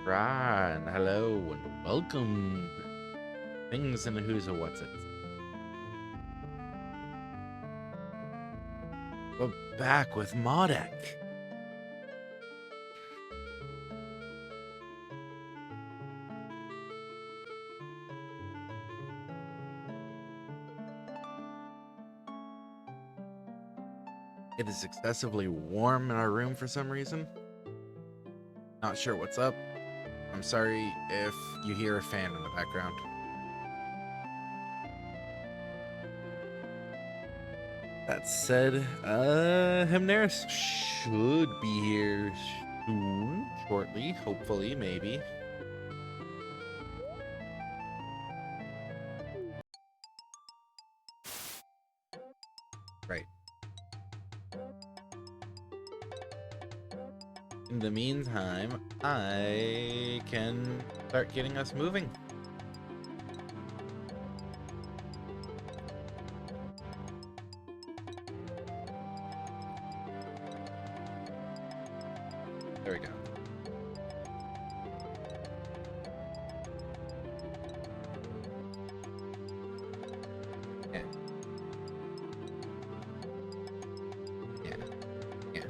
Ron, hello and welcome. Things and who's and what's it. We're back with MARDEK. It is excessively warm in our room for some reason. Not sure what's up. I'm sorry if you hear a fan in the background. That said, Hymnaris should be here soon, shortly, hopefully, maybe. Right. In the meantime, I can start getting us moving. There we go. Yeah. Yeah. Yeah.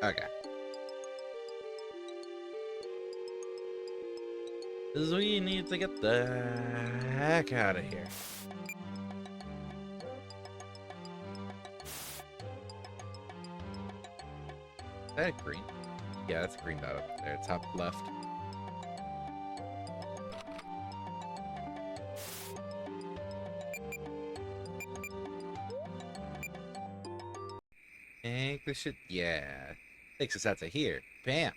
Okay. Because we need to get the heck out of here. Is that green? Yeah, that's a green dot up there, top left. Think this should, yeah. Takes us out to here. Bam.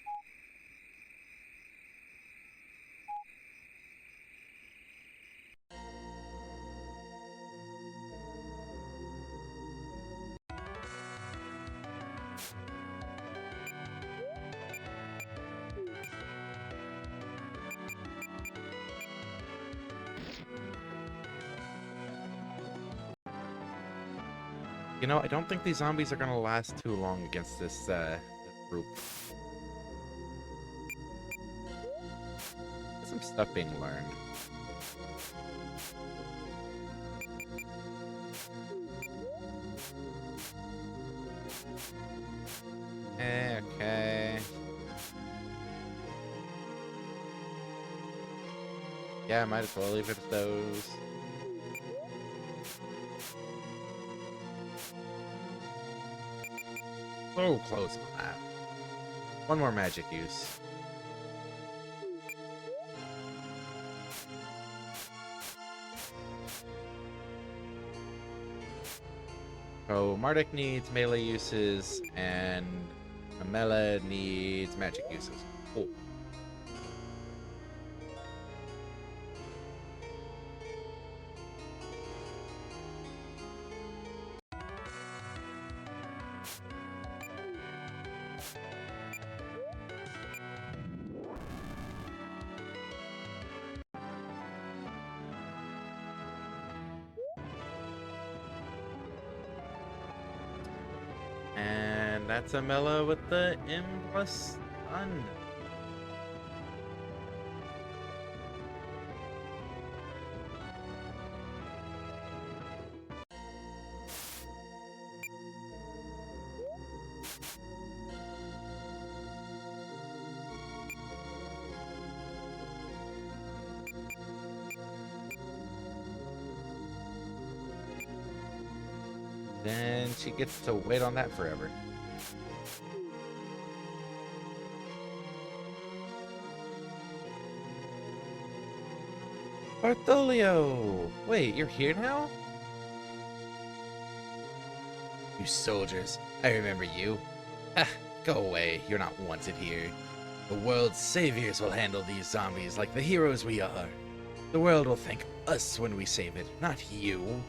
You know, I don't think these zombies are gonna last too long against this group. There's some stuff being learned. Okay. Yeah, I might as well leave it at those. So close on that. One more magic use. So MARDEK needs melee uses, and Amela needs magic uses. Cool. And that's Amela with the M plus stun. Then she gets to wait on that forever. Bartholio! Wait, you're here now? You soldiers, I remember you. Ah, go away, you're not wanted here. The world's saviors will handle these zombies like the heroes we are. The world will thank us when we save it, not you.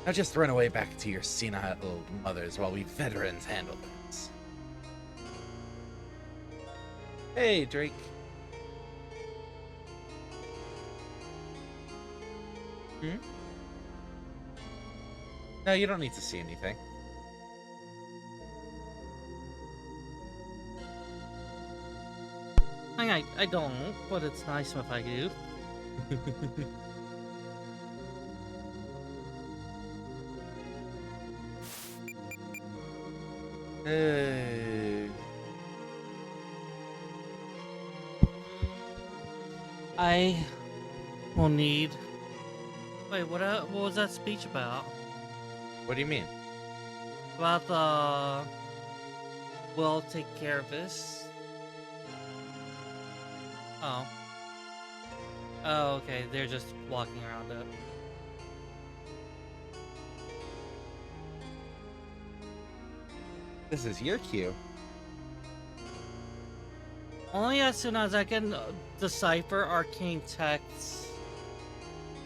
Now just run away back to your senile mothers while we veterans handle this. Hey, Drake. Hmm? No, you don't need to see anything. I don't, but it's nice if I do. Uh, I will need. Wait, what was that speech about? what do you mean? About the. We'll take care of this. Oh. Oh, okay. They're just walking around it. This is your cue. Only as soon as I can decipher arcane texts.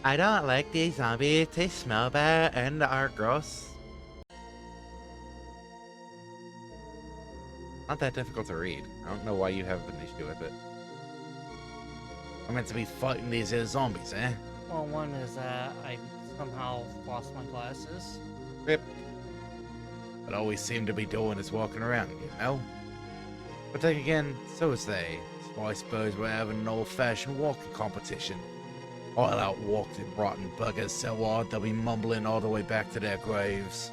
I don't like these zombies. They smell bad and are gross. Not that difficult to read. I don't know why you have an issue with it. I'm meant to be fighting these here zombies, eh? Well, one is that I somehow lost my glasses. Rip. But all we seem to be doing is walking around, you know? But then again, so is they. So I suppose we're having an old-fashioned walking competition. All out walking rotten buggers so hard they'll be mumbling all the way back to their graves.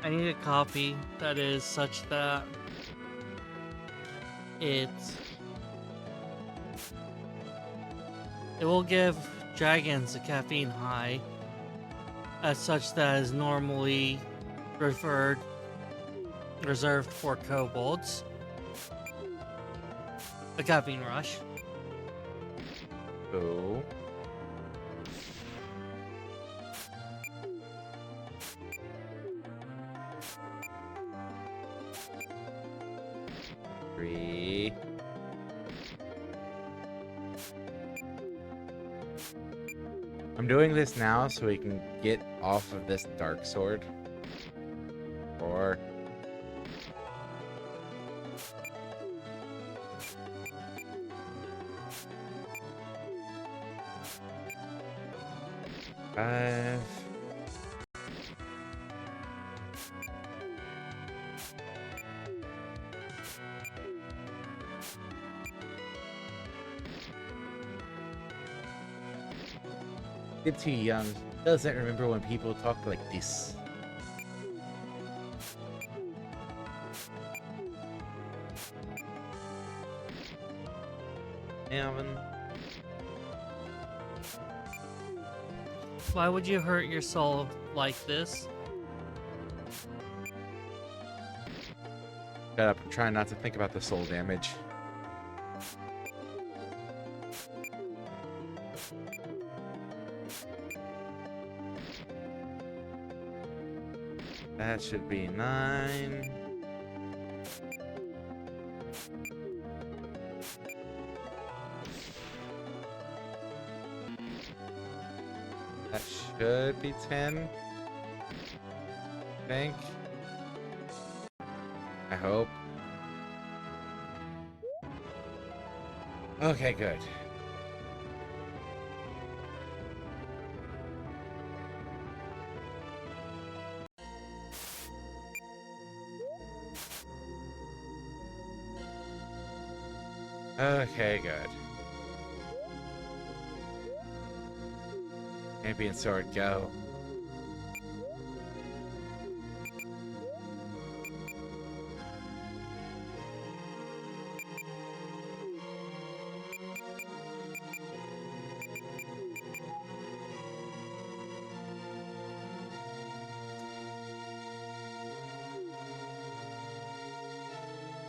I need a copy that is such that it will give dragons a caffeine high as such that is normally reserved for kobolds. A caffeine rush. Oh. Three. I'm doing this now so we can get off of this dark sword. 4. Five. Get too young. Doesn't remember when people talk like this. Alvin. Why would you hurt your soul like this? Shut up. I'm trying not to think about the soul damage. That should be 9. That should be 10. I think. I hope. Okay, good. Okay, good. Champion sword, go.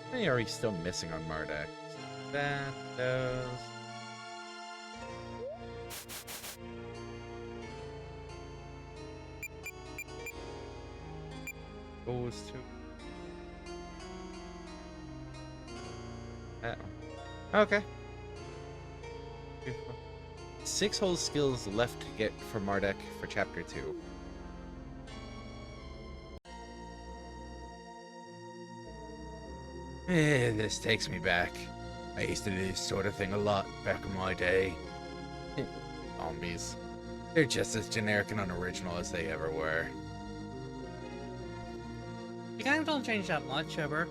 How many are we still missing on MARDEK? That, those. Those two. That one. Okay. 6 whole skills left to get for MARDEK for chapter 2. This takes me back. I used to do this sort of thing a lot back in my day. Zombies. They're just as generic and unoriginal as they ever were. They kind of don't change that much, ever.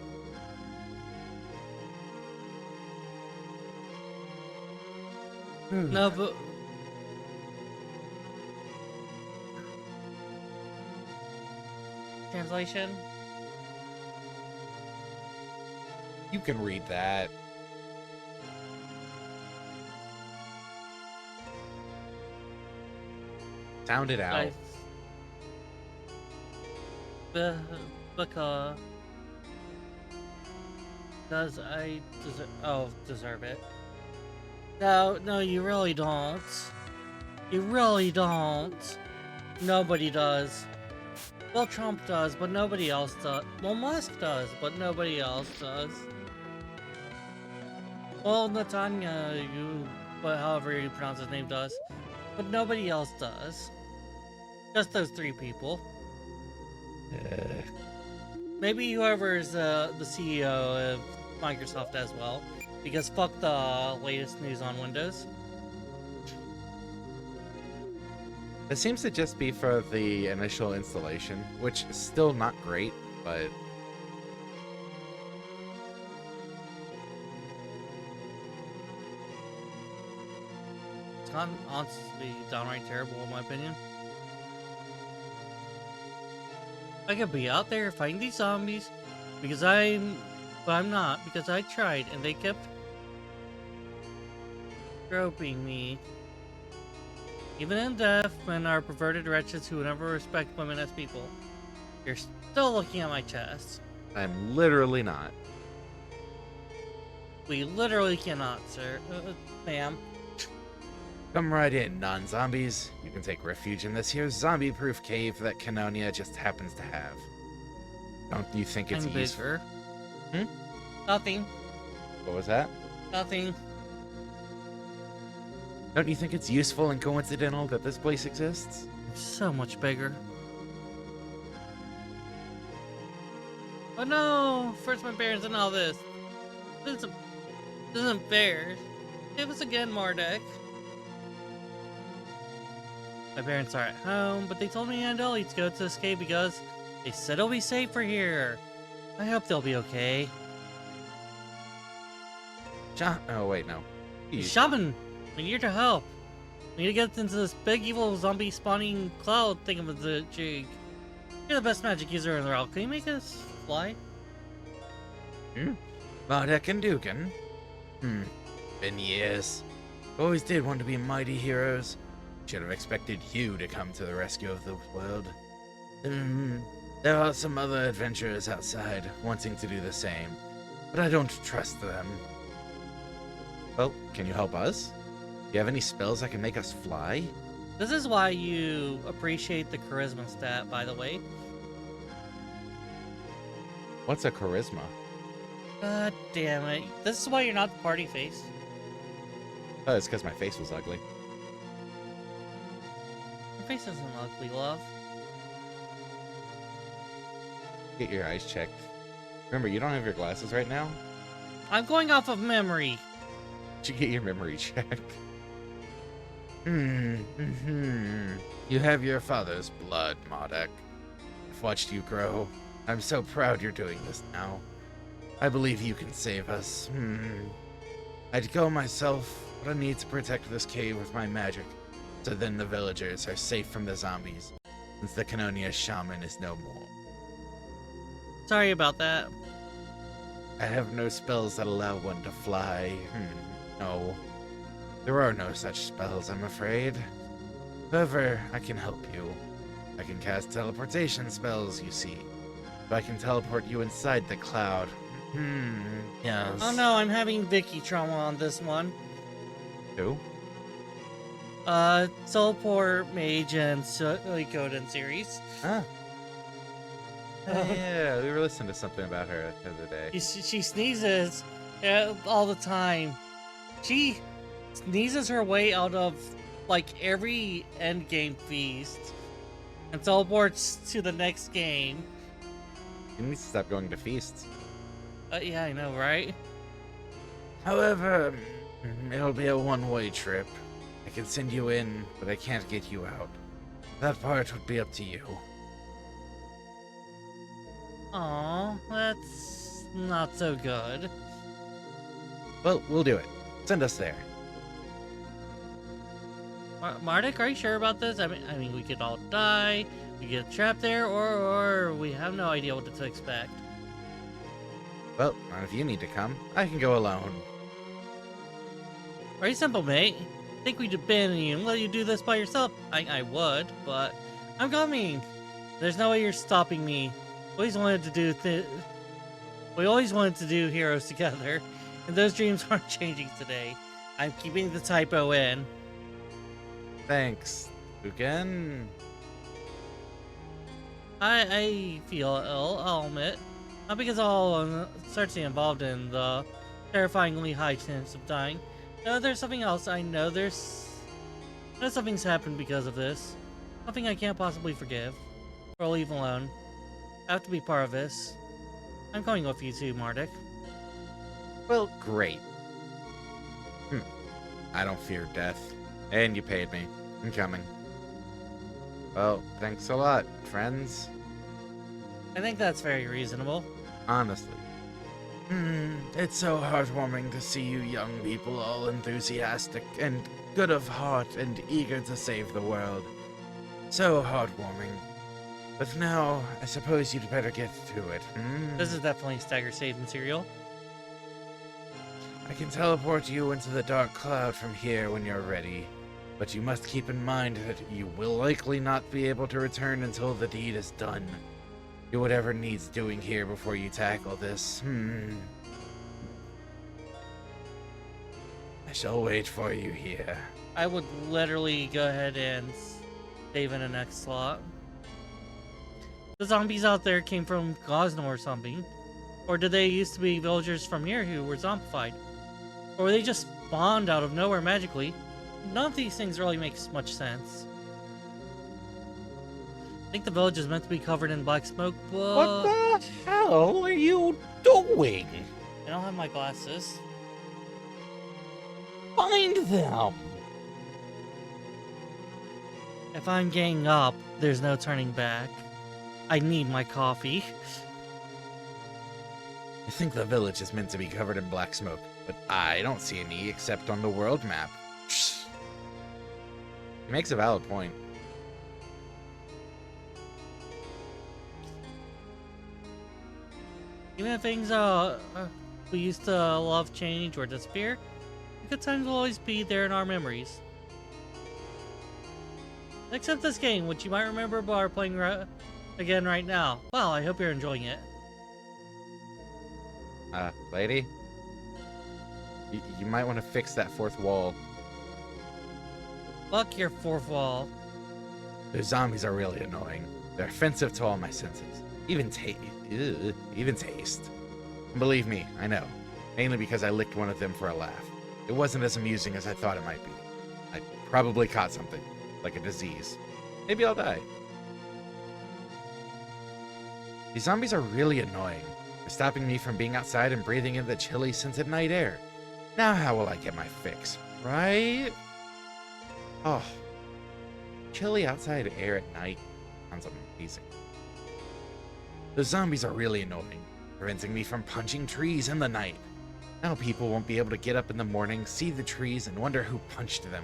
No, but... Translation? You can read that. Sound it out. Because I deserve it. No, you really don't. You really don't. Nobody does. Well, Trump does, but nobody else does. Well, Musk does, but nobody else does. Well, Netanyahu, but however you pronounce his name, does. But nobody else does. Just those three people. Maybe whoever is the CEO of Microsoft as well. Because fuck the latest news on Windows. It seems to just be for the initial installation, which is still not great, but... It's honestly downright terrible in my opinion. I could be out there fighting these zombies but I'm not, because I tried and they kept groping me. Even in death, men are perverted wretches who never respect women as people. You're still looking at my chest. I'm literally not. We literally cannot, sir. Ma'am. Come right in, non-zombies. You can take refuge in this here zombie-proof cave that Canonia just happens to have. Don't you think it's I'm useful? bigger. Nothing. What was that? Nothing. Don't you think it's useful and coincidental that this place exists? I'm so much bigger. Oh no! First my parents and all this. This isn't fair. Give us again, MARDEK. My parents are at home, but they told me and Ellie to go to this cave because they said it'll be safer here. I hope they'll be okay. Oh, wait, no. Shaman! We need your help. We need to get into this big evil zombie spawning cloud thingamajig. You're the best magic user in the world. Can you make us fly? MARDEK and Dugan? Been years. Always did want to be mighty heroes. Should have expected you to come to the rescue of the world. There are some other adventurers outside wanting to do the same, but I don't trust them. Well, can you help us? Do you have any spells that can make us fly? This is why you appreciate the charisma stat, by the way. What's a charisma? God damn it. This is why you're not the party face. Oh, it's because my face was ugly. Your face isn't ugly, love. Get your eyes checked. Remember, you don't have your glasses right now? I'm going off of memory. Did you get your memory checked? You have your father's blood, MARDEK. I've watched you grow. I'm so proud you're doing this now. I believe you can save us. I'd go myself, but I need to protect this cave with my magic, so then the villagers are safe from the zombies, since the Canonia shaman is no more. Sorry about that. I have no spells that allow one to fly. No. There are no such spells, I'm afraid. However, I can help you. I can cast teleportation spells, you see. So I can teleport you inside the cloud. Yes. Oh no, I'm having Vicky trauma on this one. Who? Teleport Mage and Suikoden series. Ah. Oh, yeah, we were listening to something about her the other day. She sneezes all the time. She sneezes her way out of, like, every endgame feast and teleports to the next game. You need to stop going to feasts. Yeah, I know, right? However, it'll be a one-way trip. I can send you in, but I can't get you out. That part would be up to you. Aw, that's not so good. Well, we'll do it. Send us there. Mardek, are you sure about this? I mean, we could all die, we get trapped there, or we have no idea what to expect. Well, not if you need to come. I can go alone. Very simple, mate. Think we'd abandon you and let you do this by yourself? I would, but I'm coming. There's no way you're stopping me. We always wanted to do heroes together, and those dreams aren't changing today. I'm keeping the typo in. Thanks. Again? I feel ill, I'll admit. Not because I'll start to get involved in the terrifyingly high chance of dying. No, there's something else. I know something's happened because of this. Something I can't possibly forgive or leave alone. I have to be part of this. I'm going with you too, Mardek. Well, great. I don't fear death. And you paid me. I'm coming. Well, thanks a lot, friends. I think that's very reasonable. Honestly. It's so heartwarming to see you young people all enthusiastic and good of heart and eager to save the world. So heartwarming. But now, I suppose you'd better get to it. This is definitely stagger save material. I can teleport you into the dark cloud from here when you're ready. But you must keep in mind that you will likely not be able to return until the deed is done. Do whatever needs doing here before you tackle this. I shall wait for you here. I would literally go ahead and save in the next slot. The zombies out there came from Gosno or something. Or did they used to be villagers from here who were zombified? Or were they just spawned out of nowhere magically? None of these things really makes much sense. I think the village is meant to be covered in black smoke, but... What the hell are you doing? I don't have my glasses. Find them! If I'm ganging up, there's no turning back. I need my coffee. I think the village is meant to be covered in black smoke, but I don't see any except on the world map. He makes a valid point. Even if things we used to love change or disappear, the good times will always be there in our memories. Except this game, which you might remember but are playing again right now. Well, I hope you're enjoying it. Lady? You might want to fix that fourth wall. Fuck your fourth wall. Those zombies are really annoying. They're offensive to all my senses. Even taste. And believe me, I know. Mainly because I licked one of them for a laugh. It wasn't as amusing as I thought it might be. I probably caught something, like a disease. Maybe I'll die. These zombies are really annoying. They're stopping me from being outside and breathing in the chilly, scented night air. Now how will I get my fix, right? Oh, chilly outside air at night sounds amazing. The zombies are really annoying, preventing me from punching trees in the night. Now people won't be able to get up in the morning, see the trees, and wonder who punched them.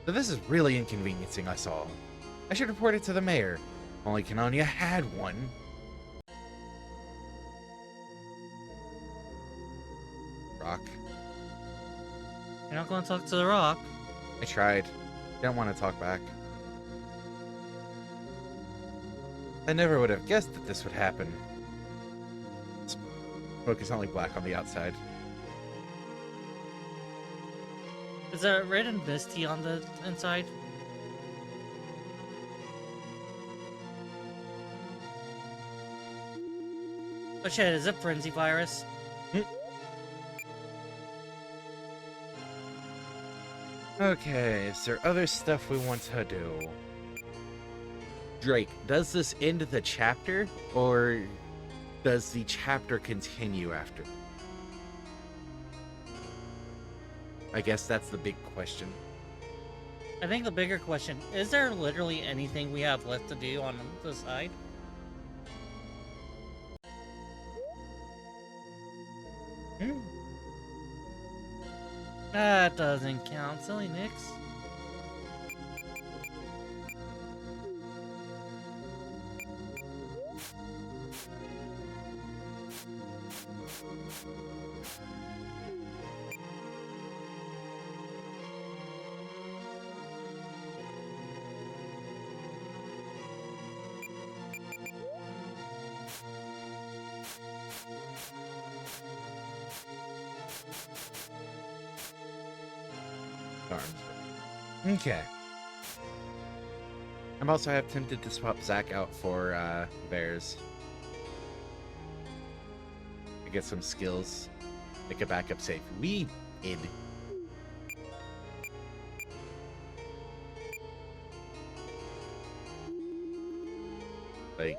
So this is really inconveniencing us all. I should report it to the mayor. If only Canonia had one. Rock. You're not going to talk to the rock. I tried. Don't want to talk back. I never would have guessed that this would happen. Smoke is only black on the outside. Is there red and misty on the inside? Oh shit, is it Frenzy Virus? Okay, is there other stuff we want to do? Drake, does this end the chapter? Or does the chapter continue after? I guess that's the big question. I think the bigger question, is there literally anything we have left to do on the side? That doesn't count, silly Nix. Okay. I'm also half tempted to swap Zach out for Bears. To get some skills. Make a backup save. We did. Like,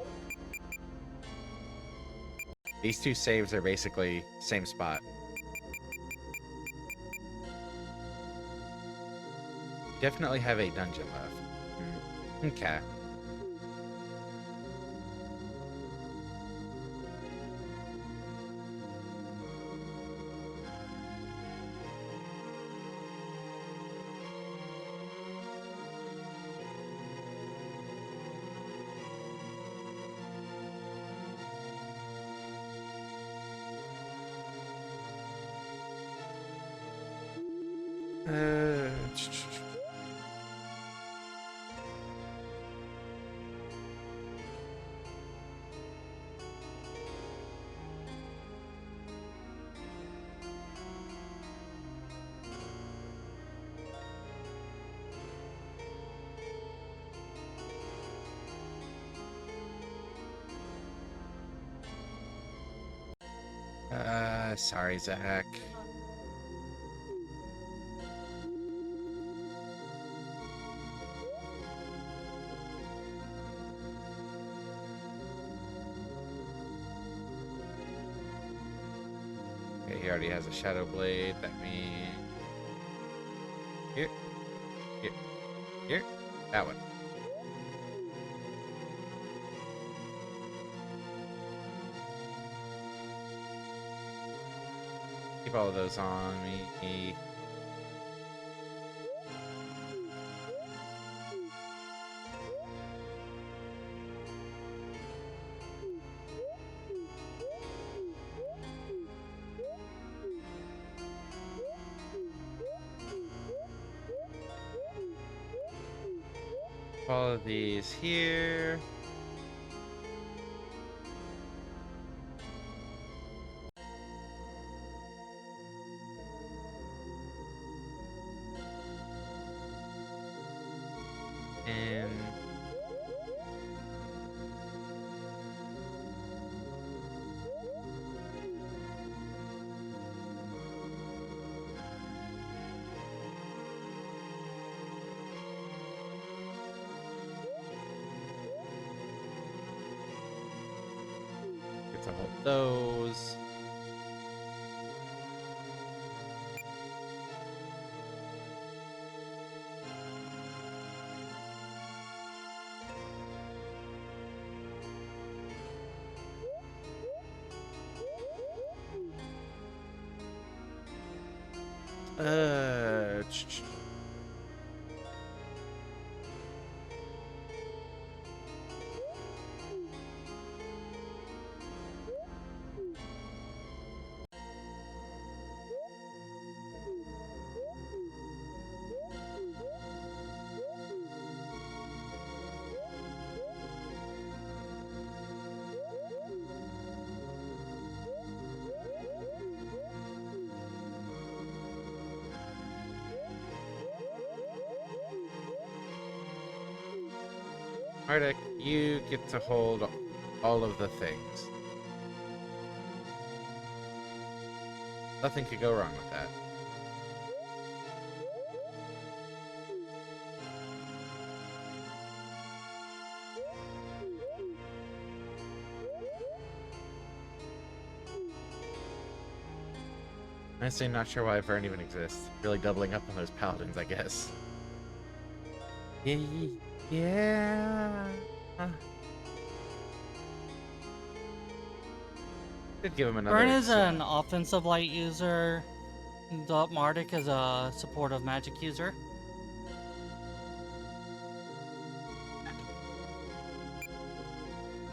these two saves are basically same spot. Definitely have a dungeon left. Okay. Sorry, Zach. Okay, he already has a Shadow Blade. That means... Here. Here. Here. That one. Keep all of those on me. All of these here. And get to hold those. Uh, MARDEK, you get to hold all of the things. Nothing could go wrong with that. Honestly, not sure why Vern even exists. Really doubling up on those paladins, I guess. Yeah. Could give him another. Burn is an offensive light user. MARDEK is a supportive magic user.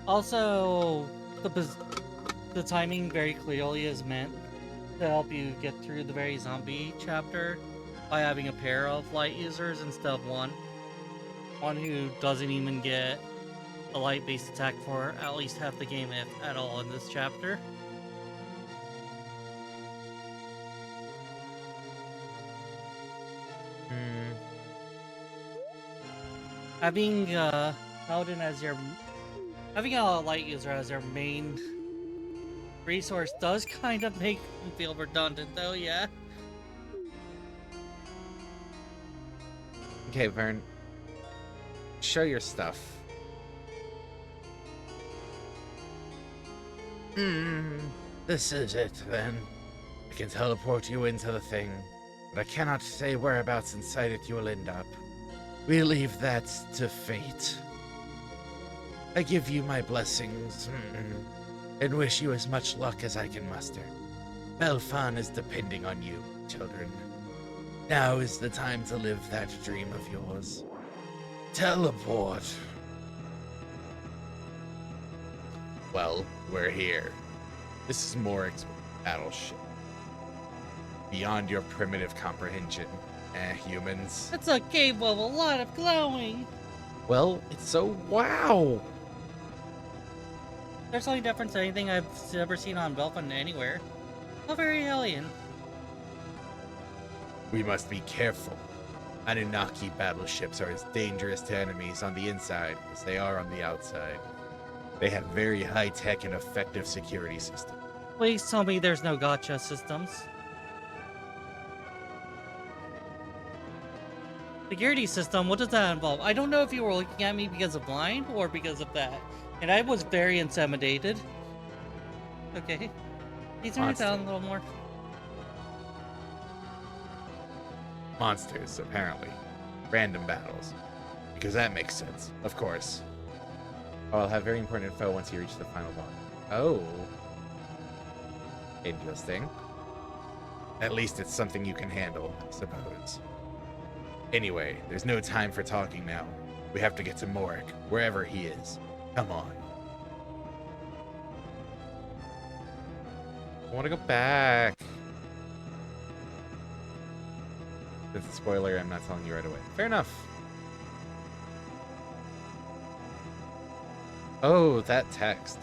Also, the timing very clearly is meant to help you get through the very zombie chapter by having a pair of light users instead of one. One who doesn't even get a light-based attack for at least half the game, if at all, in this chapter. Having Paladin as your... Having a light user as your main resource does kind of make them feel redundant, though, yeah. Okay, Vern. Show your stuff. This is it, then. I can teleport you into the thing, but I cannot say whereabouts inside it you will end up. We leave that to fate. I give you my blessings, and wish you as much luck as I can muster. Belfan is depending on you, children. Now is the time to live that dream of yours. Teleport. Well, we're here. This is Moric's battleship. Beyond your primitive comprehension, humans. It's a cave with a lot of glowing. Well, it's so wow. There's no difference to anything I've ever seen on Belfan anywhere. How very alien. We must be careful. Anunnaki battleships are as dangerous to enemies on the inside as they are on the outside. They have very high-tech and effective security systems. Please tell me there's no gotcha systems. Security system, what does that involve? I don't know if you were looking at me because of blind or because of that. And I was very intimidated. Okay. Can you turn it down a little more? Monsters, apparently. Random battles. Because that makes sense, of course. Oh, I'll have very important info once you reach the final boss. Oh. Interesting. At least it's something you can handle, I suppose. Anyway, there's no time for talking now. We have to get to Moric, wherever he is. Come on. I want to go back. It's a spoiler, I'm not telling you right away. Fair enough. Oh, that text.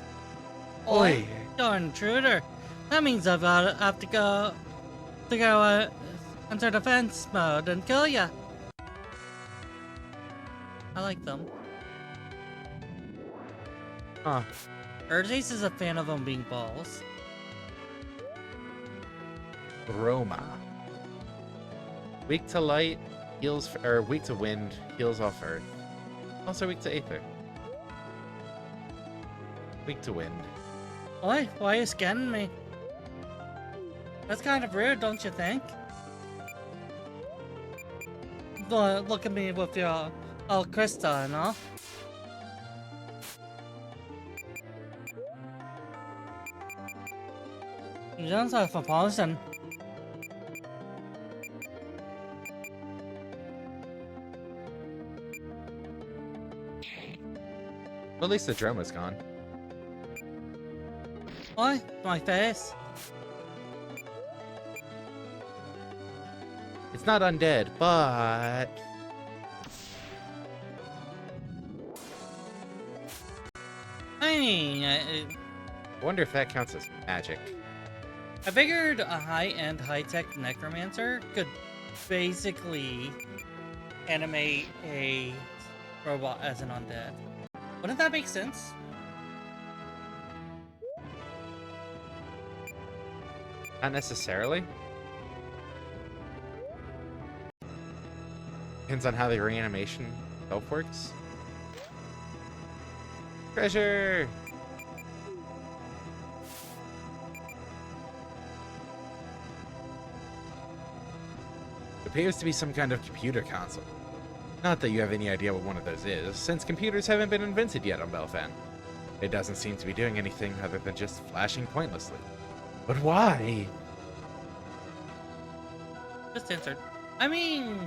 Oi! You're an intruder. That means have to go enter defense mode and kill ya. I like them. Huh. Urzace is a fan of them being balls. Roma. Weak to light, heals, or weak to wind, heals off earth. Also weak to aether. Weak to wind. Why are you scanning me? That's kind of rude, don't you think? Look at me with your Krista and all. You don't have a person. Well, at least the drone was gone. Why? My face? It's not undead, but... I mean, I wonder if that counts as magic. I figured a high-end, high-tech necromancer could basically animate a robot as an undead. Wouldn't that make sense? Not necessarily. Depends on how the reanimation itself works. Treasure! Appears to be some kind of computer console. Not that you have any idea what one of those is, since computers haven't been invented yet on Belfan. It doesn't seem to be doing anything other than just flashing pointlessly. But why? Just answered. I mean,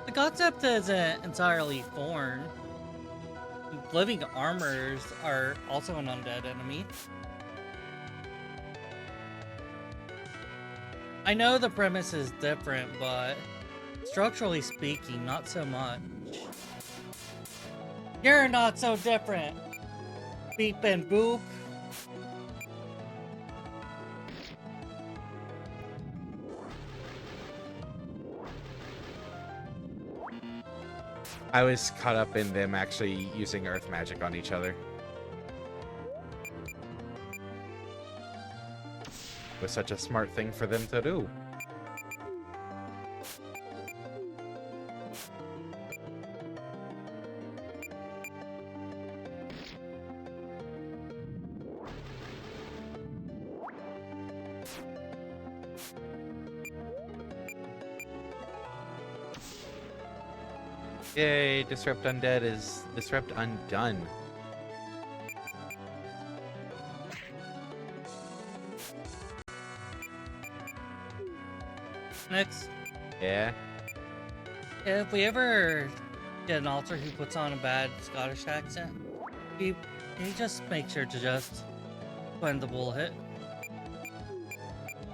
the concept isn't entirely foreign. Living armors are also an undead enemy. I know the premise is different, but structurally speaking, not so much. You're not so different. Beep and boop. I was caught up in them actually using earth magic on each other. It was such a smart thing for them to do. Yay, Disrupt Undead is Disrupt Undone. Next, Yeah. if we ever get an altar who puts on a bad Scottish accent, you just make sure to just put in the bullet.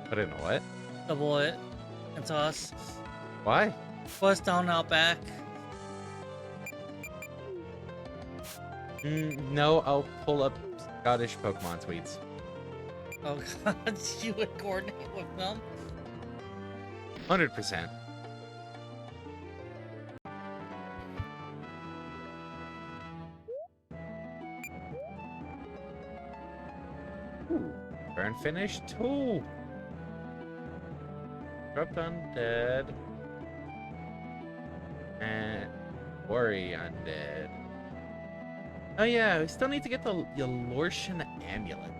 Put in a what? The bullet into us. Why? Put us down out back. No, I'll pull up Scottish Pokemon tweets. Oh god, you would coordinate with them? 100%. Ooh, turn finished too. Disrupt Undead. And Worry Undead. Oh yeah, we still need to get the Yalortian Amulet.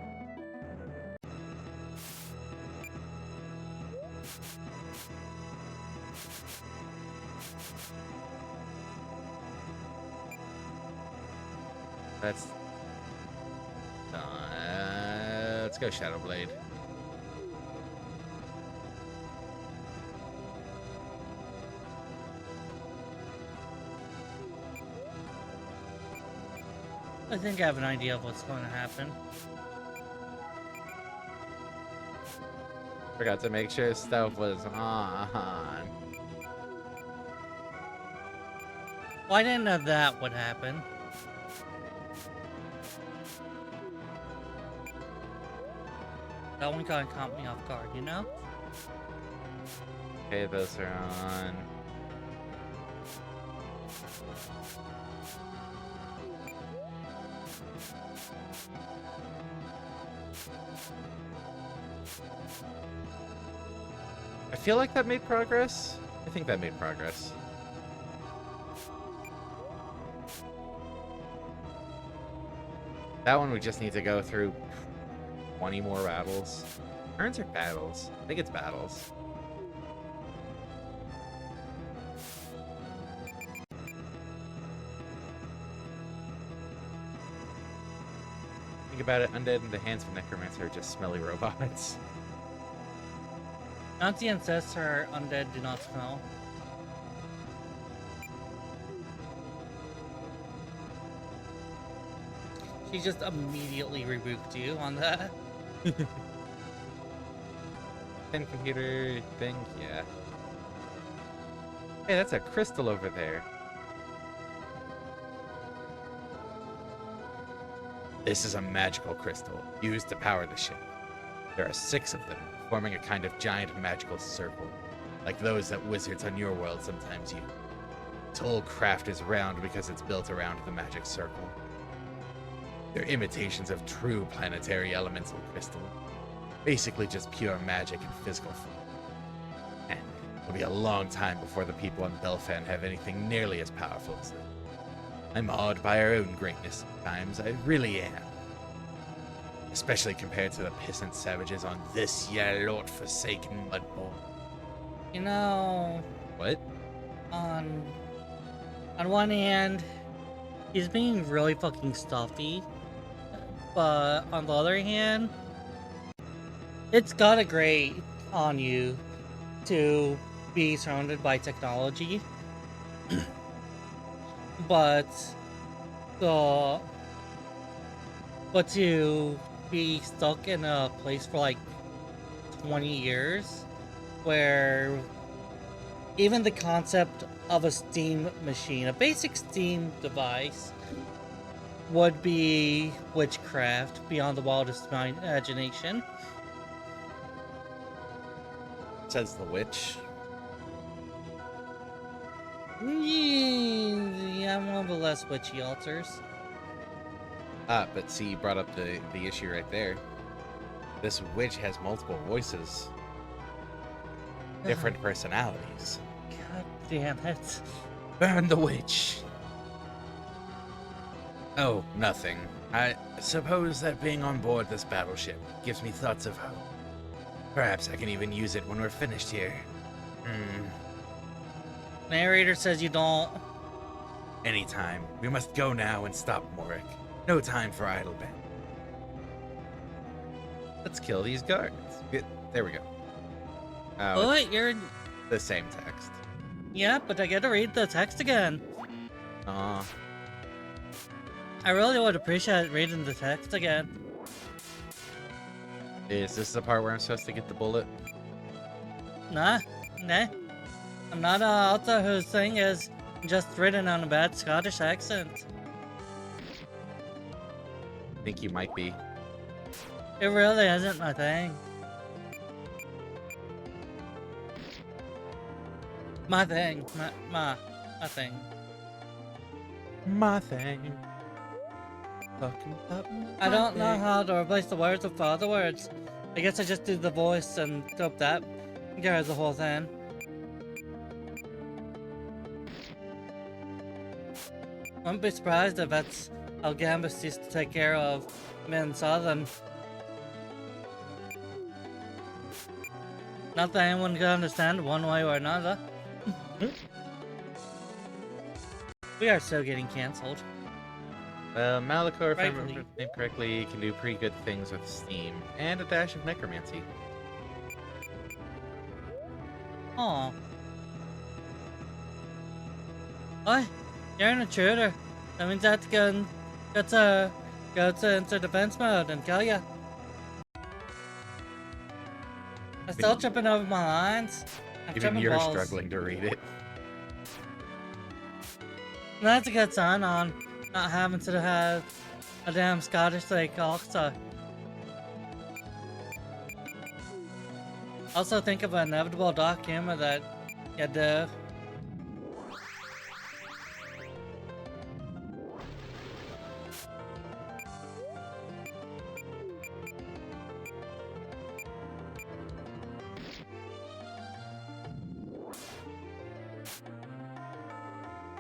That's let's go Shadowblade. I think I have an idea of what's going to happen. Forgot to make sure stuff was on. Well, I didn't know that would happen. That one kind of caught me off guard, you know? Okay, those are on. I feel like that made progress. I think that made progress. That one we just need to go through 20 more battles. Turns or battles? I think it's battles. Think about it, undead in the hands of necromancer are just smelly robots. Not the ancestor undead do not smell. She just immediately rebuked you on that. Thin computer thing, yeah. Hey, that's a crystal over there. This is a magical crystal, used to power the ship. There are 6 of them, forming a kind of giant magical circle, like those that wizards on your world sometimes use. Its whole craft is round because it's built around the magic circle. They're imitations of true planetary elemental crystal. Basically just pure magic in physical form. And it'll be a long time before the people on Belfan have anything nearly as powerful as them. I'm awed by our own greatness sometimes, I really am. Especially compared to the pissant savages on this ye Lord-forsaken mudbowl. You know, What? on on one hand, he's being really fucking stuffy, but on the other hand, it's gotta grate on you to be surrounded by technology, but the but to be stuck in a place for like 20 years where even the concept of a steam machine, a basic steam device, would be witchcraft beyond the wildest imagination. Says the witch. Yeah, I'm one of the less witchy altars. But see, you brought up the issue right there. This witch has multiple voices, different personalities. God damn it. Burn the witch! Oh, nothing. I suppose that being on board this battleship gives me thoughts of hope. Perhaps I can even use it when we're finished here. Narrator says you don't. Anytime. We must go now and stop Moric. No time for idle banter. Let's kill these guards. There we go. Oh, What? You're. the same text. Yeah, but I gotta read the text again. Aw. I really would appreciate reading the text again. Is this the part where I'm supposed to get the bullet? Nah. I'm not an author whose thing is just written on a bad Scottish accent. I think you might be. It really isn't my thing. My thing. My thing. My thing. Talking about my I don't know thing. how to replace the words with other words. I guess I just do the voice and hope that carries the whole thing. Wouldn't be surprised if that's how Gambus used to take care of men Southern. Not that anyone could understand one way or another. We are so getting cancelled. Malachor, if I Rightfully. remember the name correctly, can do pretty good things with steam and a dash of necromancy. Aw. Oi, you're an intruder. That means I have to go into defense mode and kill ya. I'm still tripping over my lines. I'm Even tripping you're balls. struggling to read it. And that's a good sign on not having to have a damn Scottish like also. Also think of an inevitable dark humor that you do.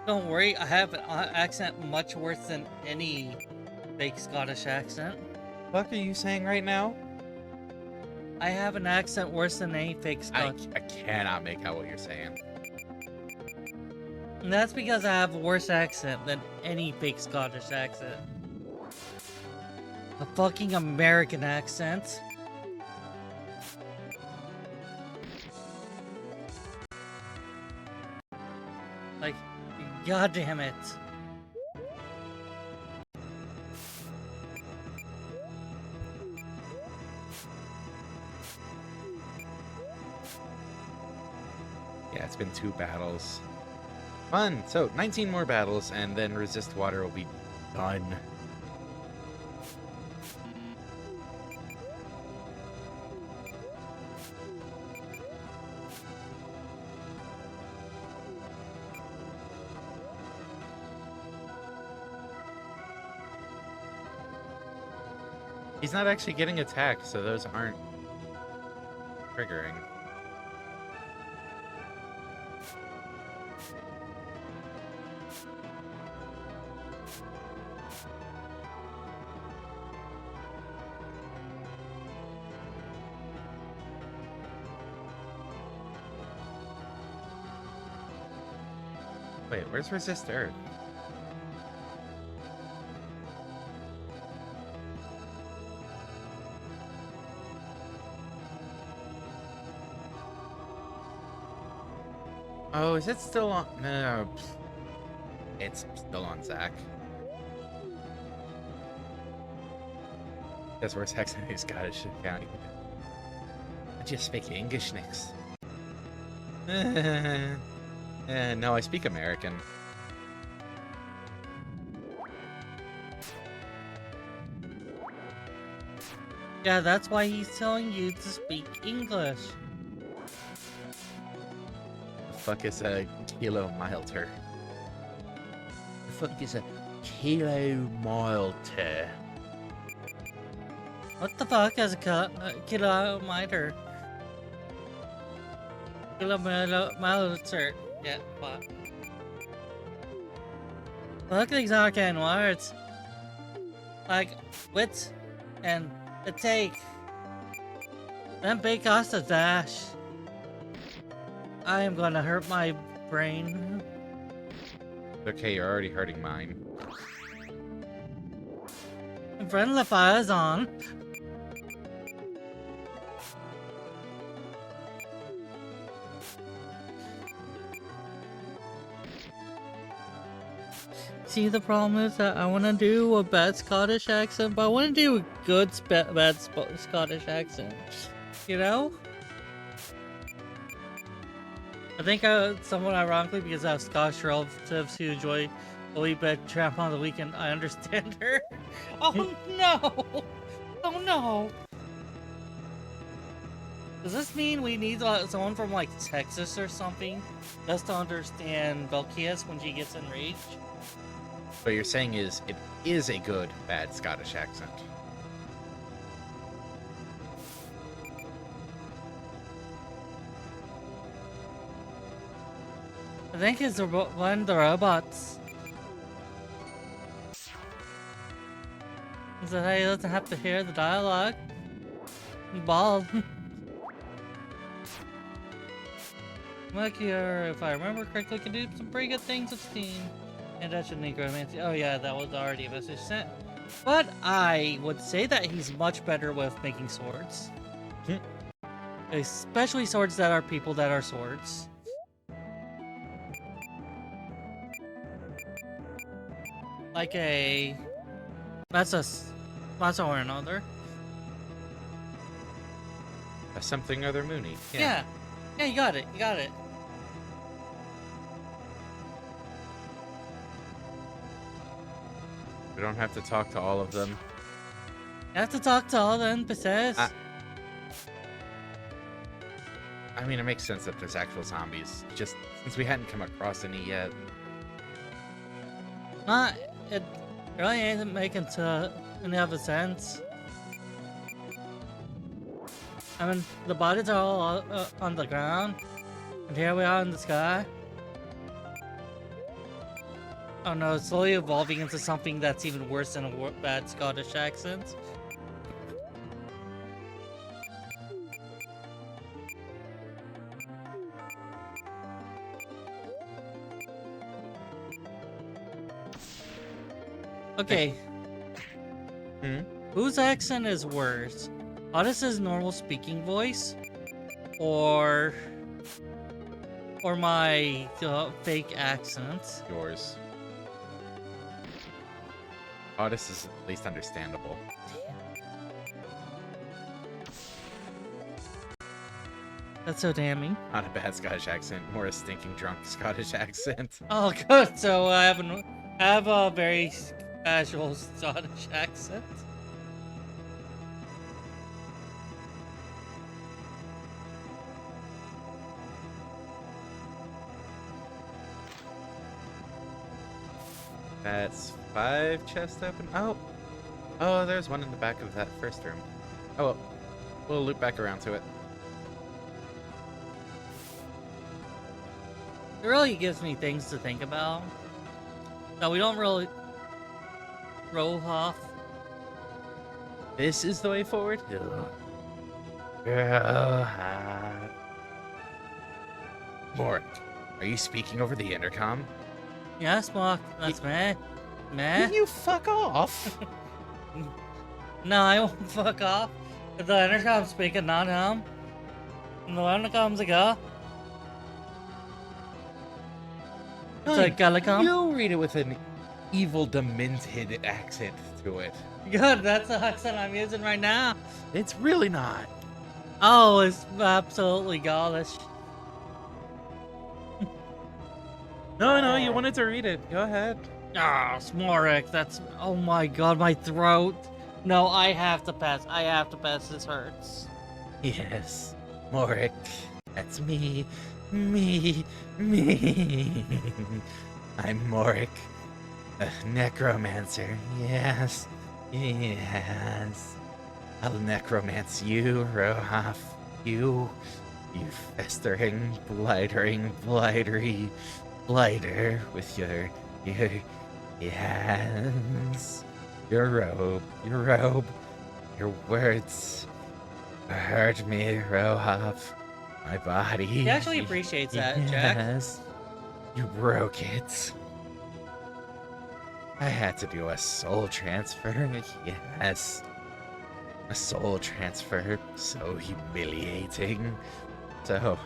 Don't worry, I have an accent much worse than any fake Scottish accent. What are you saying right now? I have an accent worse than any fake Scottish. I cannot make out what you're saying. And that's because I have a worse accent than any fake Scottish accent. A fucking American accent. Like, god damn it. Yeah, it's been 2 battles. Fun! So, 19 more battles, and then Resist Water will be done. He's not actually getting attacked, so those aren't triggering. Wait, where's Resist Earth? Oh, is it still on? No, it's still on Zach. That's where Saxon is Scottish County. I just speak English next. No, I speak American. Yeah, that's why he's telling you to speak English. The fuck is a kilo milter? The fuck is a kilo milter? What the fuck is a kilometer? Kilometer. Yeah, what? Look at these arcane words. Like, wit and the take. Then bake us a dash. I am gonna hurt my brain. Okay, you're already hurting mine. Friendly fire's on. See, the problem is that I want to do a bad Scottish accent, but I want to do a good bad Scottish accent. You know? I think somewhat ironically, because I have Scottish relatives who enjoy a wee bit Tramp on the Weekend, I understand her. Oh no! Oh no! Does this mean we need someone from like Texas or something just to understand Belkias when she gets enraged? What you're saying is, it is a good, bad Scottish accent. I think it's one of the robots. So he doesn't have to hear the dialogue. Bald. Like here, if I remember correctly, can do some pretty good things with Steam. And that's a necromancy. Oh yeah, that was already a message sent. But I would say that he's much better with making swords. Especially swords that are people that are swords. Like a... That's or another. A something other Mooney. Yeah. Yeah, you got it. You got it. We don't have to talk to all of them. You have to talk to all the NPCs. I mean, it makes sense that there's actual zombies. Just since we hadn't come across any yet. It really ain't making any other sense. I mean, the bodies are all on the ground, and here we are in the sky. Oh no, it's slowly evolving into something that's even worse than a bad Scottish accent. Okay. Whose accent is worse? Odyssey's normal speaking voice? Or my fake accent? Yours. Otis is at least understandable. That's so damning. Not a bad Scottish accent, more a stinking drunk Scottish accent. Oh, good. So I have a very casual Scottish accent. That's 5 chests open. Oh, there's one in the back of that first room. Oh, well, we'll loop back around to it. It really gives me things to think about. No, we don't really roll off. This is the way forward. Moric, are you speaking over the intercom? Yes, Mark, that's me. Me? Will you fuck off? No, I won't fuck off. The intercom's speaking, not him. And the intercom's a go. It's a Galicom. You read it with an evil, demented accent to it. Good, that's the accent I'm using right now. It's really not. Oh, it's absolutely gaulish. No, you wanted to read it. Go ahead. Ah, Moric, that's... Oh my god, my throat. No, I have to pass. I have to pass. This hurts. Yes, Moric. That's me. Me. I'm Moric, a necromancer. Yes. I'll necromance you, Rohaf. You festering, blighter with your hands. Your robe, your words hurt me, Rohaf. My body. He actually appreciates that, Jack. Yes. You broke it. I had to do a soul transfer. Yes. A soul transfer. So humiliating. So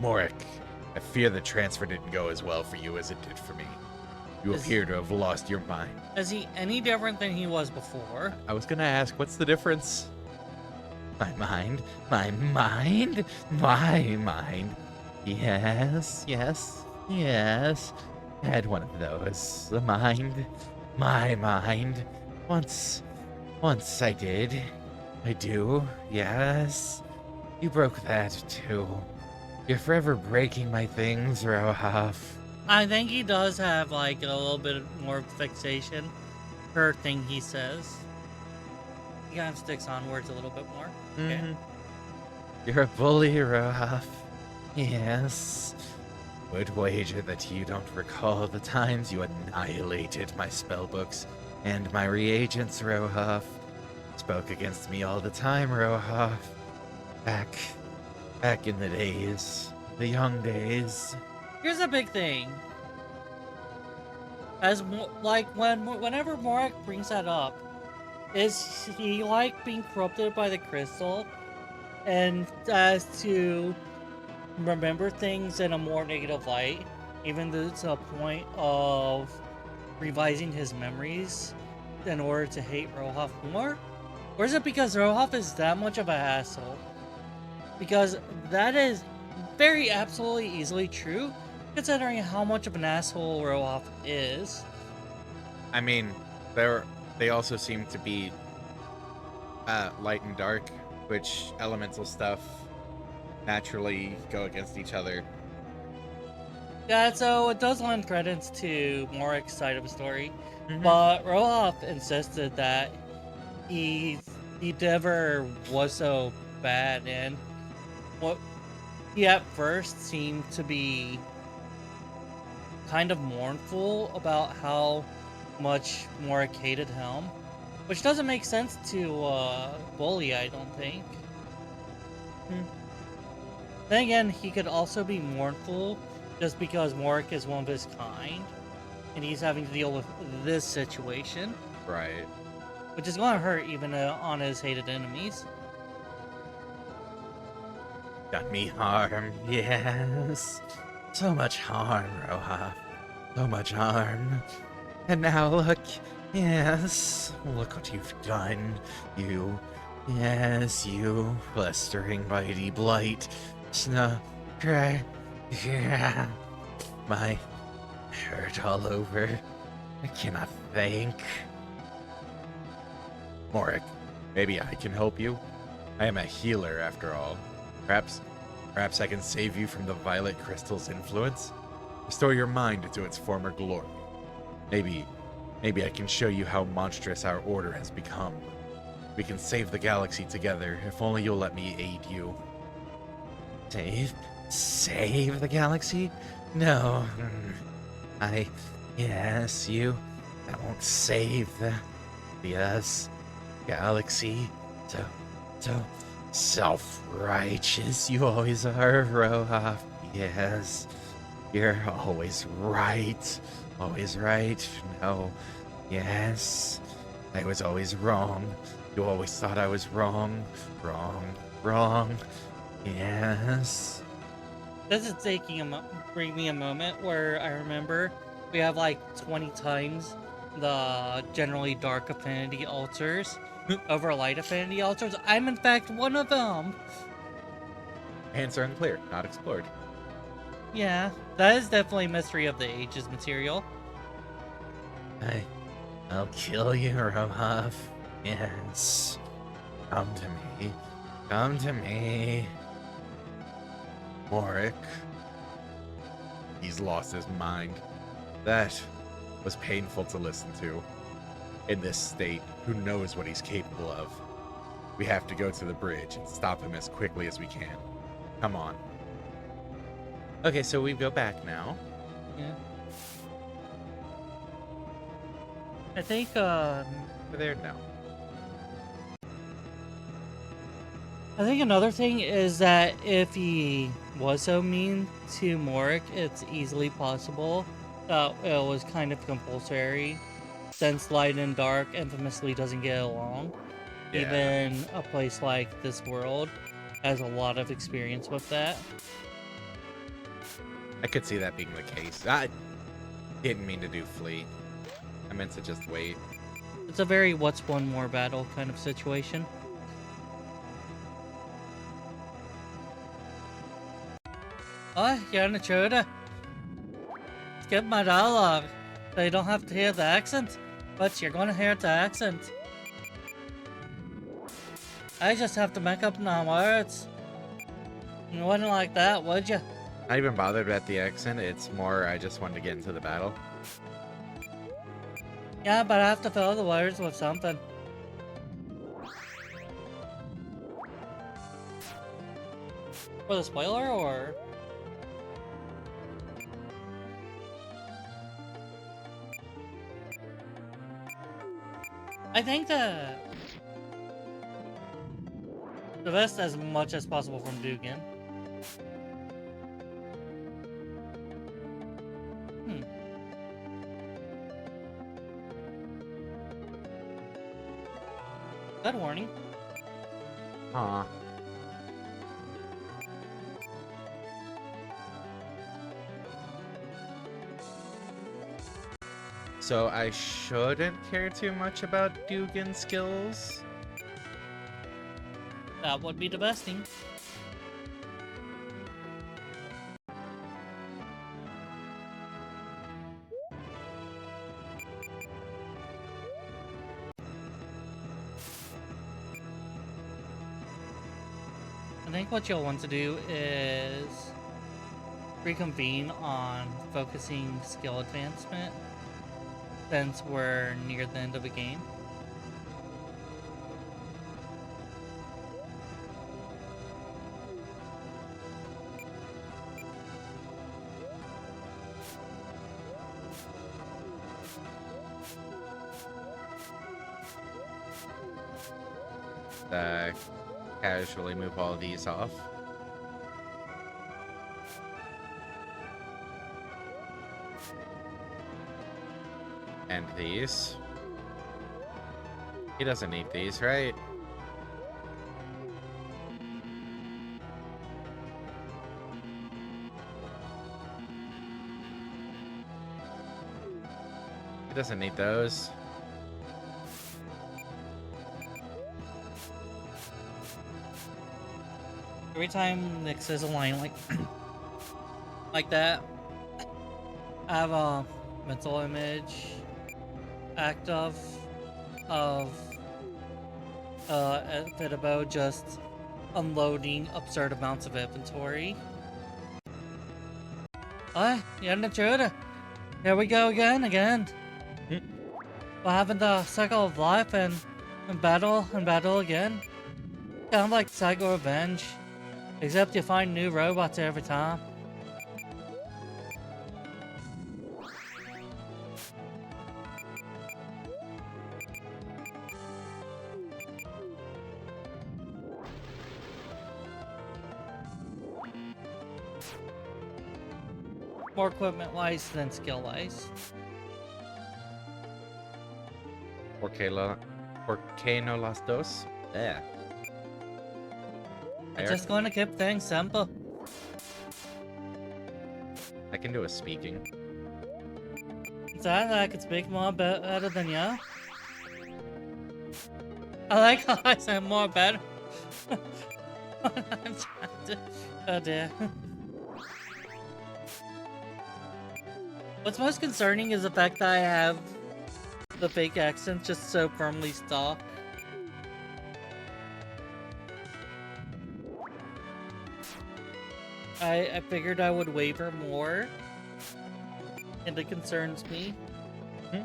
Moric, I fear the transfer didn't go as well for you as it did for me. You appear to have lost your mind. Is he any different than he was before? I was gonna ask, what's the difference? My mind. Yes. I had one of those. The mind. My mind. Once I did. I do. Yes. You broke that too. You're forever breaking my things, Rohaf. I think he does have like a little bit more fixation per thing he says. He kind of sticks on words a little bit more. Okay. You're a bully, Rohaf. Yes. Would wager that you don't recall the times you annihilated my spellbooks and my reagents, Rohaf. Spoke against me all the time, Rohaf. Back in the days. The young days. Here's a big thing. Whenever Moric brings that up, is he like being corrupted by the crystal and has to remember things in a more negative light, even to the point of revising his memories in order to hate Rohaf more? Or is it because Rohaf is that much of an asshole? Because that is very absolutely easily true, considering how much of an asshole Rohaf is. I mean, they also seem to be light and dark, which elemental stuff naturally go against each other. Yeah, so it does lend credence to Moric's side of the story, but Rohaf insisted that he never was so bad, and what he at first seemed to be kind of mournful about how much Moric hated him, which doesn't make sense to bully, I don't think. Then again, he could also be mournful just because Moric is one of his kind, and he's having to deal with this situation. Right. Which is going to hurt even on his hated enemies. Done me harm, yes. So much harm, Rohaf. So much harm. And now look, yes, look what you've done. You, blustering mighty blight. Snow, cry, yeah. My hurt all over. I cannot think. Moric, maybe I can help you. I am a healer after all. Perhaps I can save you from the violet crystal's influence. Restore your mind to its former glory. Maybe I can show you how monstrous our order has become. We can save the galaxy together, if only you'll let me aid you. Save the galaxy? No. I won't save the galaxy. So Self-righteous, you always are, Rohaf. Yes, you're always right. Always right. No, yes. I was always wrong. You always thought I was wrong. Wrong. Yes. This is bring me a moment where I remember we have like 20 times the generally dark affinity altars over light affinity altars. I'm in fact one of them. Answer unclear, not explored. Yeah, that is definitely Mystery of the Ages material. I'll kill you, Rohaf. Yes. Come to me. Come to me. Moric. He's lost his mind. That was painful to listen to. In this state, who knows what he's capable of? We have to go to the bridge and stop him as quickly as we can. Come on. Okay, so we go back now. Yeah. I think, We're there now. I think another thing is that if he was so mean to Moric, it's easily possible that it was kind of compulsory, since light and dark infamously doesn't get along. Yeah. Even a place like this world has a lot of experience with that. I could see that being the case. I didn't mean to do flee. I meant to just wait. It's a very what's one more battle kind of situation. Oh, you're an intruder. Skip my dialogue, so you don't have to hear the accent, but you're gonna hear the accent. I just have to make up my words. You wouldn't like that, would you? Not even bothered at the accent. It's more I just wanted to get into the battle. Yeah, but I have to fill the words with something. For the spoiler, or? I think the best as much as possible from Dugan. Good warning. Aw. So I shouldn't care too much about Dugan's skills. That would be the best thing. I think what you'll want to do is reconvene on focusing skill advancement, since we're near the end of the game. Casually move all these off. And these. He doesn't need these, right? He doesn't need those. Every time Nick says a line like that, I have a mental image active of Fitabo just unloading absurd amounts of inventory. Oh, you're an intruder. Here we go again. We're having the cycle of life and battle again. Kind of like Psycho Revenge. Except you find new robots every time. More equipment-wise than skill-wise. ¿Por qué no las dos? Yeah. I'm just gonna keep things simple. I can do a speaking. That I could speak more better than you. I like how I said more better. I'm trying to... Oh dear. What's most concerning is the fact that I have the fake accent just so firmly stuck. I figured I would waver more, and it concerns me. Hmm?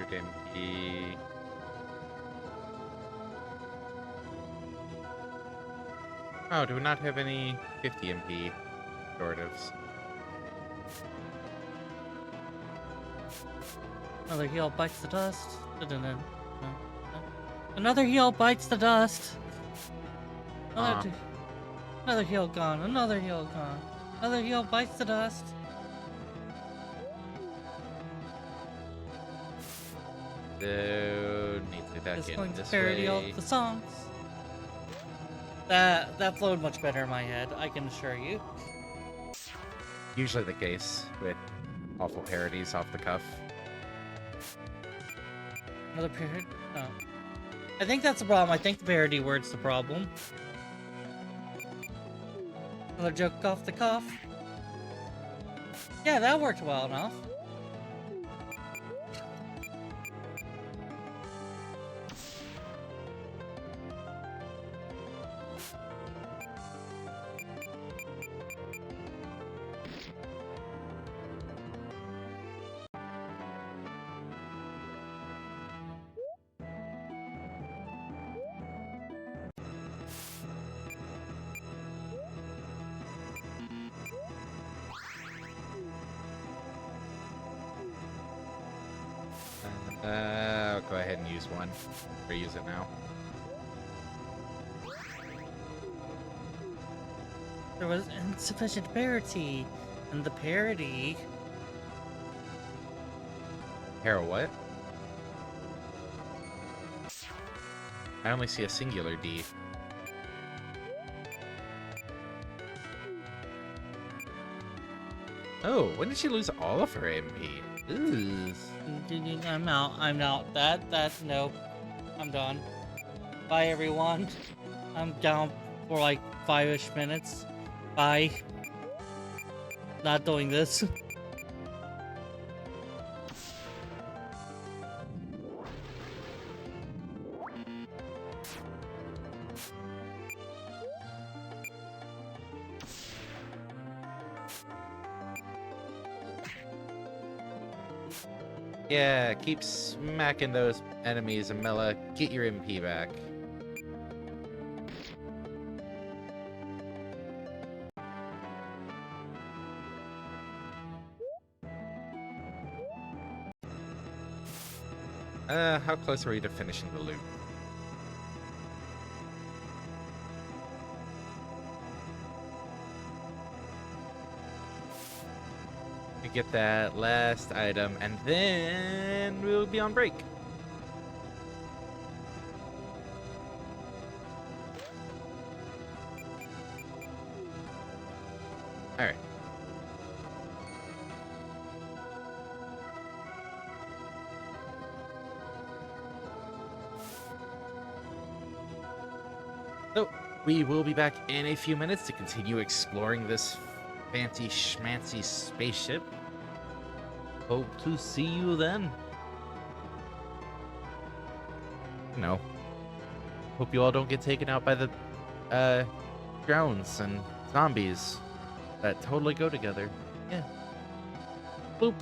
MP. Oh, do we not have any 50 MP restoratives? Another heel bites the dust. Another heel bites the dust. Another heel gone. Another heel gone. Another heel bites the dust. So, need to back Just in going to this parody all way. the songs. That flowed much better in my head, I can assure you. Usually the case with awful parodies off the cuff. Another parody? No. I think that's the problem. I think the parody word's the problem. Another joke off the cuff. Yeah, that worked well enough. I'll go ahead and use one. Or use it now. There was insufficient parity. And the parody... Hero what? I only see a singular D. Oh, when did she lose all of her MP? Ooh. I'm out. Nope. I'm done. Bye, everyone. I'm down for like 5-ish minutes. Bye. Not doing this. Yeah, keep smacking those enemies, Amela. Get your MP back. How close are we to finishing the loop? We get that last item, and then we'll be on break. All right. So, we will be back in a few minutes to continue exploring this fancy schmancy spaceship. Hope to see you then. No. Hope you all don't get taken out by the drones and zombies that totally go together. Yeah. Boop.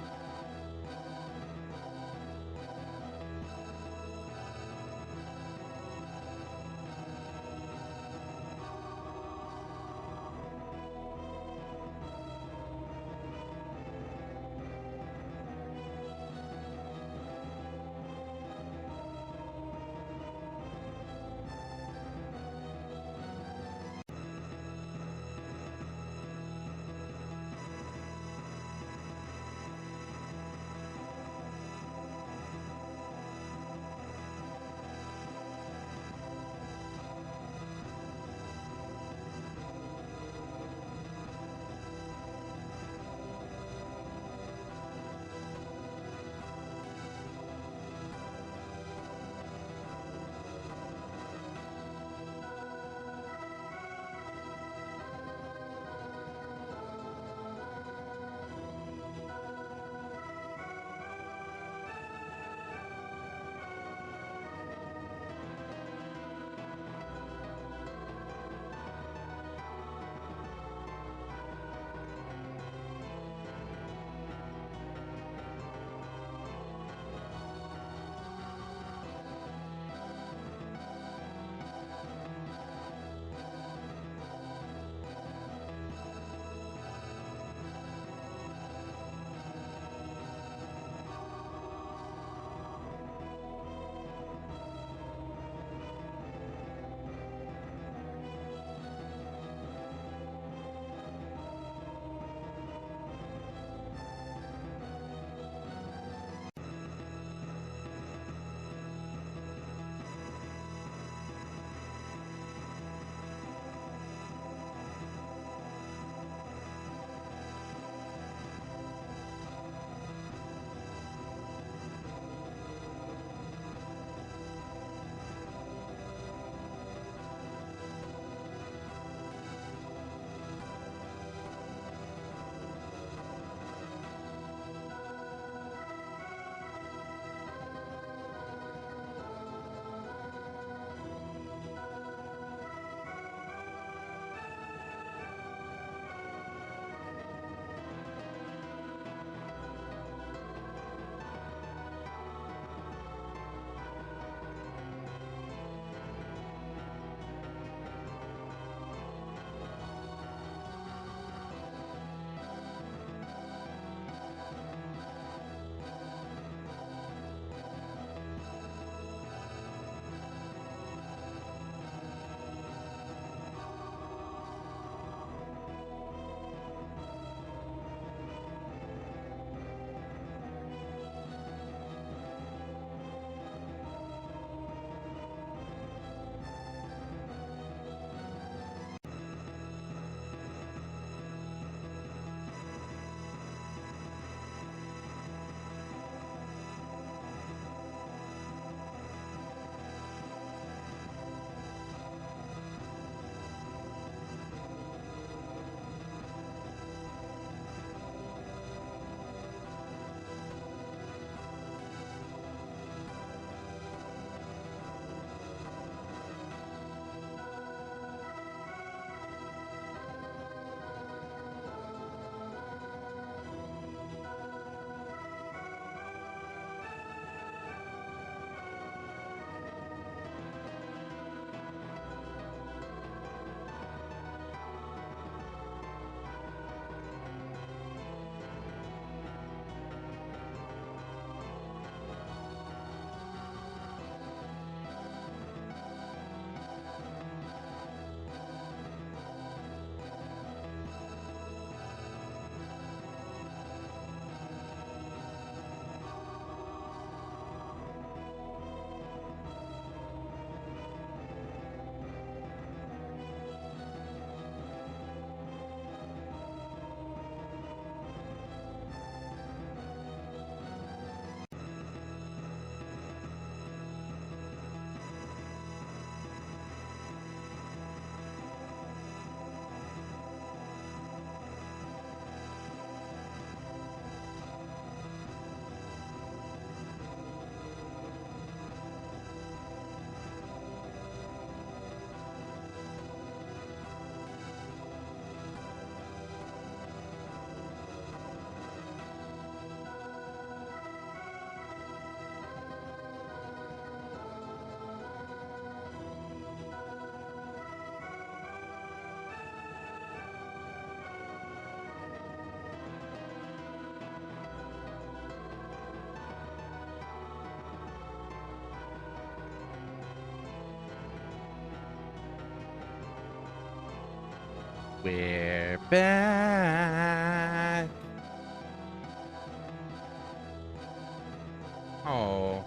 We're back. Oh,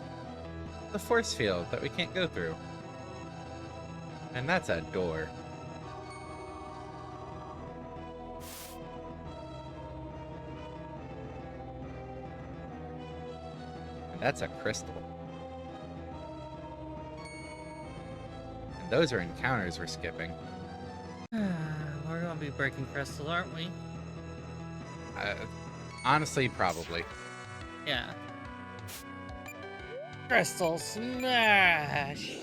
the force field that we can't go through. And that's a door. And that's a crystal. And those are encounters we're skipping. We're gonna be breaking crystals, aren't we? Honestly, probably. Yeah. Crystal smash!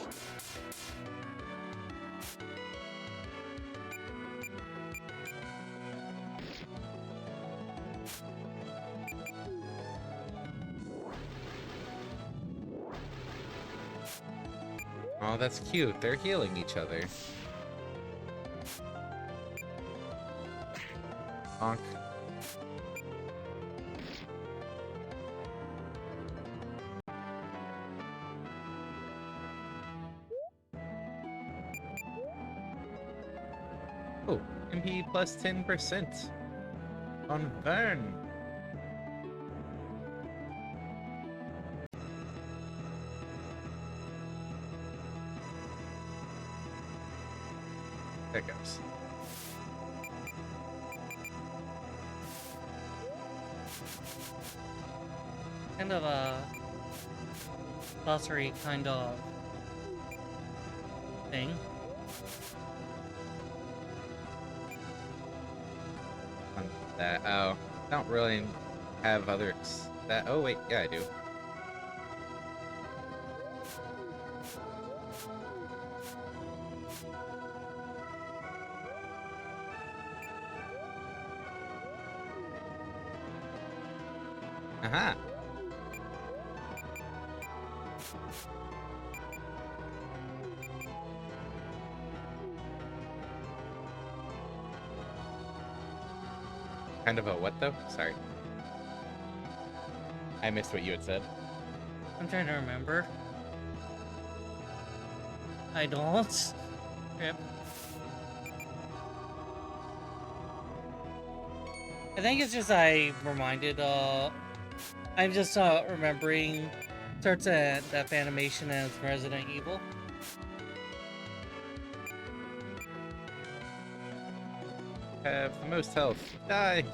Oh, that's cute. They're healing each other. Honk. Oh, MP plus 10% on Vern. There it goes. Kind of a sorcery kind of thing. On that. Oh, don't really have other that. Oh wait, yeah, I do. Aha. Kind of a what though? Sorry. I missed what you had said. I'm trying to remember. I don't. Yep. I think it's just I'm just remembering starts at that animation as Resident Evil. Have the most health. Die.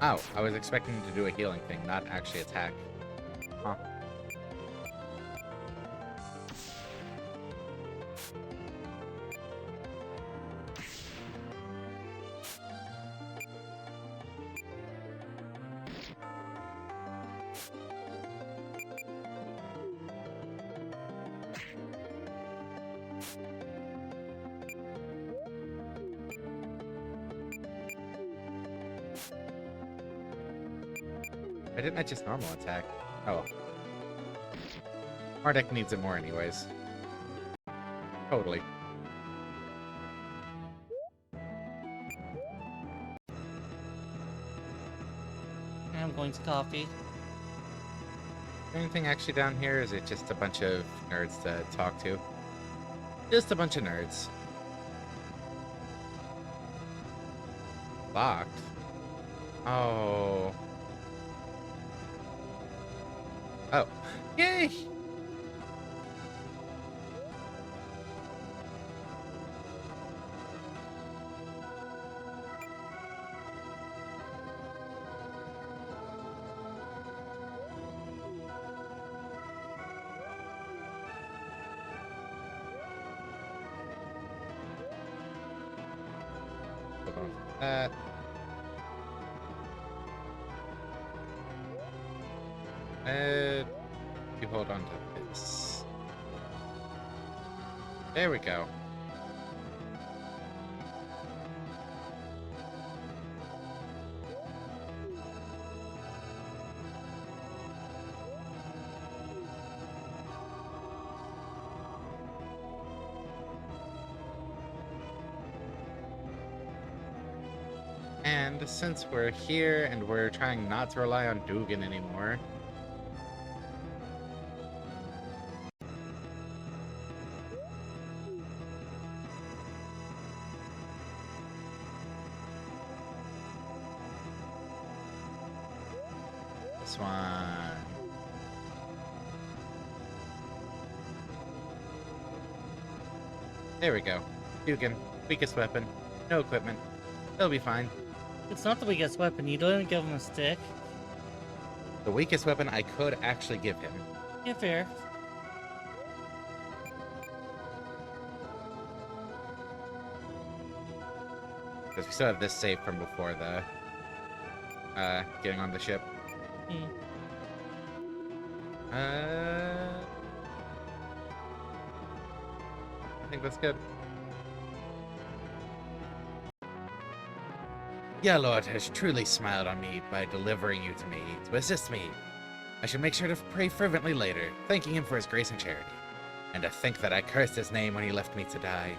Oh, I was expecting to do a healing thing, not actually attack. Huh. Why didn't I just normal attack? Oh. MARDEK needs it more anyways. Totally. I'm going to coffee. Anything actually down here? Is it just a bunch of nerds to talk to? Just a bunch of nerds. Locked? Oh. Oh. Yay! Hold on to that. You hold on to this. There we go. And since we're here and we're trying not to rely on Dugan anymore, this one. There we go. Dugan, weakest weapon. No equipment. They'll be fine. It's not the weakest weapon. You don't even give him a stick. The weakest weapon I could actually give him. Yeah, fair. Because we still have this save from before the getting on the ship. Hmm. I think that's good. Yeah, Lord has truly smiled on me by delivering you to me to assist me. I should make sure to pray fervently later, thanking him for his grace and charity. And to think that I cursed his name when he left me to die.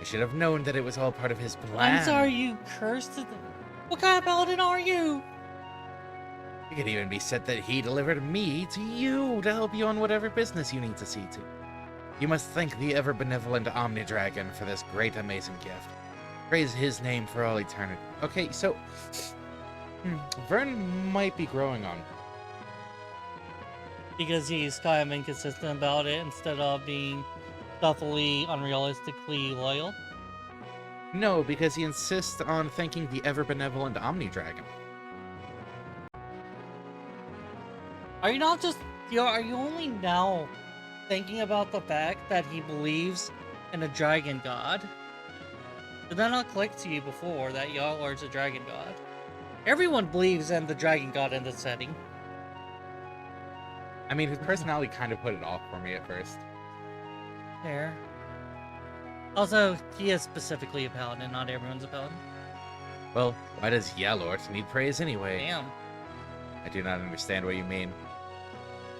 I should have known that it was all part of his plan. I'm sorry you cursed it. What kind of paladin are you? It could even be said that he delivered me to you to help you on whatever business you need to see to. You must thank the ever-benevolent Omnidragon for this great, amazing gift. Praise his name for all eternity. Okay, so... Vern might be growing on. Because he's kind of inconsistent about it instead of being stealthily, unrealistically loyal. No, because he insists on thanking the ever-benevolent Omnidragon. Are you not just... Are you only now thinking about the fact that he believes in a dragon god? Did that not click to you before that Yarlord's a dragon god? Everyone believes in the dragon god in this setting. I mean, his personality kind of put it off for me at first. Fair. Also, he is specifically a paladin, not everyone's a paladin. Well, why does Yarlord need praise anyway? Damn. I do not understand what you mean.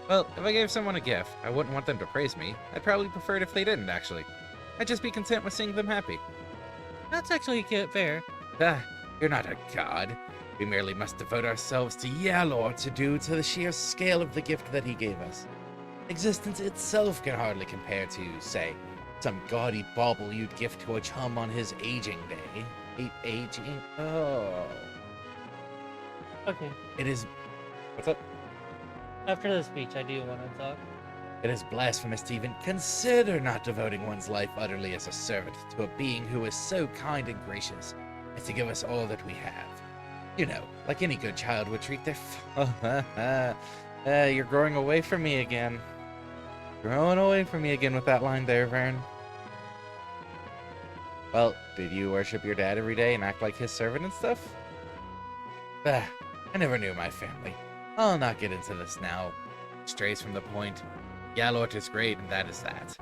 Well, if I gave someone a gift, I wouldn't want them to praise me. I'd probably prefer it if they didn't, actually. I'd just be content with seeing them happy. That's actually fair. Ah, you're not a god. We merely must devote ourselves to Yarlord to due to the sheer scale of the gift that he gave us. Existence itself can hardly compare to, say, some gaudy bauble you'd gift to a chum on his aging day. Aging? Oh. Okay. It is... What's up? After the speech, I do want to talk. It is blasphemous to even consider not devoting one's life utterly as a servant to a being who is so kind and gracious as to give us all that we have. You know, like any good child would treat their you're growing away from me again. Growing away from me again with that line there, Vern. Well, did you worship your dad every day and act like his servant and stuff? I never knew my family. I'll not get into this now. Strays from the point. Yarlord is great, and that is that.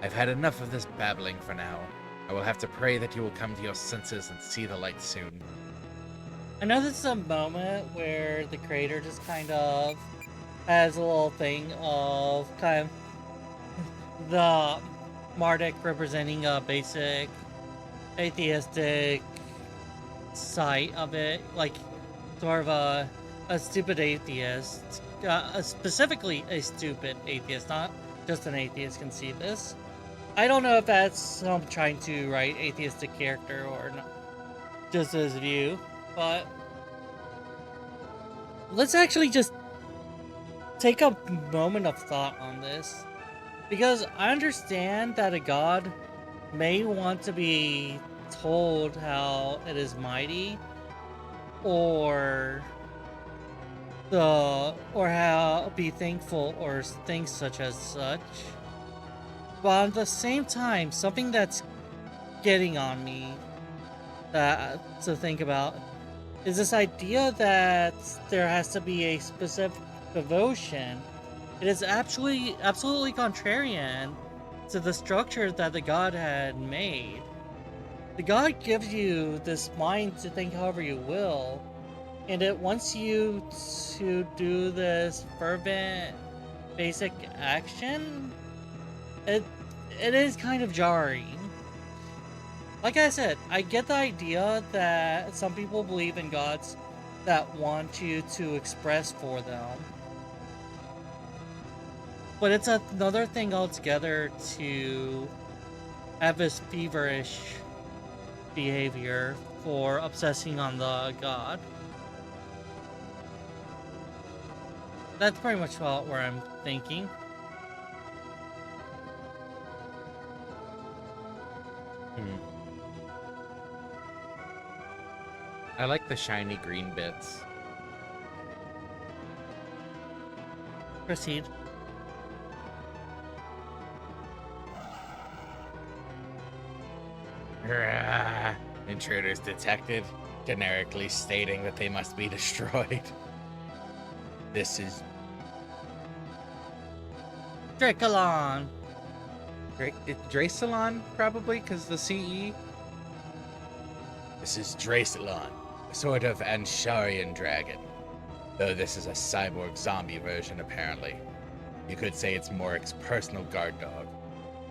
I've had enough of this babbling for now. I will have to pray that you will come to your senses and see the light soon. I know this is a moment where the creator just kind of has a little thing of kind of the MARDEK representing a basic atheistic side of it, like sort of a stupid atheist, specifically a stupid atheist, not just an atheist can see this. I don't know if that's trying to write atheistic character or not, just his view, but let's actually just take a moment of thought on this, because I understand that a god may want to be told how it is mighty, or how be thankful, or things such as such. But at the same time, something that's getting on me to think about is this idea that there has to be a specific devotion. It is absolutely contrarian to the structure that the god had made. The god gives you this mind to think however you will, and it wants you to do this fervent, basic action. It is kind of jarring. Like I said, I get the idea that some people believe in gods that want you to express for them. But it's another thing altogether to have this feverish behavior for obsessing on the god. That's pretty much where I'm thinking. Hmm. I like the shiny green bits. Proceed. Rah. Intruders detected, generically stating that they must be destroyed. This is Draculon! Dracelon, probably, because the CE. This is Dracelon, a sort of Ansharian dragon. Though this is a cyborg zombie version, apparently. You could say it's Moric's personal guard dog.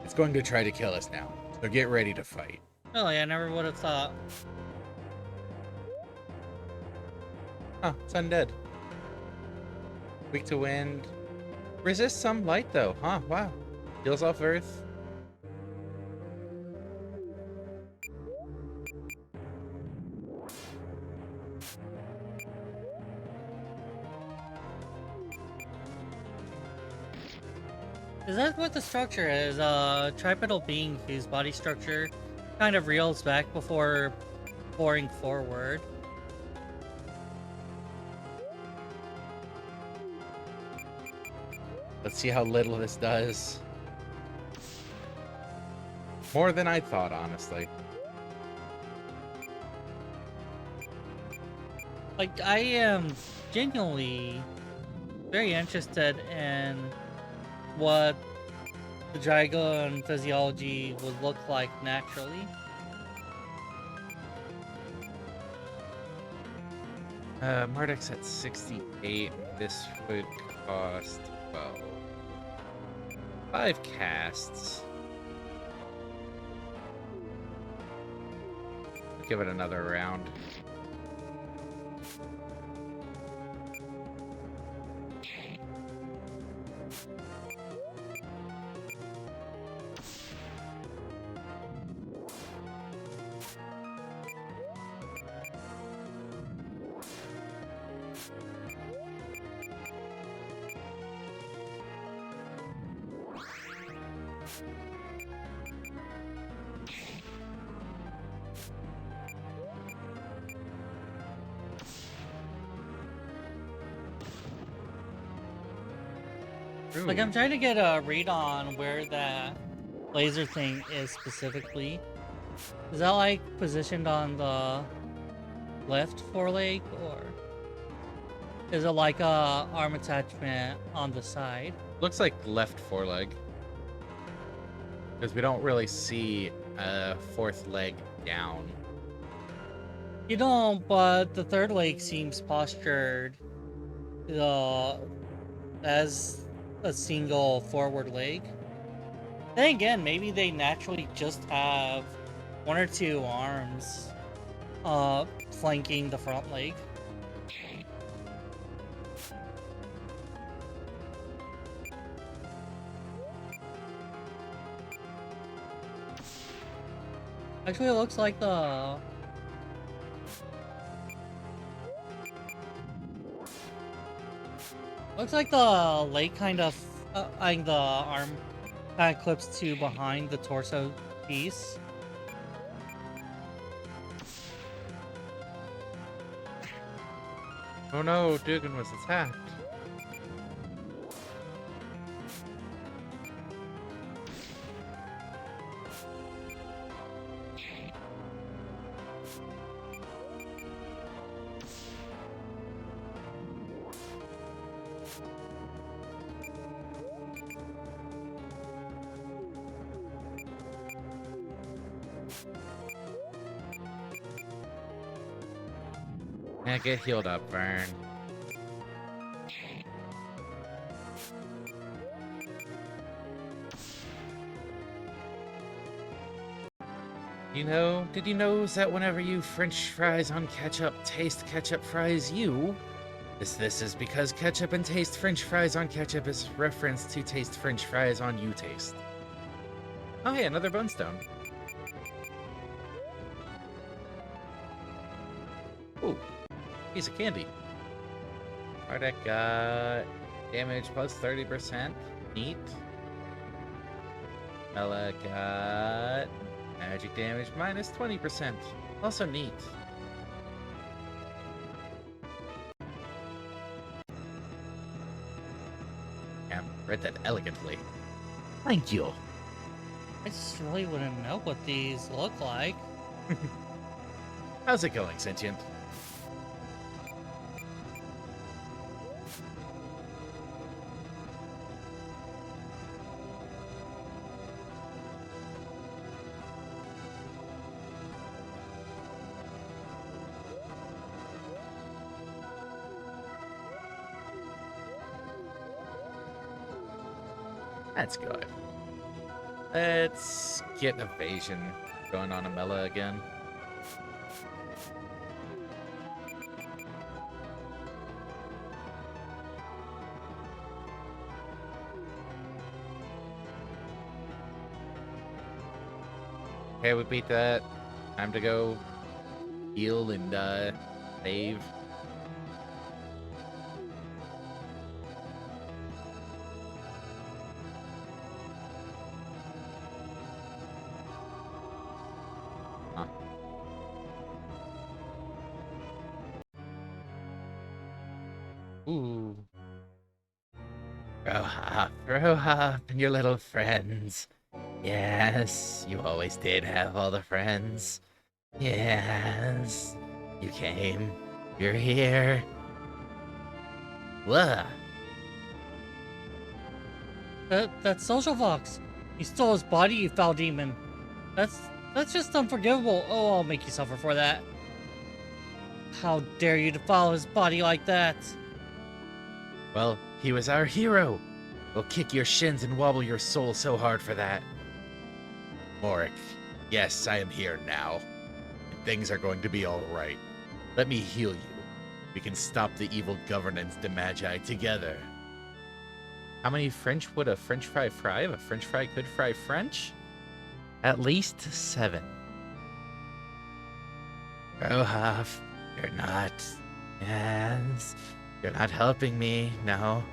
It's going to try to kill us now, so get ready to fight. Really, I never would have thought. Huh, it's undead. Weak to wind. Resists some light, though. Huh, wow. Heals off earth. Is that what the structure is? A tripedal being whose body structure kind of reels back before pouring forward. Let's see how little this does. More than I thought, honestly. Like, I am genuinely very interested in what the dragon physiology would look like naturally. Mardek's at 68. This would cost 12. 5 casts. Give it another round. Like, I'm trying to get a read on where that laser thing is specifically. Is that, like, positioned on the left foreleg, or is it like a arm attachment on the side? Looks like left foreleg. Because we don't really see a fourth leg down. You don't, but the third leg seems postured as a single forward leg. Then again, maybe they naturally just have one or two arms flanking the front leg. Actually, it looks like the leg kind of, the arm kind of clips to behind the torso piece. Oh no, Dugan was attacked. Yeah, get healed up, Vern. Did you know that whenever you French fries on ketchup taste ketchup fries you? This is because ketchup and taste French fries on ketchup is reference to taste French fries on you taste. Oh hey, another bonestone. Ooh, piece of candy. Mardek got Damage plus 30%. Neat. Mela got magic damage minus 20%. Also neat. Yeah, read that elegantly. Thank you. I just really wouldn't know what these look like. How's it going, Sentient? That's good. Let's get evasion going on Amela again. Okay, we beat that. Time to go heal and save. Huh. Ooh. Rohop, and your little friends. Yes, you always did have all the friends. Yes, you came. You're here. What? That's Social Fox. He stole his body, you foul demon. That's just unforgivable. Oh, I'll make you suffer for that. How dare you defile his body like that? Well, he was our hero. We'll kick your shins and wobble your soul so hard for that. Moric, yes, I am here now. And things are going to be all right. Let me heal you. We can stop the evil governance de Magi together. How many French would a French fry fry if a French fry could fry French? At least 7. Rohaf, you're not. Yes. You're not helping me. No.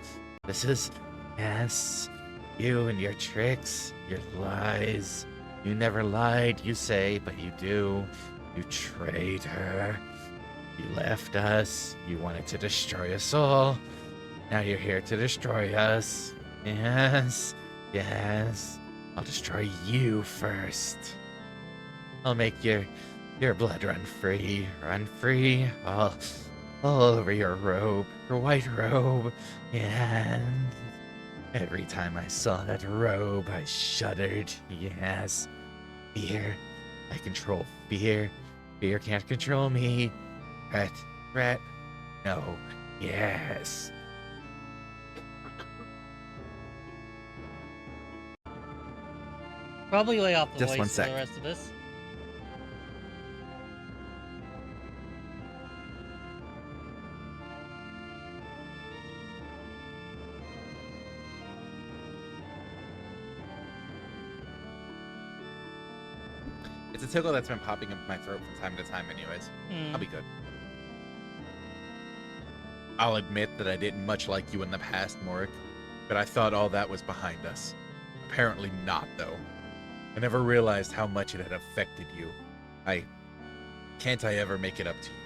This is. Yes. You and your tricks, your lies. You never lied, you say, but you do. You traitor. You left us. You wanted to destroy us all. Now you're here to destroy us. Yes. Yes. I'll destroy you first. I'll make your blood run free. Run free. All over your robe. Your white robe. Yes. Every time I saw that robe, I shuddered. Yes. Fear. I control fear. Fear can't control me. Threat. No. Yes. Probably lay off the Just voice one for sec. the rest of this. It's a tickle that's been popping up my throat from time to time anyways. I'll be good. I'll admit that I didn't much like you in the past, Moric, but I thought all that was behind us. Apparently not, though. I never realized how much it had affected you. Can't I ever make it up to you?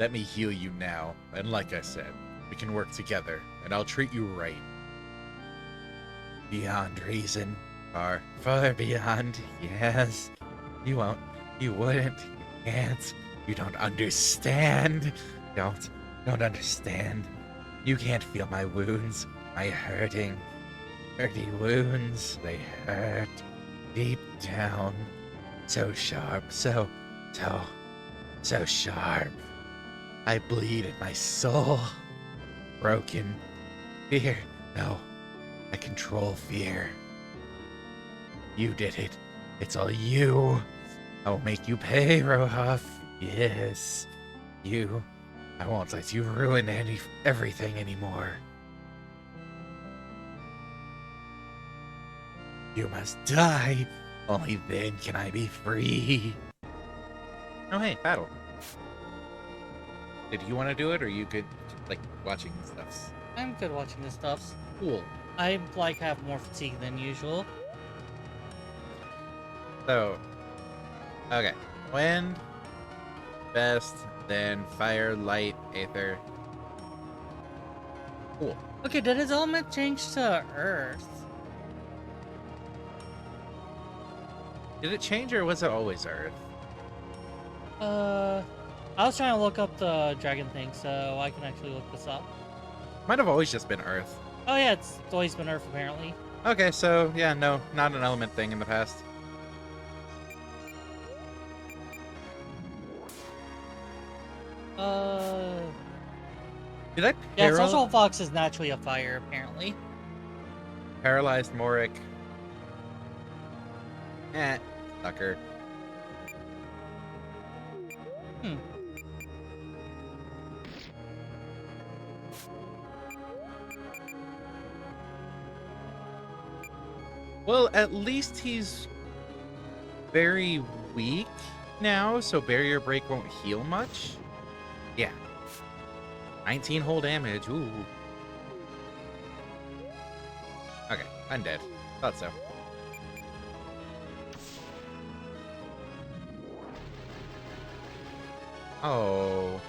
Let me heal you now, and like I said, we can work together, and I'll treat you right. Beyond reason. Far beyond, yes. You won't. You wouldn't. You can't. You don't understand. Don't understand. You can't feel my wounds. My hurty wounds. They hurt. Deep down. So sharp. So sharp. I bleed in my soul. Broken. Fear. No. I control fear. You did it. It's all you. I will make you pay, Rohaf. Yes. You. I won't let you ruin everything anymore. You must die. Only then can I be free. Oh, hey, battle. Did you want to do it, or you good, like, watching stuff? I'm good watching this stuff. Cool. I like have more fatigue than usual. So, okay. Wind, best, then fire, light, aether. Cool. Okay, did his element change to Earth? Did it change or was it always Earth? I was trying to look up the dragon thing, so I can actually look this up. Might have always just been Earth. Oh yeah, it's always been Earth apparently. Okay, so yeah, no, not an element thing in the past. Did I Yeah, Social Fox is naturally a fire, apparently. paralyzed Moric? Sucker. Hmm. Well, at least he's very weak now, so Barrier Break won't heal much. Yeah. 19 whole damage. Ooh. Okay, I'm dead. Thought so. Oh.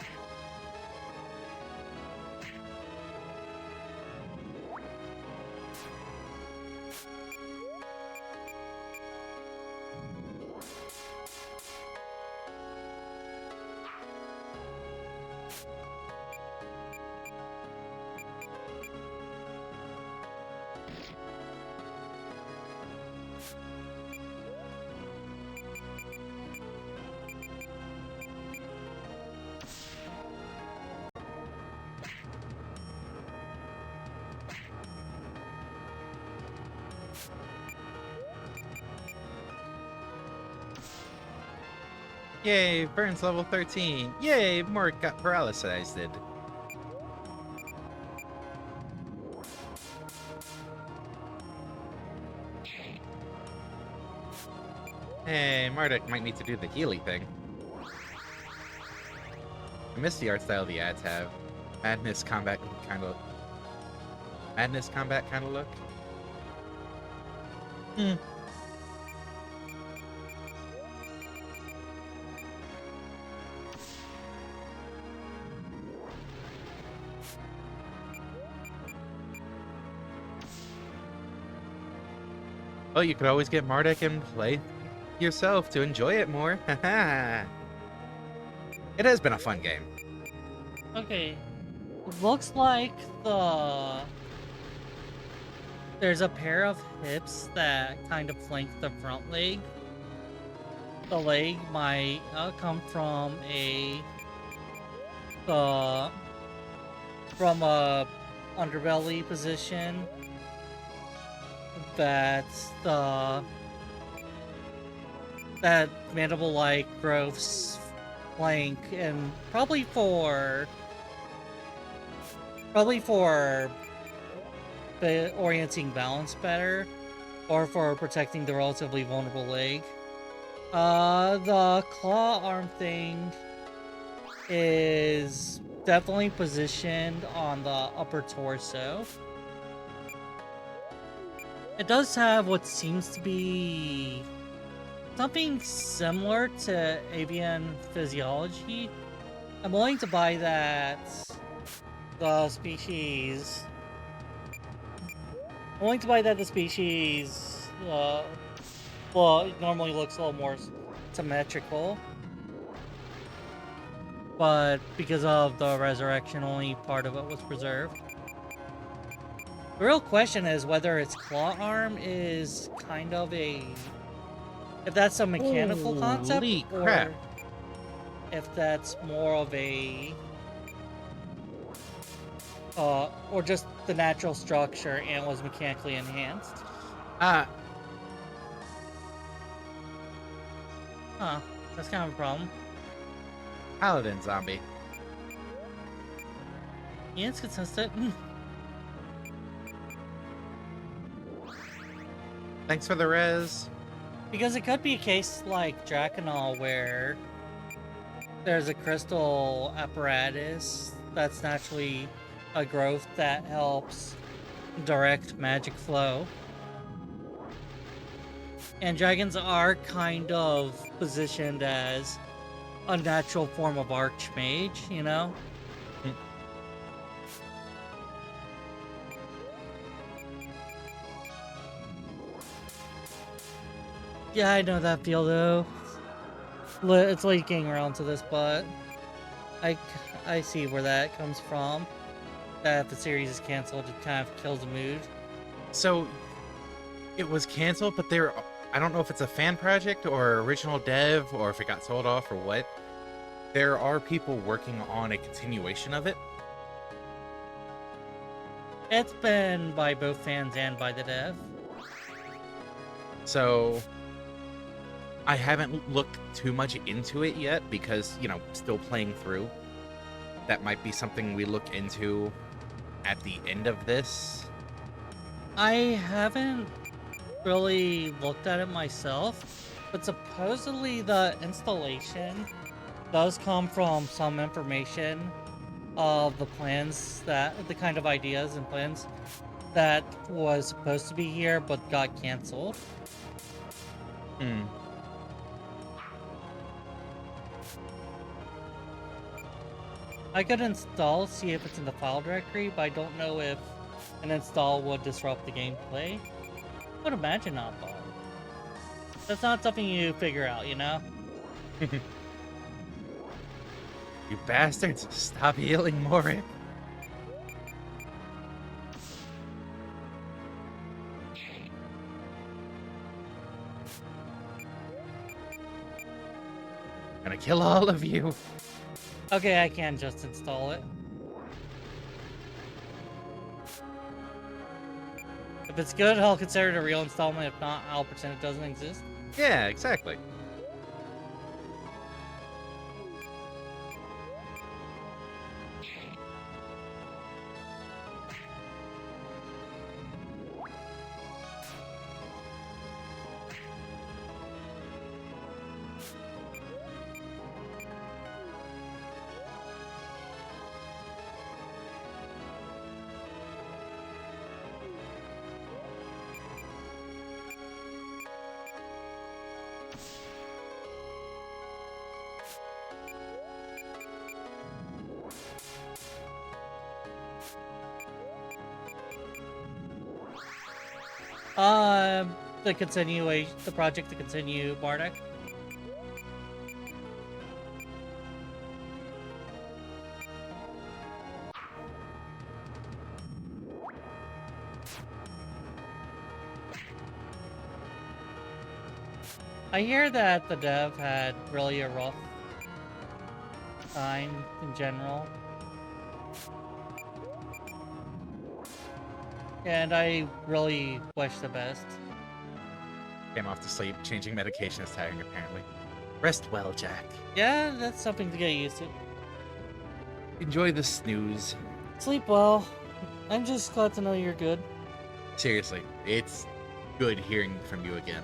Yay, Burns level 13. Yay, Moric got paralyzed. Hey, MARDEK might need to do the Healy thing. I miss the art style the ads have. Madness combat kind of look. Hmm. Well, you could always get MARDEK and play yourself to enjoy it more. Haha. It has been a fun game. Okay. Looks like there's a pair of hips that kind of flank the front leg. The leg might come from from a underbelly position. That mandible-like growths flank, and probably for the orienting balance better, or for protecting the relatively vulnerable leg. The claw arm thing is definitely positioned on the upper torso. It does have what seems to be something similar to avian physiology. I'm willing to buy that the species... well, it normally looks a little more symmetrical. But because of the resurrection, only part of it was preserved. The real question is whether its claw arm is kind of a... if that's a mechanical concept, Holy crap. or if that's more of a... or just the natural structure and was mechanically enhanced. Huh, that's kind of a problem. Paladin zombie. Yeah, it's consistent. Thanks for the res. Because it could be a case like Drakenol where there's a crystal apparatus that's naturally a growth that helps direct magic flow. And dragons are kind of positioned as a natural form of archmage, you know? Mm. Yeah, I know that feel though. It's leaking around to this, but I, I see where that comes from. That if the series is canceled, it kind of kills the mood. So it was canceled, but I don't know if it's a fan project or original dev or if it got sold off or what. There are people working on a continuation of it. It's been by both fans and by the dev. So I haven't looked too much into it yet because, still playing through. That might be something we look into at the end of this. I haven't really looked at it myself, but supposedly the installation does come from some information of the plans, that the kind of ideas and plans that was supposed to be here but got canceled. Hmm. I could install, see if it's in the file directory, but I don't know if an install would disrupt the gameplay. I would imagine not, though. That's not something you figure out, you know? You bastards, stop yelling, Moric. Gonna kill all of you. Okay, I can just install it. If it's good, I'll consider it a real installment. If not, I'll pretend it doesn't exist. Yeah, exactly. The project to continue MARDEK. I hear that the dev had really a rough time in general. And I really wish the best. Came off to sleep. Changing medication is tiring, apparently. Rest well, Jack. Yeah, that's something to get used to. Enjoy the snooze. Sleep well. I'm just glad to know you're good. Seriously, it's good hearing from you again.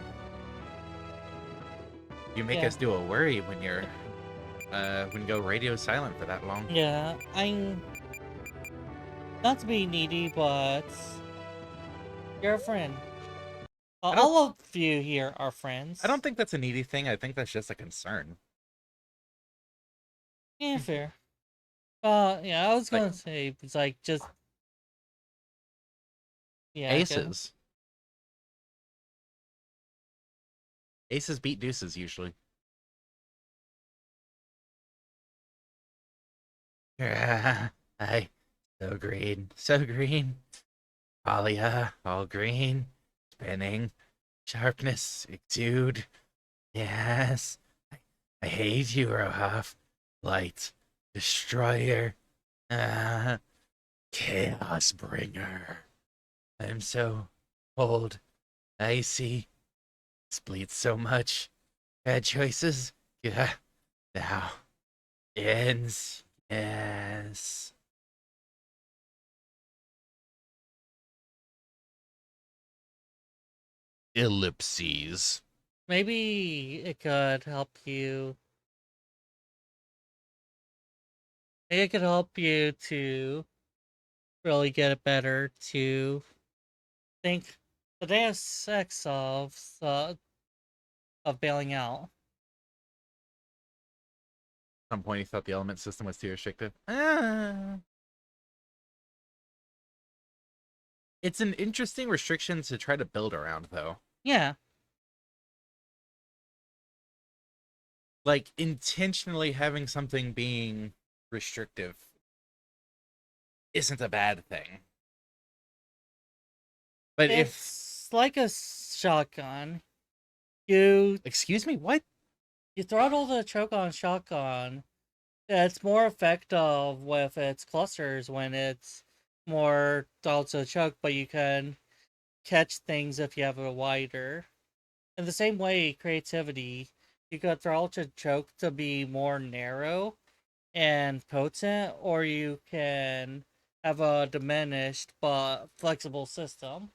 You make Yeah. us do a worry when when you go radio silent for that long. Yeah, I'm not to be needy, but you're a friend. All of you here are friends. I don't think that's a needy thing. I think that's just a concern. Yeah, fair. Yeah, I was gonna say it's like just yeah. Aces. Aces beat deuces usually. Hi. So green. So green. Alia, all green. Spinning. Sharpness. Exude. Yes. I hate you, Rohaf. Light. Destroyer. Chaos bringer. I'm so old. Icy. This bleeds so much. Bad choices. Yeah. Now. Ends. Yes. Ellipses. Maybe it could help you. Maybe it could help you to really get it better to think the Deus Ex of bailing out. At some point, he thought the element system was too restrictive. It's an interesting restriction to try to build around, though. Yeah. Like, intentionally having something being restrictive isn't a bad thing. But It's like a shotgun. You Excuse me, what? throttle the choke on shotgun. It's more effective with its clusters when it's more throttled to the choke, but you can catch things if you have a wider. In the same way, creativity, you could throttle to choke to be more narrow and potent, or you can have a diminished but flexible system.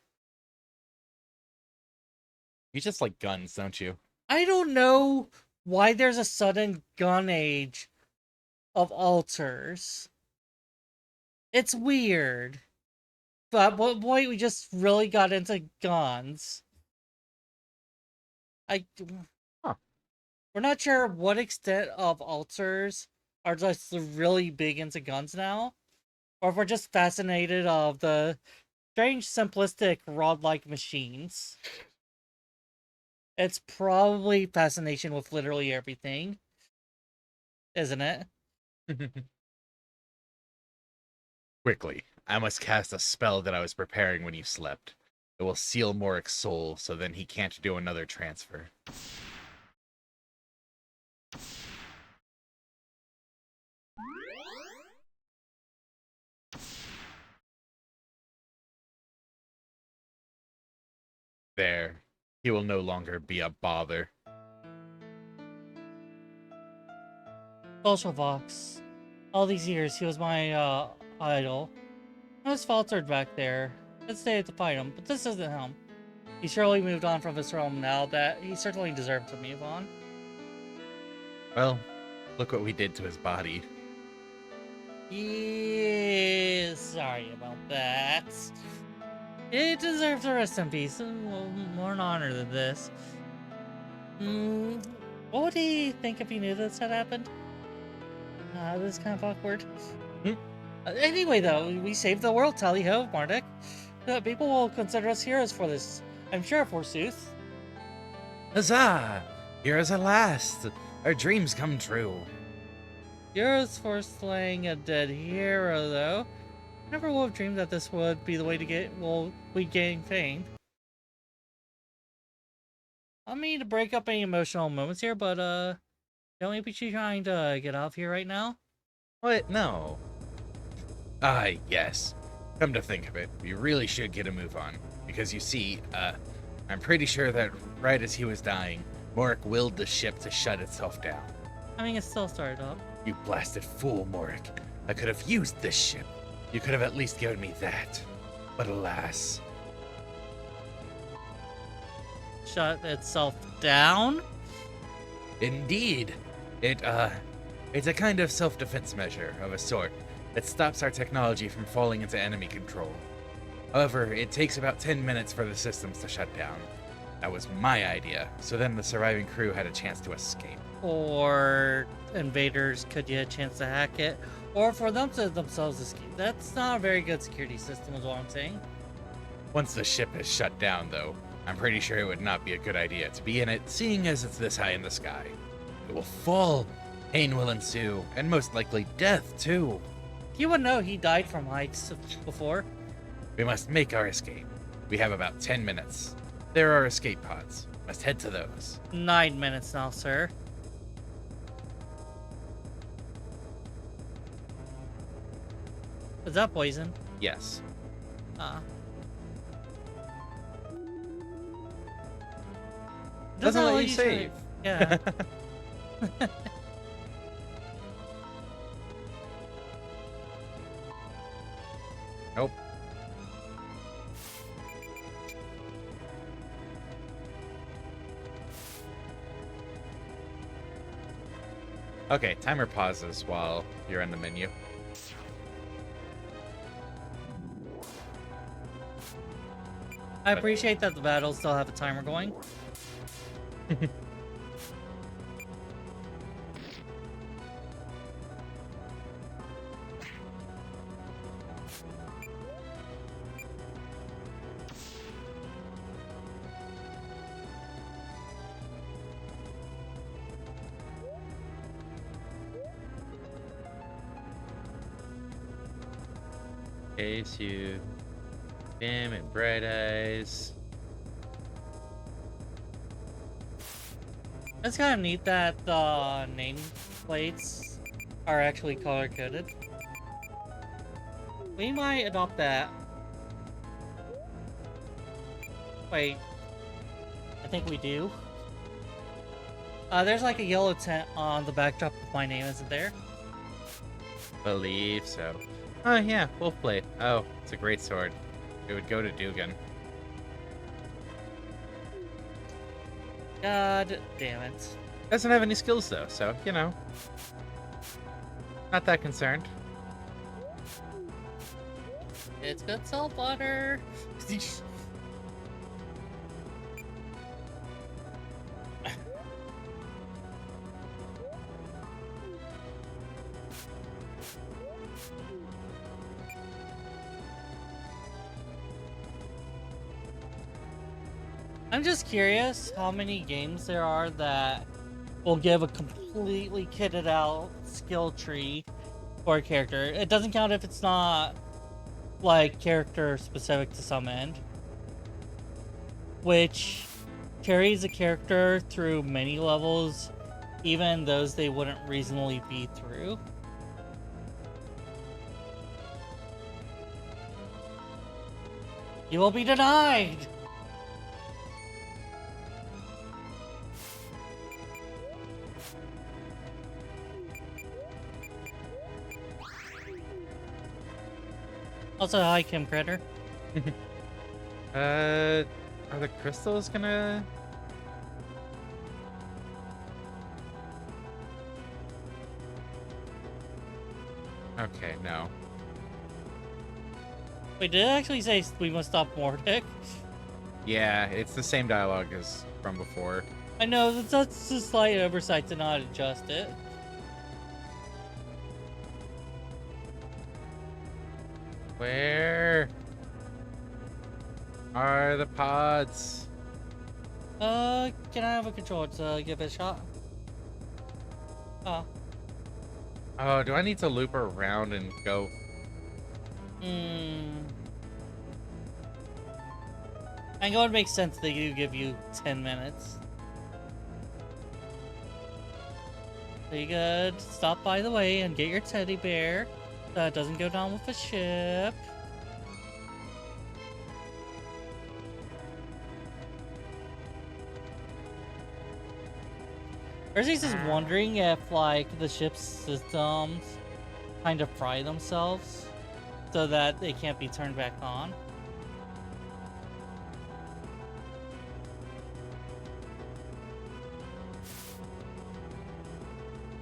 You just like guns, don't you? I don't know why there's a sudden gun age of alters. It's weird. But boy, we just really got into guns. I Huh. We're not sure what extent of alters are just really big into guns now, or if we're just fascinated of the strange, simplistic, rod-like machines. It's probably fascination with literally everything, isn't it? Quickly, I must cast a spell that I was preparing when you slept. It will seal Moric's soul, so then he can't do another transfer. There. He will no longer be a bother. Vox. All these years, he was my, idol. I was faltered back there. I'd stay to fight him, but this isn't him. He surely moved on from his realm now that he certainly deserved to move on. Well, look what we did to his body. Yeah, sorry about that. It deserves a rest in peace. More an honor than this. What would he think if he knew this had happened? This is kind of awkward. Anyway, though, we saved the world, tally ho, MARDEK. People will consider us heroes for this. I'm sure, forsooth. Huzzah! Heroes at last! Our dreams come true. Heroes for slaying a dead hero, though. Never would have dreamed that this would be the way to we gain fame. I mean to break up any emotional moments here, but don't we be trying to get off here right now? What? No. Ah, yes. Come to think of it, we really should get a move on. Because you see, I'm pretty sure that right as he was dying, Moric willed the ship to shut itself down. I mean, it's still started up. You blasted fool, Moric. I could have used this ship. You could have at least given me that. But alas. Shut itself down? Indeed. It's a kind of self-defense measure of a sort that stops our technology from falling into enemy control. However, it takes about 10 minutes for the systems to shut down. That was my idea, so then the surviving crew had a chance to escape. Or invaders could get a chance to hack it, or for them to themselves escape. That's not a very good security system is what I'm saying. Once the ship is shut down, though, I'm pretty sure it would not be a good idea to be in it, seeing as it's this high in the sky. It will fall, pain will ensue, and most likely death, too. You would know he died from heights before. We must make our escape. We have about 10 minutes. There are escape pods. Must head to those. 9 minutes now, sir. Is that poison? Yes. Doesn't let you save. Yeah. Nope. Okay, timer pauses while you're in the menu. I appreciate that the battles still have a timer going. Case you, Bim and Bright Eyes. It's kind of neat that the name plates are actually color coded. We might adopt that. Wait, I think we do. There's like a yellow tint on the backdrop of my name, isn't there? Believe so. Oh yeah, wolf plate. Oh, it's a great sword. It would go to Dugan. God damn it. Doesn't have any skills though, so you know. Not that concerned. It's good salt butter. I'm just curious how many games there are that will give a completely kitted out skill tree for a character. It doesn't count if it's not like character specific to some end, which carries a character through many levels, even those they wouldn't reasonably be through. You will be denied! Also, hi, Kim Critter. Are the crystals gonna... Okay, no. Wait, did it actually say we must stop Mordek? Yeah, it's the same dialogue as from before. I know, that's a slight oversight to not adjust it. Where are the pods? Can I have a controller to give it a shot? Oh. Oh, do I need to loop around and go? I know it makes sense that you give you 10 minutes. So you could stop by the way and get your teddy bear. So it doesn't go down with the ship. Percy's just wondering if, like, the ship's systems kind of fry themselves so that they can't be turned back on.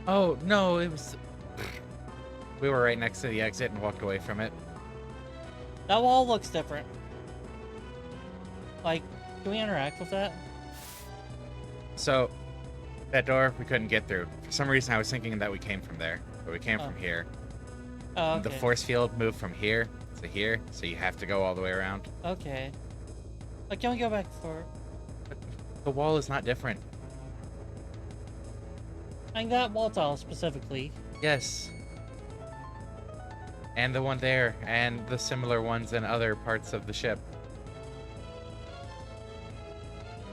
Oh, no, it was... We were right next to the exit and walked away from it. That wall looks different. Like, can we interact with that? So, that door we couldn't get through. For some reason I was thinking that we came from there, but we came from here. Oh, okay. The force field moved from here to here, so you have to go all the way around. Okay. Like, can we go back for... But the wall is not different. Like that wall tile specifically. Yes. And the one there, and the similar ones in other parts of the ship.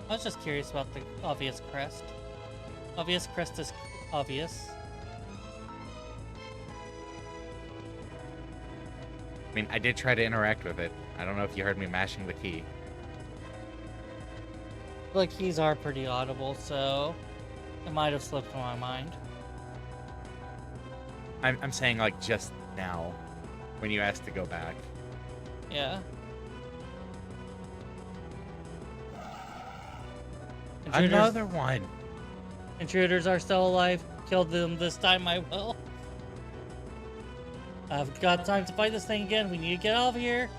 I was just curious about the obvious crest. Obvious crest is obvious. I mean, I did try to interact with it. I don't know if you heard me mashing the key. The keys are pretty audible, so it might have slipped my mind. I'm saying, like, just now, when you asked to go back. Yeah. Another one! Intruders are still alive. Killed them this time, I will. I've got time to fight this thing again. We need to get out of here.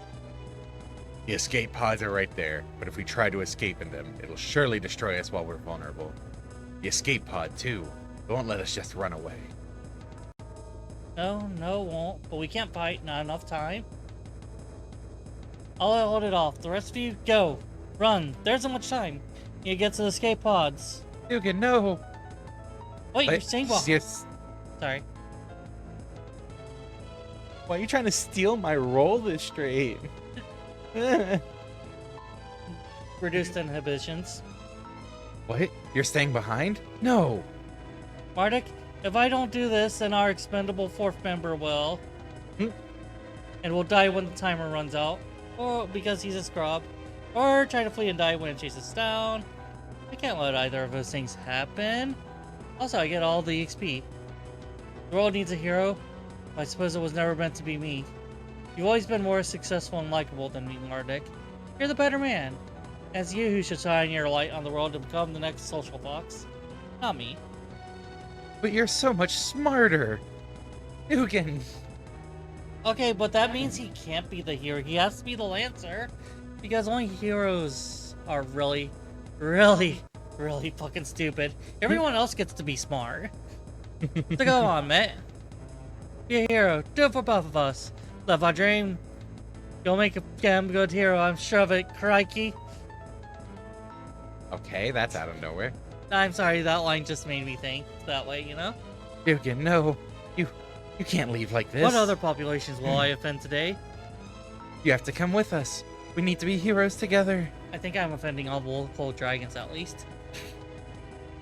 The escape pods are right there, but if we try to escape in them, it'll surely destroy us while we're vulnerable. The escape pod, too. It won't let us just run away. No, it won't. But we can't fight. Not enough time. I'll hold it off. The rest of you, go. Run. There's so much time. You get to the escape pods. Dugan, no! Wait, you're staying behind. Yes. Sorry. Why are you trying to steal my role this straight? Reduced inhibitions. What? You're staying behind? No! MARDEK, if I don't do this, then our expendable fourth member will. And we'll die when the timer runs out. Or because he's a scrub. Or try to flee and die when it chases us down. I can't let either of those things happen. Also, I get all the XP. The world needs a hero. I suppose it was never meant to be me. You've always been more successful and likable than me, MARDEK. You're the better man. And it's you who should shine your light on the world to become the next social fox. Not me. But you're so much smarter! Dugan! Okay, but that means he can't be the hero. He has to be the Lancer. Because only heroes are really fucking stupid. Everyone else gets to be smart. So go on, Matt. Be a hero. Do it for both of us. Live our dream. You'll make a damn good hero, I'm sure of it, crikey. Okay, that's out of nowhere. I'm sorry, that line just made me think that way, you know? Dugan, no. You can't leave like this. What other populations will I offend today? You have to come with us. We need to be heroes together. I think I'm offending all the local dragons at least.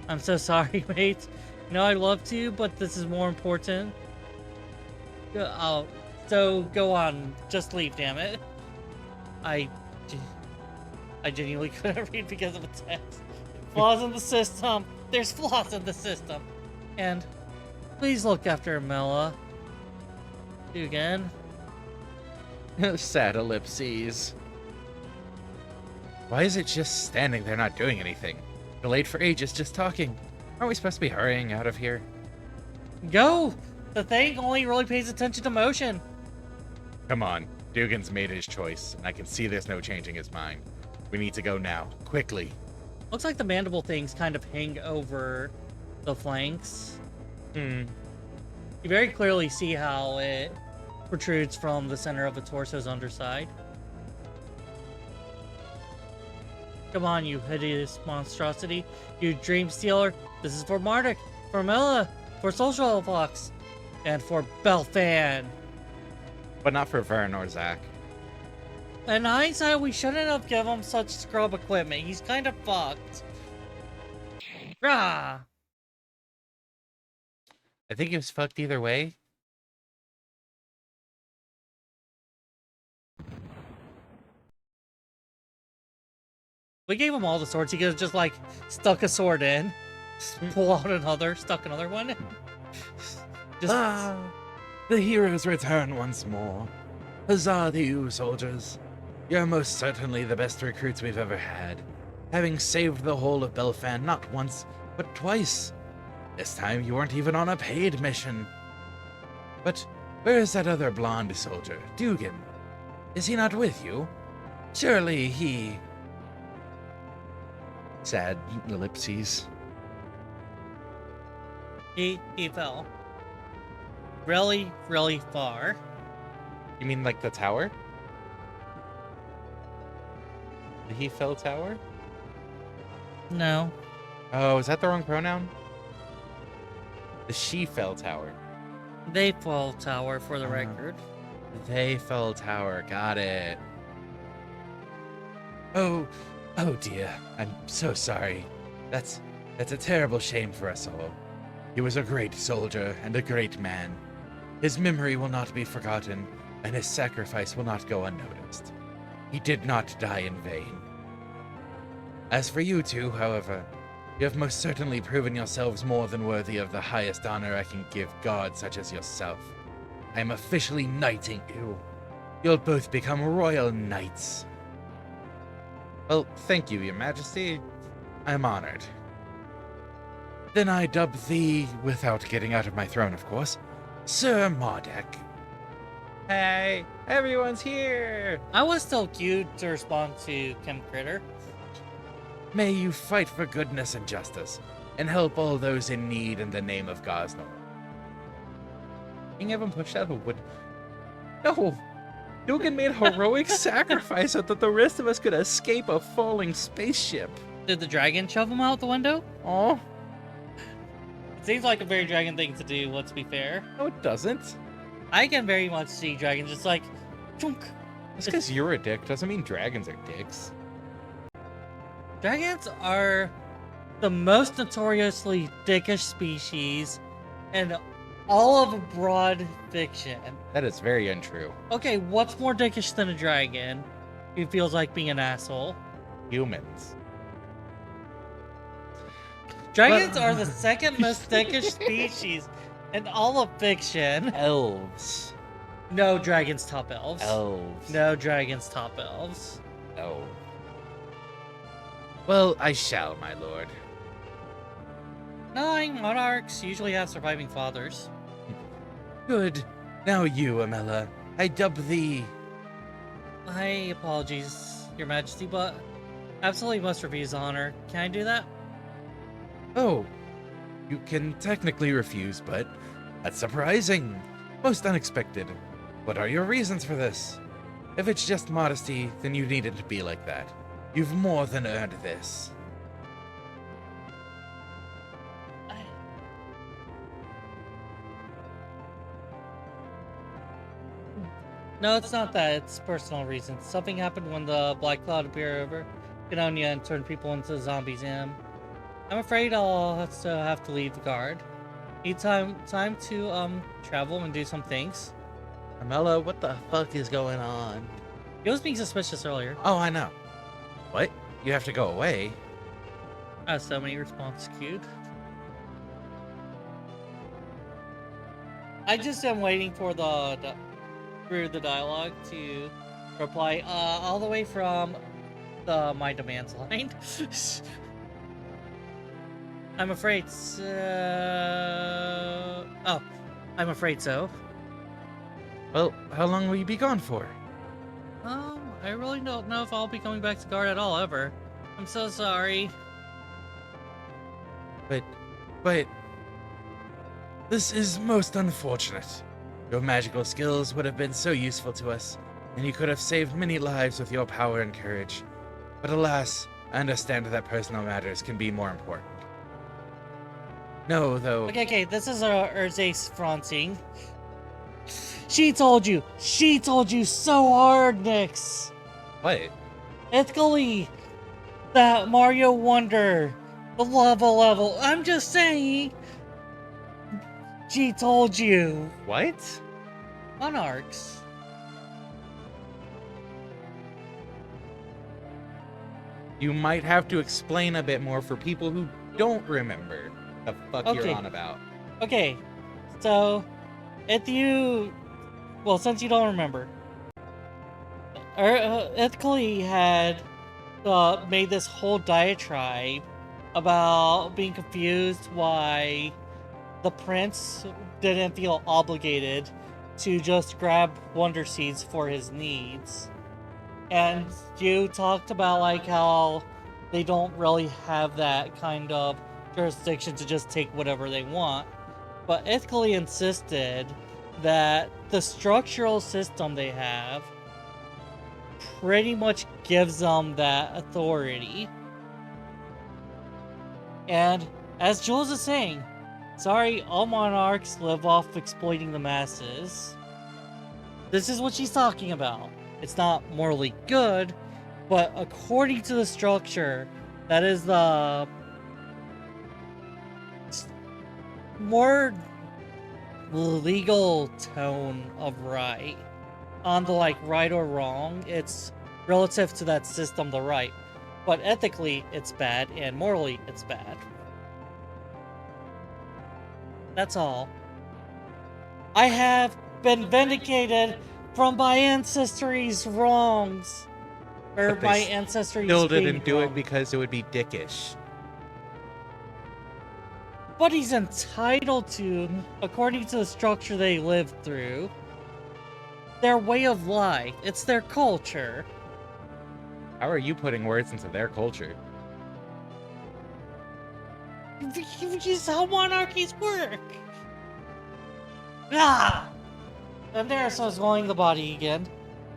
I'm so sorry, mate. You know I'd love to, but this is more important. So go on. Just leave, damn it. I genuinely couldn't read because of the text. Flaws in the system. There's flaws in the system. And please look after Mela. Do again. Sad ellipses. Why is it just standing there not doing anything? Delayed for ages just talking. Aren't we supposed to be hurrying out of here? Go! The thing only really pays attention to motion. Come on. Dugan's made his choice, and I can see there's no changing his mind. We need to go now. Quickly. Looks like the mandible things kind of hang over the flanks. You very clearly see how it protrudes from the center of the torso's underside. Come on, you hideous monstrosity. You dream stealer. This is for MARDEK, for Mela, for Social Fox, and for Belfan. But not for Vern or Zach. In hindsight, we shouldn't have given him such scrub equipment. He's kind of fucked. Rah! I think he was fucked either way. We gave him all the swords. He could have just, like, stuck a sword in. Pull out another, stuck another one in. Just... the heroes return once more. Huzzah to you, soldiers. You're most certainly the best recruits we've ever had, having saved the whole of Belfan not once, but twice. This time you weren't even on a paid mission. But where is that other blonde soldier, Dugan? Is he not with you? Surely he... Sad ellipses. He fell. Really, really far. You mean like the tower? The he fell tower? No. Oh, is that the wrong pronoun? The she fell tower. They fell tower for the record. They fell tower, got it. Oh dear, I'm so sorry. That's a terrible shame for us all. He was a great soldier and a great man. His memory will not be forgotten, and his sacrifice will not go unnoticed. He did not die in vain. As for you two, however, you have most certainly proven yourselves more than worthy of the highest honor I can give gods such as yourself. I am officially knighting you. You'll both become royal knights. Well, thank you, your majesty. I'm honored. Then I dub thee, without getting out of my throne, of course, Sir MARDEK. Hey, everyone's here! I was still cute to respond to Kim Critter. May you fight for goodness and justice, and help all those in need in the name of Gosnell. King Evan pushed out a wood. No! Dugan made a heroic sacrifice so that the rest of us could escape a falling spaceship. Did the dragon shove him out the window? Oh, It seems like a very dragon thing to do, let's be fair. no, it doesn't. I can very much see dragons just like, chunk. Just because you're a dick doesn't mean dragons are dicks. Dragons are the most notoriously dickish species in all of broad fiction. That is very untrue. Okay, what's more dickish than a dragon who feels like being an asshole? Humans. Dragons are the second most dickish species in all of fiction. Elves. No dragons top elves. Elves. No dragons top elves. No. Well, I shall, my lord. Knowing monarchs usually have surviving fathers. Good. Now you, Amela. I dub thee. My apologies, Your Majesty, but absolutely must refuse honor. Can I do that? Oh, you can technically refuse, but that's surprising. Most unexpected. What are your reasons for this? If it's just modesty, then you need it to be like that. You've more than earned this. No, it's not that. It's personal reasons. Something happened when the Black Cloud appeared over Ganonia and turned people into zombies, and I'm afraid I'll have to leave the guard. Need time to travel and do some things. Amela, what the fuck is going on? He was being suspicious earlier. Oh, I know. What? You have to go away? I have so many responses queued. I just am waiting for through the dialogue to reply all the way from the my demands line. I'm afraid so. Oh, I'm afraid so. Well, how long will you be gone for? I really don't know if I'll be coming back to guard at all ever. I'm so sorry. But, this is most unfortunate. Your magical skills would have been so useful to us, and you could have saved many lives with your power and courage. But alas, I understand that personal matters can be more important. No, though. Okay, this is Urzace fronting. She told you so hard, Nyx. What? Ethically, that Mario Wonder, the lava level. I'm just saying. She told you. What? Monarchs. You might have to explain a bit more for people who don't remember the fuck you're on about. Okay, so since you don't remember, Ethically had made this whole diatribe about being confused why the prince didn't feel obligated to just grab wonder seeds for his needs. And you talked about like how they don't really have that kind of jurisdiction to just take whatever they want. But Ethically insisted that the structural system they have pretty much gives them that authority. And as Jules is saying, sorry, all monarchs live off exploiting the masses. This is what she's talking about. It's not morally good, but according to the structure, that is the more legal tone of right. On the like right or wrong, it's relative to that system the right. But ethically, it's bad, and morally, it's bad. That's all. I have been vindicated from my ancestry's wrongs. Or But they my ancestry's Still being didn't do it wrong. because it would be dickish. But he's entitled to, according to the structure they lived through. their way of life. It's their culture. How are you putting words into their culture? This is how monarchies work. Ah! And there's us going the body again.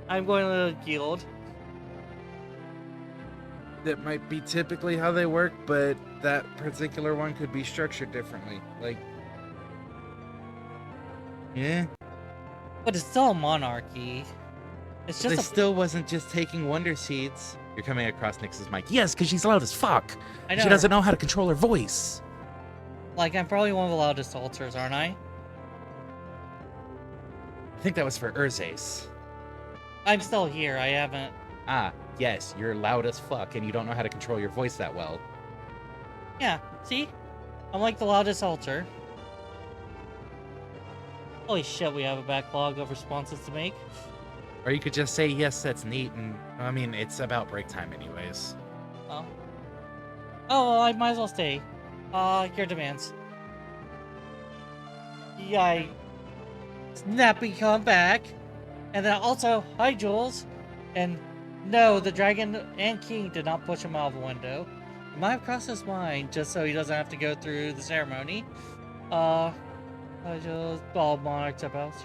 I'm going to the guild. That might be typically how they work, but that particular one could be structured differently. Like, yeah. But it's still a monarchy. It's They just a... still wasn't just taking wonder seeds. You're coming across Nyx's mic. Yes, because she's loud as fuck. I know. She doesn't know how to control her voice. Like, I'm probably one of the loudest altars, aren't I? I think that was for Urzace. I'm still here. I haven't... Ah, yes, you're loud as fuck and you don't know how to control your voice that well. Yeah, see? I'm like the loudest altar. Holy shit, we have a backlog of responses to make. Or you could just say, yes, that's neat, and, I mean, it's about break time anyways. Oh. Oh, well, I might as well stay. Your demands. Yikes. Snappy, come back. And then also, hi, Jules. And no, the dragon and king did not push him out of the window. He might have crossed his mind just so he doesn't have to go through the ceremony. Hi, Jules. All monarchs are elves.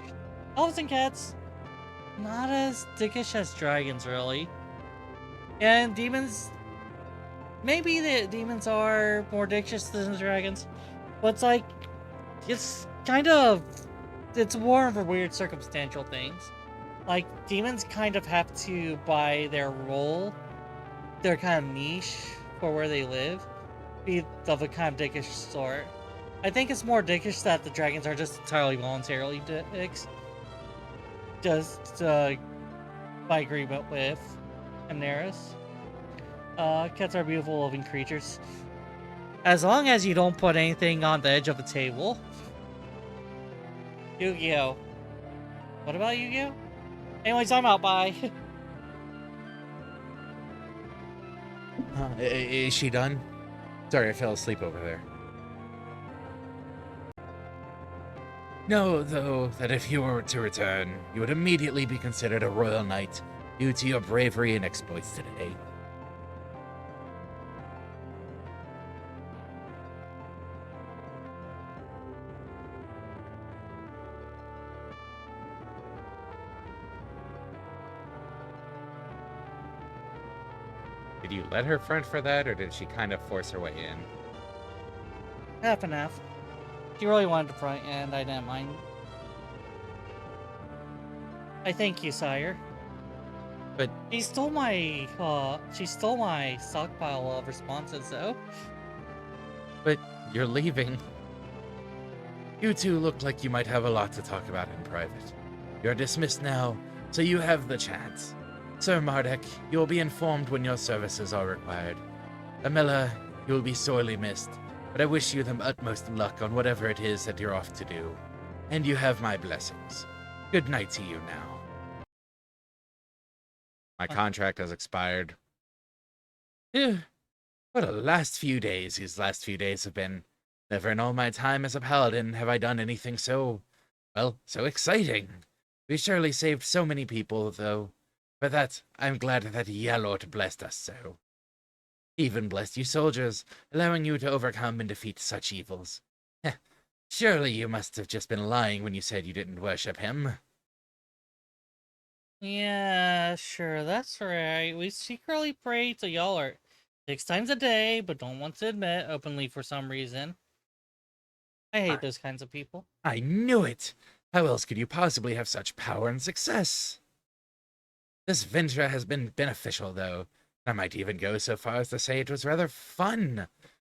Elves and cats. Not as dickish as dragons, really. And demons... Maybe the demons are more dickish than the dragons. But it's like... It's kind of... It's more of a weird circumstantial things. Like, demons kind of have to, by their role, their kind of niche for where they live, be of a kind of dickish sort. I think it's more dickish that the dragons are just entirely voluntarily dicks. Just by agreement with Hymnaris. Cats are beautiful, loving creatures. As long as you don't put anything on the edge of a table. Yu-Gi-Oh! What about Yu-Gi-Oh? Anyways, I'm out, bye. Is she done? Sorry, I fell asleep over there. Know, though, that if you were to return, you would immediately be considered a royal knight due to your bravery and exploits today. Did you let her front for that, or did she kind of force her way in? Half and half. She really wanted to front, and I didn't mind. I thank you, sire. But she stole my stockpile of responses, though. But you're leaving. You two look like you might have a lot to talk about in private. You're dismissed now, so you have the chance. Sir Mardek, you will be informed when your services are required. Amela, you will be sorely missed, but I wish you the utmost luck on whatever it is that you're off to do. And you have my blessings. Good night to you now. My contract has expired. What a last few days these last few days have been. Never in all my time as a paladin have I done anything so, well, so exciting. We surely saved so many people, though. For that, I'm glad that Yalort blessed us so. Even blessed you soldiers, allowing you to overcome and defeat such evils. Surely you must have just been lying when you said you didn't worship him. Yeah, sure, that's right. We secretly pray to Yalort 6 times a day, but don't want to admit openly for some reason. I hate those kinds of people. I knew it! How else could you possibly have such power and success? This venture has been beneficial, though. I might even go so far as to say it was rather fun.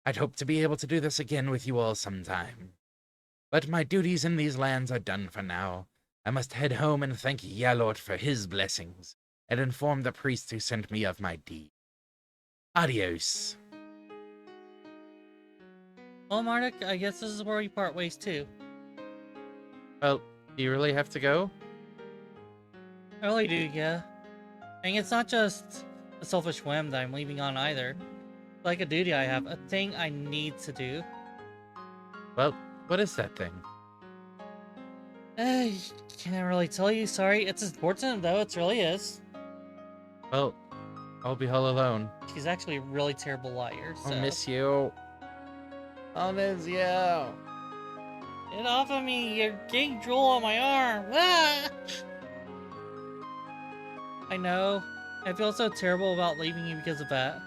I'd hope to be able to do this again with you all sometime. But my duties in these lands are done for now. I must head home and thank Yalort for his blessings, and inform the priest who sent me of my deed. Adios. Well, Mardek, I guess this is where we part ways, too. Well, do you really have to go? I really do, yeah. And it's not just a selfish whim that I'm leaving on either. It's like a duty I have, a thing I need to do. Well, what is that thing? I can't really tell you. Sorry. It's important though. It really is. Well, I'll be all alone. She's actually a really terrible liar. So. I'll miss you. I'll miss you. Get off of me! You're getting drool on my arm! Ah! I know. I feel so terrible about leaving you because of that.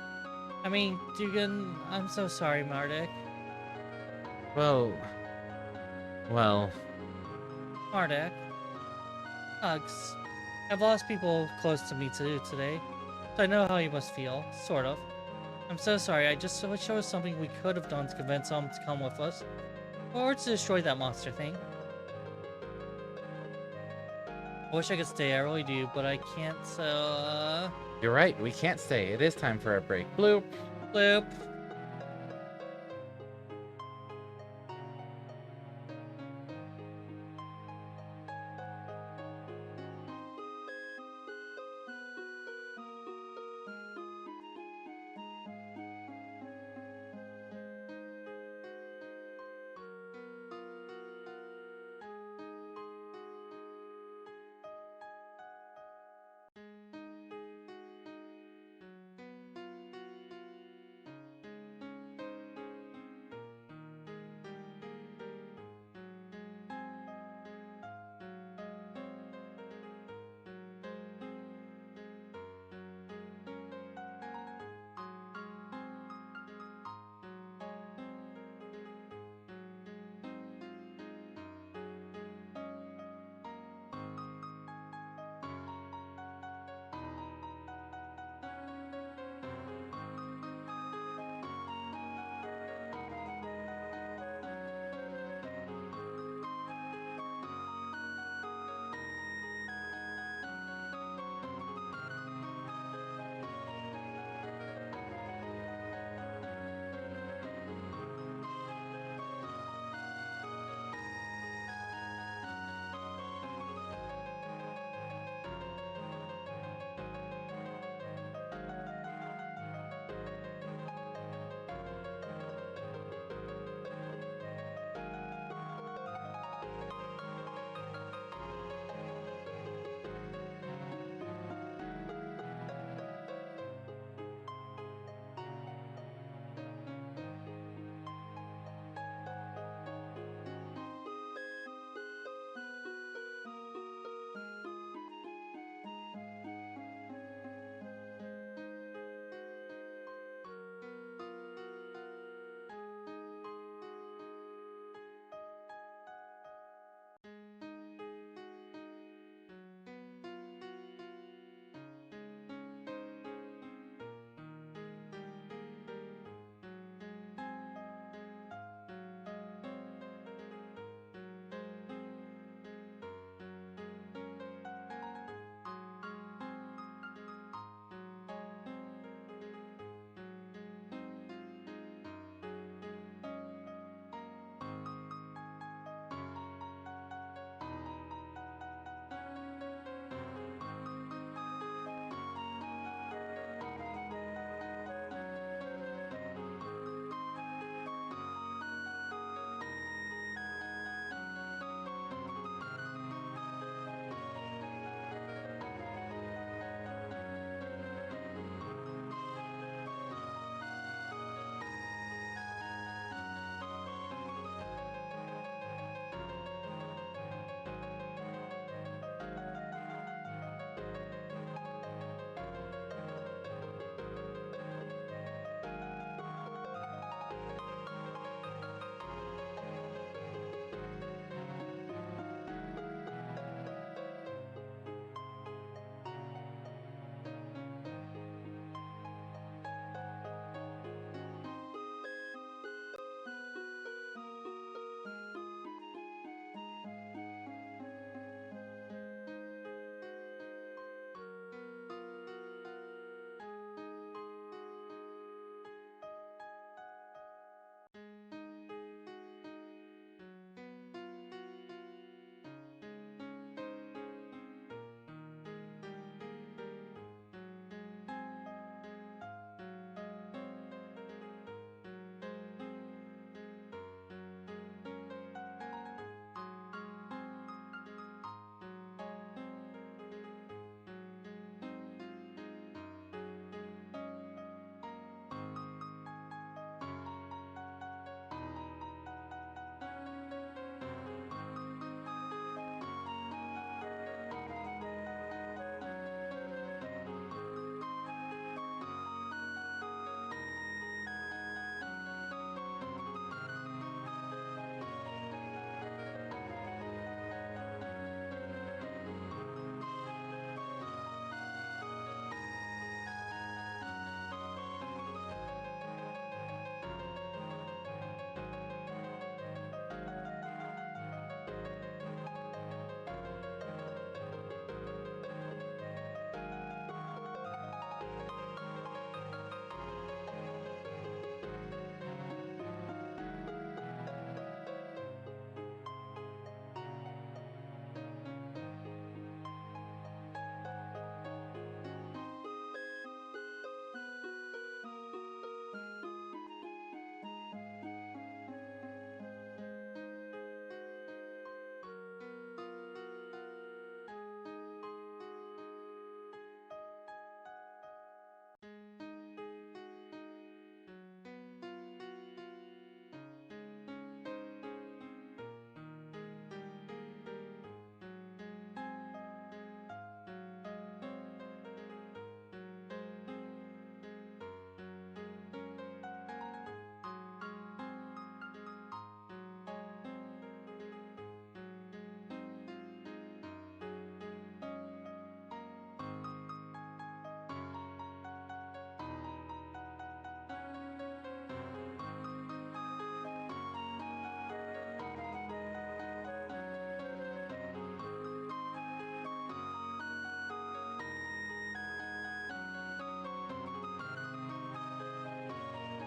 I mean, Dugan, I'm so sorry, MARDEK. Well... MARDEK. Hugs. I've lost people close to me too today, so I know how you must feel. Sort of. I'm so sorry, I just wish there was something we could have done to convince him to come with us. Or to destroy that monster thing. I wish I could stay, I really do, but I can't, so, You're right, we can't stay. It is time for a break. Bloop. Bloop.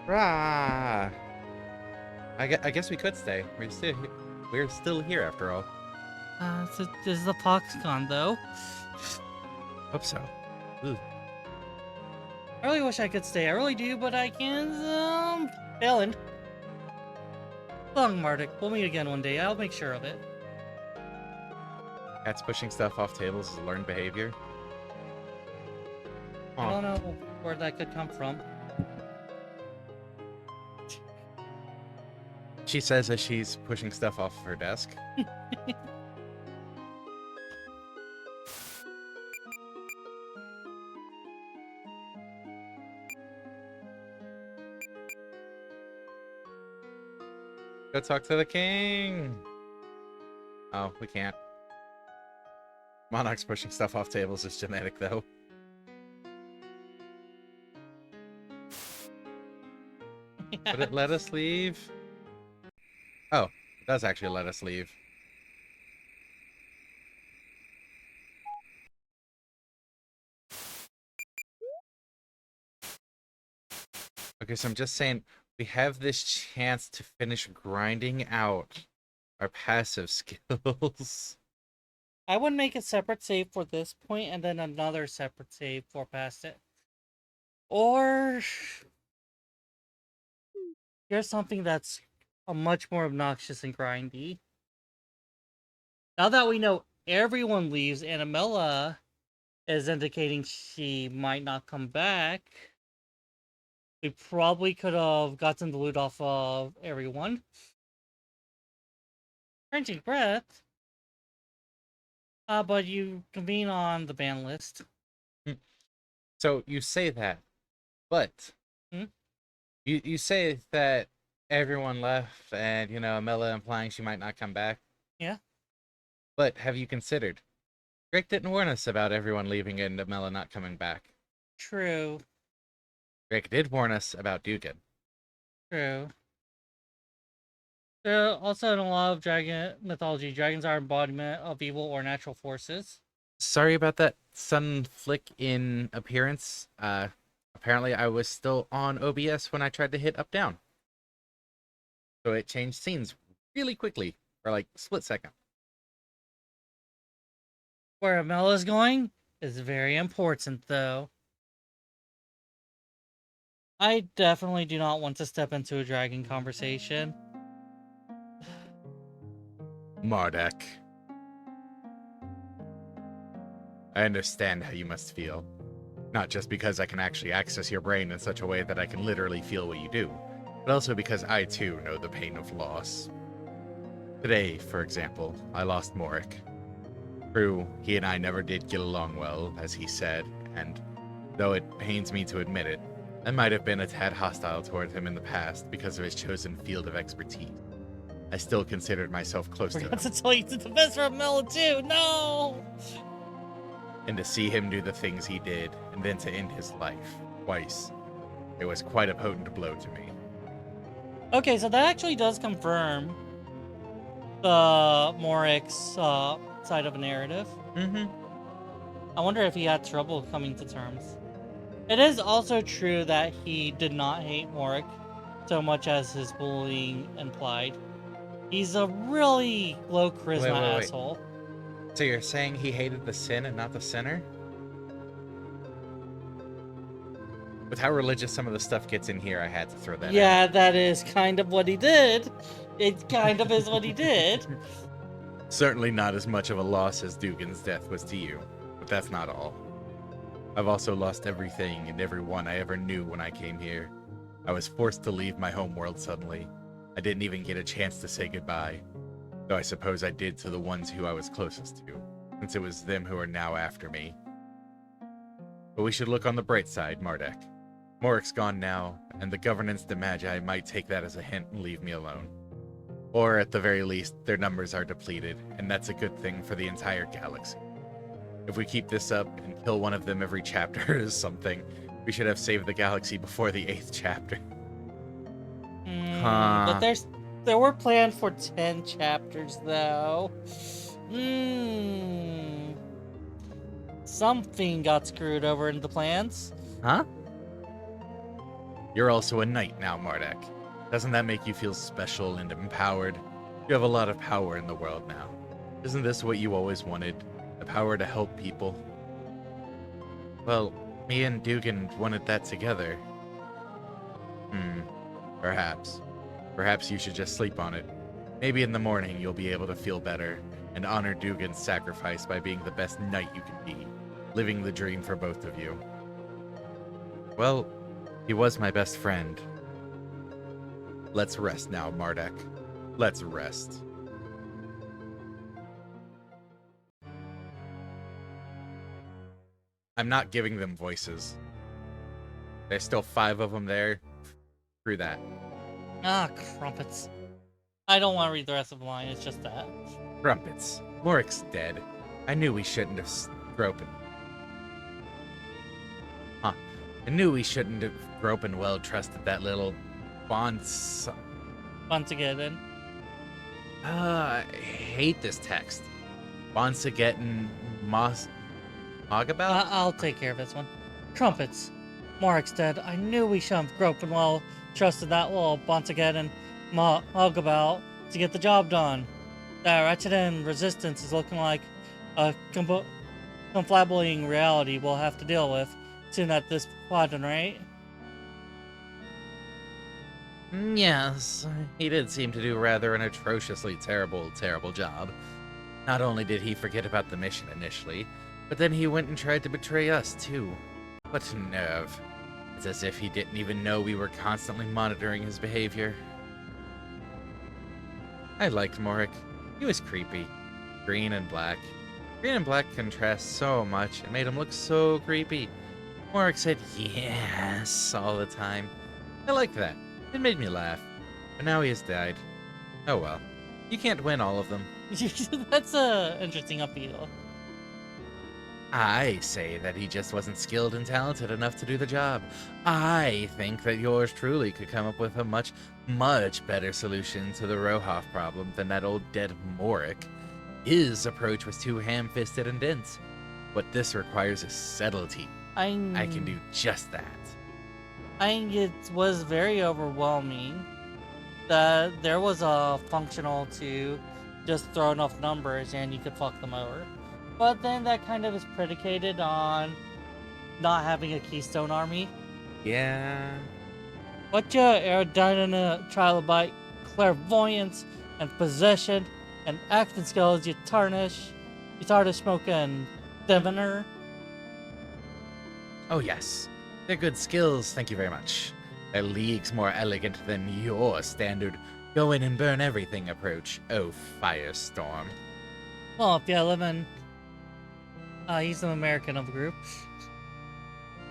Rah! I guess we could stay. We're still here after all. So is the pox gone though? Hope so. Ooh. I really wish I could stay. I really do, but I can't. Failing. Long Mardik. We'll meet again one day. I'll make sure of it. Cats pushing stuff off tables is learned behavior. I don't know where that could come from. She says as she's pushing stuff off of her desk. Go talk to the king. Oh, we can't. Monarch's pushing stuff off tables is genetic, though. Would it let us leave? Oh, it does actually let us leave. Okay, so I'm just saying, we have this chance to finish grinding out our passive skills. I would make a separate save for this point and then another separate save for past it. Or here's something that's much more obnoxious and grindy. Now that we know everyone leaves and Amela is indicating she might not come back, we probably could have gotten the loot off of everyone. Cringing breath. But you convene on the ban list. So you say that, but you say that everyone left and, you know, Amela implying she might not come back. Yeah. But have you considered? Greg didn't warn us about everyone leaving and Amela not coming back. True. Greg did warn us about Dugan. True. Also, in a lot of dragon mythology, dragons are embodiment of evil or natural forces. Sorry about that sudden flick in appearance. Apparently I was still on OBS when I tried to hit up down. So it changed scenes really quickly, or like split second. Where Amela's going is very important, though. I definitely do not want to step into a dragon conversation. MARDEK. I understand how you must feel. Not just because I can actually access your brain in such a way that I can literally feel what you do, but also because I too know the pain of loss. Today, for example, I lost Moric. True, he and I never did get along well, as he said, and though it pains me to admit it, I might have been a tad hostile toward him in the past because of his chosen field of expertise. I still considered myself close to him. I forgot to tell you to the best for Amela too. No. And to see him do the things he did, and then to end his life twice, it was quite a potent blow to me. Okay, so that actually does confirm the Moric's side of a narrative. I wonder if he had trouble coming to terms. It is also true that he did not hate Moric so much as his bullying implied. He's a really low charisma asshole. So you're saying he hated the sin and not the sinner? With how religious some of the stuff gets in here, I had to throw that in. Yeah, that is kind of what he did. It kind of is what he did. Certainly not as much of a loss as Dugan's death was to you, but that's not all. I've also lost everything and everyone I ever knew when I came here. I was forced to leave my homeworld suddenly. I didn't even get a chance to say goodbye, though I suppose I did to the ones who I was closest to, since it was them who are now after me. But we should look on the bright side, MARDEK. Moric's gone now, and the Governance de Magi might take that as a hint and leave me alone. Or at the very least, their numbers are depleted, and that's a good thing for the entire galaxy. If we keep this up and kill one of them every chapter or something, we should have saved the galaxy before the 8th chapter. But there were planned for 10 chapters, though. Something got screwed over in the plans. Huh? You're also a knight now, Mardek. Doesn't that make you feel special and empowered? You have a lot of power in the world now. Isn't this what you always wanted? The power to help people? Well, me and Dugan wanted that together. Perhaps. Perhaps you should just sleep on it. Maybe in the morning you'll be able to feel better and honor Dugan's sacrifice by being the best knight you can be, living the dream for both of you. Well, he was my best friend. Let's rest now, Mardek. Let's rest. I'm not giving them voices. There's still 5 of them there. Screw that. Ah, crumpets. I don't want to read the rest of the line, it's just that. Crumpets. Moric's dead. I knew we shouldn't have groped. I knew we shouldn't have groped well trusted that little bonds. Once again. I hate this text. Bonsagettin Moss Magabout? I'll take care of this one. Crumpets. Moric's dead. I knew we shouldn't have groped well trusted that little Bonsagettin Magabout to get the job done. That wretched and resistance is looking like a conflabbling reality we'll have to deal with soon at this quadrant, right? Yes, he did seem to do rather an atrociously terrible job. Not only did he forget about the mission initially, but then he went and tried to betray us too. What nerve. It's as if he didn't even know we were constantly monitoring his behavior. I liked Moric. He was creepy. Green and black. Green and black contrast so much. It made him look so creepy. Moric said yes all the time. I liked that. It made me laugh. But now he has died. Oh well. You can't win all of them. That's a interesting appeal. I say that he just wasn't skilled and talented enough to do the job. I think that yours truly could come up with a much better solution to the Rohoff problem than that old dead Moric. His approach was too ham-fisted and dense. What this requires is subtlety. I can do just that. I think it was very overwhelming that there was a functional to just throw enough numbers and you could fuck them over. But then that kind of is predicated on not having a keystone army. Yeah. What your aerodynamic trilobite, clairvoyance, and possession, and acting skills you tarnish smoking diviner. Oh yes. They're good skills, thank you very much. They're leagues more elegant than your standard go in and burn everything approach. Oh, Firestorm. Well, if you live in... he's an American of the group.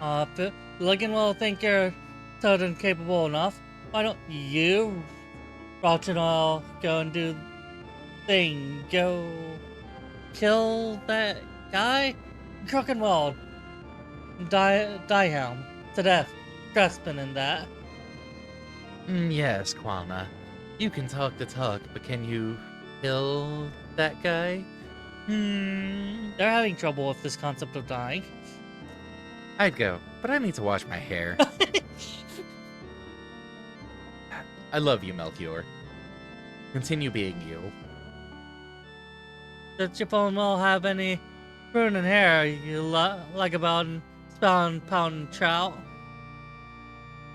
If Ligon will think you're totally capable enough, why don't you, Rochinol, go and do thing? Go kill that guy? Crookenwald. Die him to death. Crespin and that. Yes, Qualna. You can talk the talk, but can you kill that guy? They're having trouble with this concept of dying. I'd go, but I need to wash my hair. I love you, Melchior. Continue being you. Does your phone will have any pruning hair you like about pound trout?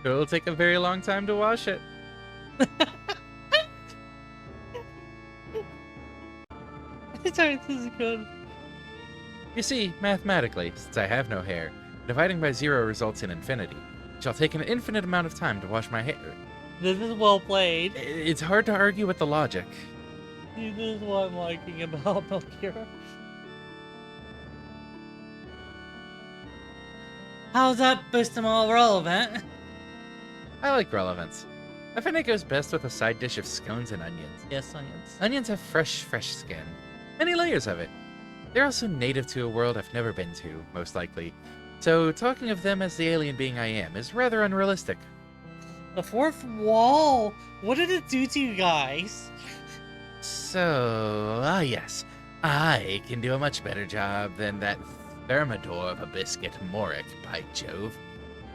It'll take a very long time to wash it. This is good. You see, mathematically, since I have no hair, dividing by 0 results in infinity. It shall take an infinite amount of time to wash my hair. This is well played. It's hard to argue with the logic. This is what I'm liking about Melchior. How's that boost them all relevant? I like relevance. I find it goes best with a side dish of scones and onions. Yes, onions. Onions have fresh skin. Many layers of it. They're also native to a world I've never been to, most likely. So talking of them as the alien being I am is rather unrealistic. The fourth wall? What did it do to you guys? So, yes. I can do a much better job than that thermidor of a biscuit Moric, by Jove.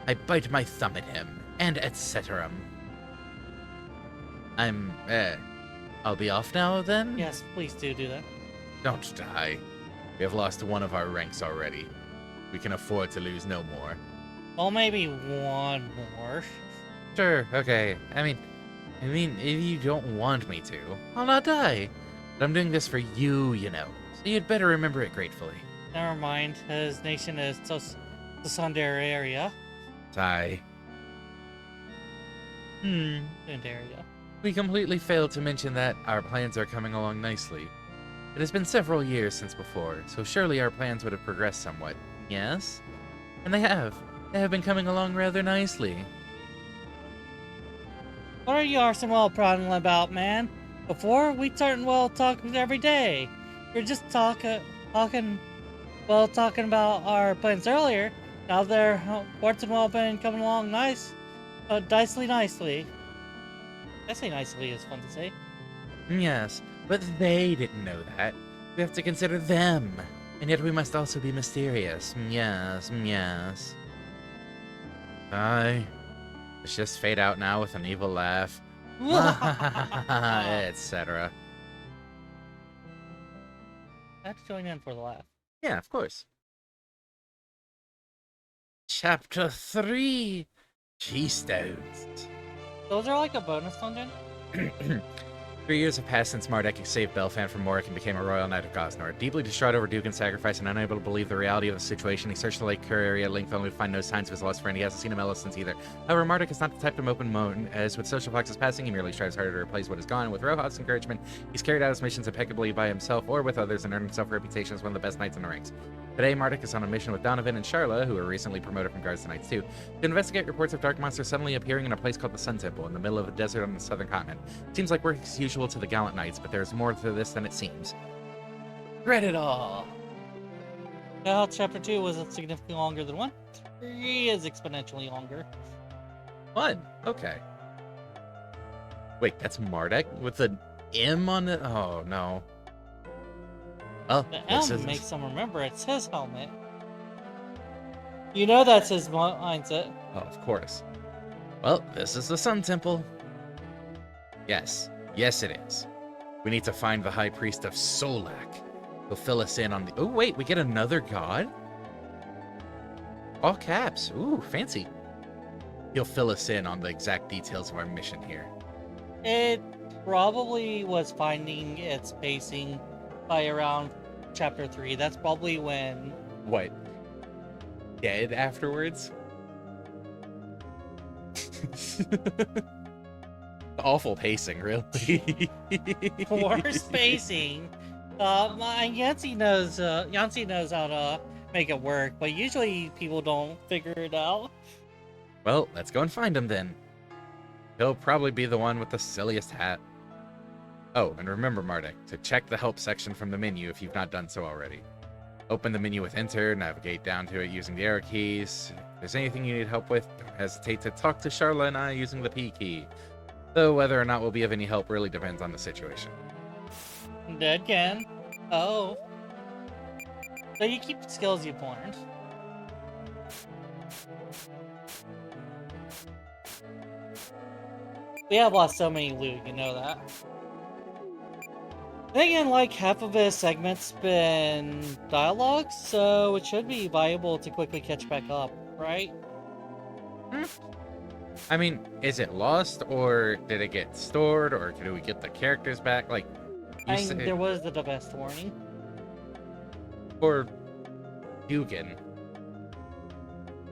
I bite my thumb at him. and etc. I'll be off now then? Yes, please do that. Don't die. We have lost one of our ranks already. We can afford to lose no more. Well, maybe one more. Sure, okay. I mean, if you don't want me to, I'll not die. But I'm doing this for you, you know. So you'd better remember it gratefully. Never mind. His nation is Tsundere area. Die. Tsundere. We completely failed to mention that our plans are coming along nicely. It has been several years since before, so surely our plans would have progressed somewhat. Yes? And they have. They have been coming along rather nicely. What are you arsenal prattling about, man? Before, we talk every day. You're just talking about our plans earlier. Now they're been coming along nicely. I say nicely is fun to say. Yes, but they didn't know that. We have to consider them. And yet we must also be mysterious. Yes. Let's just fade out now with an evil laugh. Etc. I have to join in for the laugh. Yeah, of course. Chapter 3. Keystones. Those are like a bonus dungeon? 3 years have passed since MARDEK saved Belfan from Moric and became a royal knight of Gosnor. Deeply distraught over Dugan's sacrifice and unable to believe the reality of the situation, he searched the lake area at length only to find no signs of his lost friend. He hasn't seen him since either. However, MARDEK is not the type to mope and moan, as with social flexes passing, he merely strives harder to replace what is gone. With Rojas' encouragement, he's carried out his missions impeccably by himself or with others and earned himself a reputation as one of the best knights in the ranks. Today, MARDEK is on a mission with Donovan and Charla, who were recently promoted from guards to knights too, to investigate reports of dark monsters suddenly appearing in a place called the Sun Temple in the middle of a desert on the southern continent. Seems like work as usual to the gallant knights, but there's more to this than it seems. Read it all. Well, chapter 2 was significantly longer than 1. 3 is exponentially longer. 1? Okay. Wait, that's MARDEK with an M on it? Oh, no. Well, the M makes them remember it's his helmet. You know that's his mindset. Oh, of course. Well, this is the Sun Temple. Yes, it is. We need to find the High Priest of Solak. He'll fill us in on the... Oh, wait, we get another god? All caps. Ooh, fancy. He'll fill us in on the exact details of our mission here. It probably was finding its pacing by around chapter 3. That's probably when... What? Dead afterwards? Awful pacing, really. Poor spacing. Yancy knows how to make it work, but usually people don't figure it out. Well, let's go and find him then. He'll probably be the one with the silliest hat. Oh, and remember, MARDEK, to check the help section from the menu if you've not done so already. Open the menu with Enter, navigate down to it using the arrow keys. If there's anything you need help with, don't hesitate to talk to Charla and I using the P key. Though whether or not we'll be of any help really depends on the situation. Dead can. Oh. So you keep the skills you've learned. We have lost so many loot, you know that. Then again, like half of his segment's been dialogue, so it should be viable to quickly catch back up, right? I mean, is it lost, or did it get stored, or did we get the characters back? Like, I mean, there was the divest warning. Or Dugan.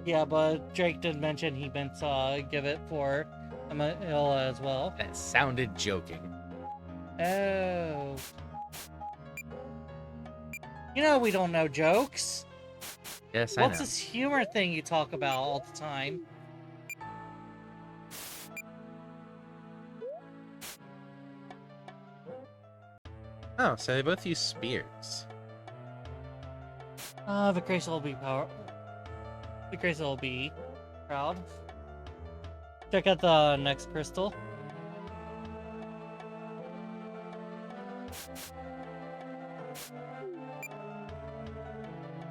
Yeah, but Drake did mention he meant to give it for Amila as well. That sounded joking. Oh. You know we don't know jokes. Yes, I know. What's this humor thing you talk about all the time? Oh, so they both use spears. Vicracia will be Vicracia will be proud. Check out the next crystal.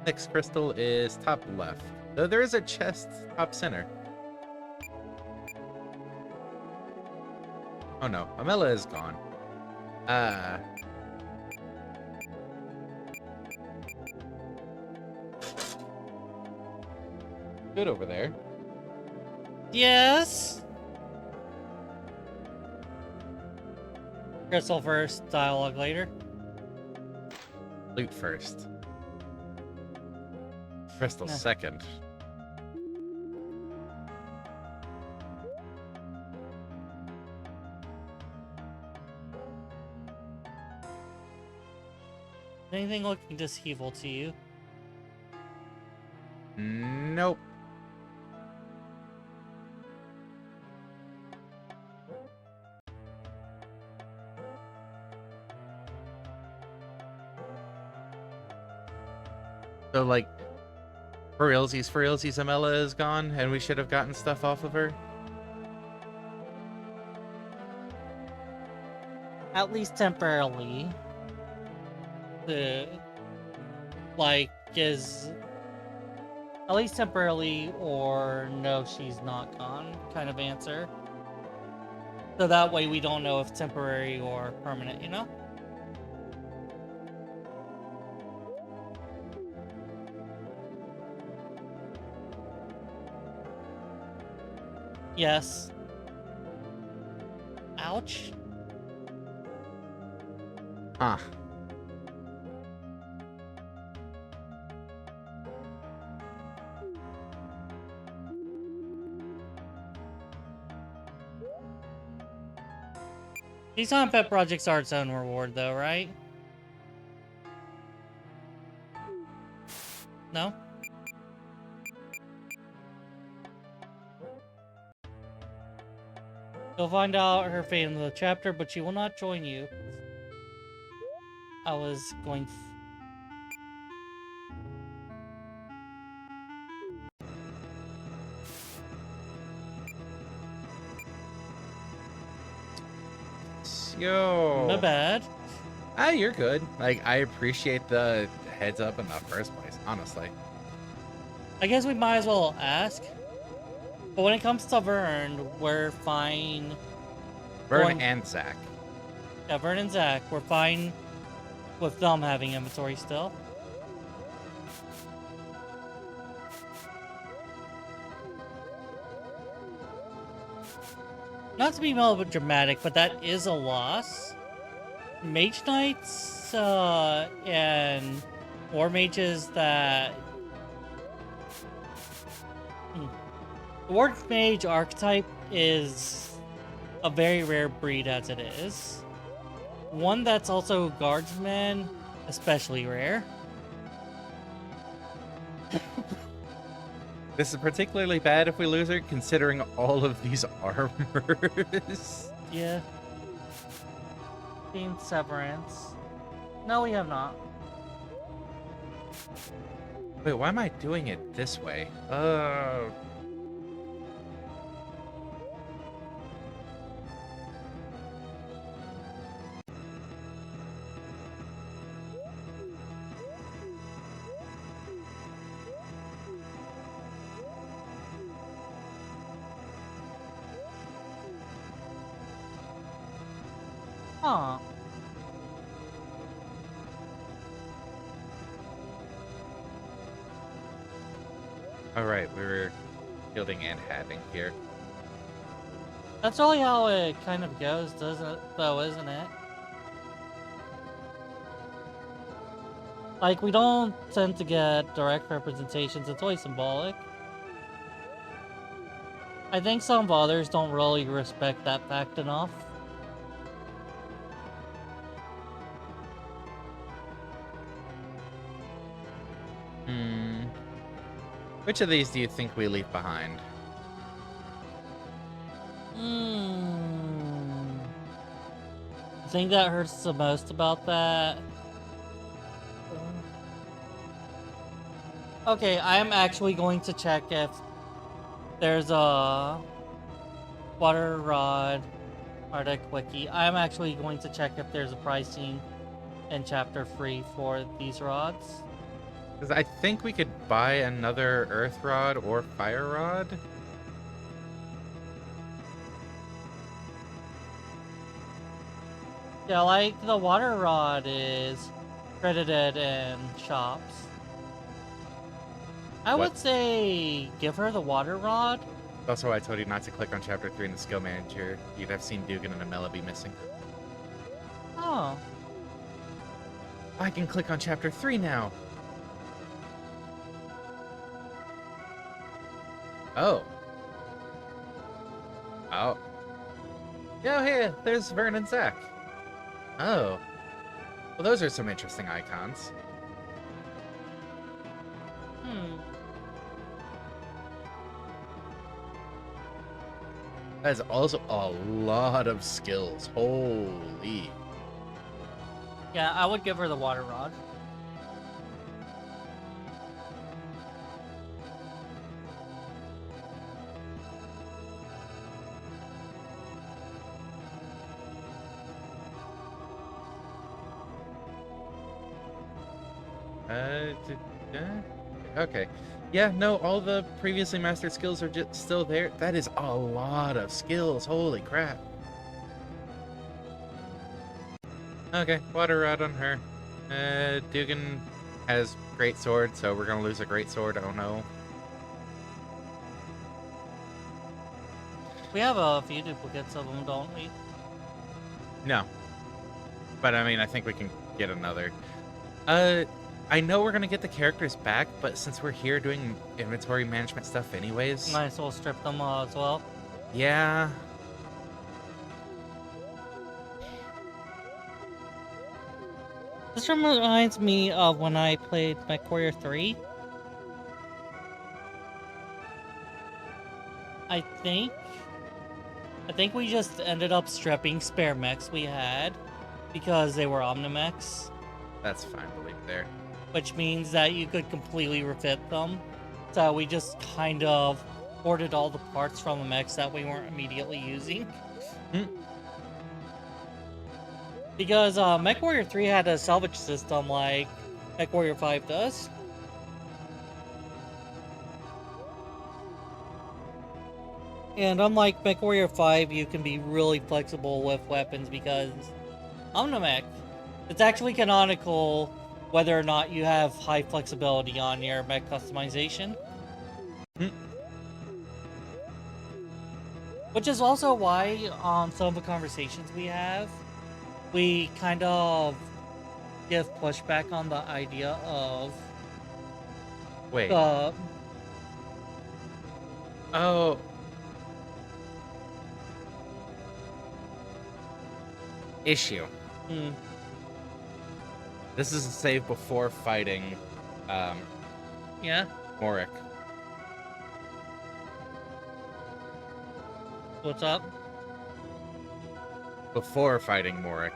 Next crystal is top left, though there is a chest top center. Oh no, Amela is gone. Good over there. Yes. Crystal first, dialogue later. Loot first. Crystal Nah. second. Anything looking deceitful to you? Nope. So, like, for realsies, Amela is gone, and we should have gotten stuff off of her? At least temporarily. Like, is... At least temporarily, or no, she's not gone kind of answer. So that way we don't know if temporary or permanent, you know? Yes. Ouch. Huh. These on-pet projects are its own reward, though, right? No? You'll find out her fate in the chapter, but she will not join you. I was going... Yo. My bad. Ah, you're good. Like, I appreciate the heads up in the first place, honestly. I guess we might as well ask. But when it comes to Vern, we're fine. Vern and Zach. Yeah, Vern and Zach, we're fine with them having inventory still. Not to be melodramatic, but that is a loss. Mage Knights, and War Mages that... The War Mage archetype is a very rare breed as it is. One that's also Guardsman, especially rare. This is particularly bad if we lose her, considering all of these armors. Yeah. Team Severance. No, we have not. Wait, why am I doing it this way? Huh. Alright, we were shielding and having here. That's really how it kind of goes, doesn't it? Though, isn't it? Like, we don't tend to get direct representations. It's always symbolic. I think some others don't really respect that fact enough. Which of these do you think we leave behind? The thing that hurts the most about that... Okay, I'm actually going to check if there's a Water Rod MARDEK wiki. I'm actually going to check if there's a pricing in chapter 3 for these rods. Because I think we could buy another Earth Rod or Fire Rod. Yeah, like the water rod is credited in shops. I What? would say give her the water rod. Also, I told you not to click on Chapter 3 in the skill manager. You'd have seen Dugan and Amela be missing. Oh, I can click on Chapter 3 now. Oh. Oh. Yeah, hey, there's Vern and Zach. Oh. Well, those are some interesting icons. hmm. That is also a lot of skills. Holy. Yeah, I would give her the water rod. Okay. Yeah, no, all the previously mastered skills are just still there. That is a lot of skills. Holy crap. Okay, water rod on her. Dugan has great sword, so we're gonna lose a great sword. Oh no. We have a few duplicates of them, don't we? No. But I mean, I think we can get another. I know we're gonna get the characters back, but since we're here doing inventory management stuff anyways. Might as well strip them as well. Yeah. This reminds me of when I played MechWarrior 3. I think we just ended up stripping spare mechs we had because they were Omnimechs, That's fine to leave there. which means that you could completely refit them. So we just kind of ordered all the parts from the mechs that we weren't immediately using. Hmm. Because MechWarrior 3 had a salvage system like MechWarrior 5 does. And unlike MechWarrior 5, you can be really flexible with weapons because Omnimech, it's actually canonical whether or not you have high flexibility on your mech customization. Hmm. Which is also why on some of the conversations we have, we kind of give pushback on the idea of Wait. the Oh. Issue. This is a save before fighting yeah. Moric. What's up? Before fighting Moric.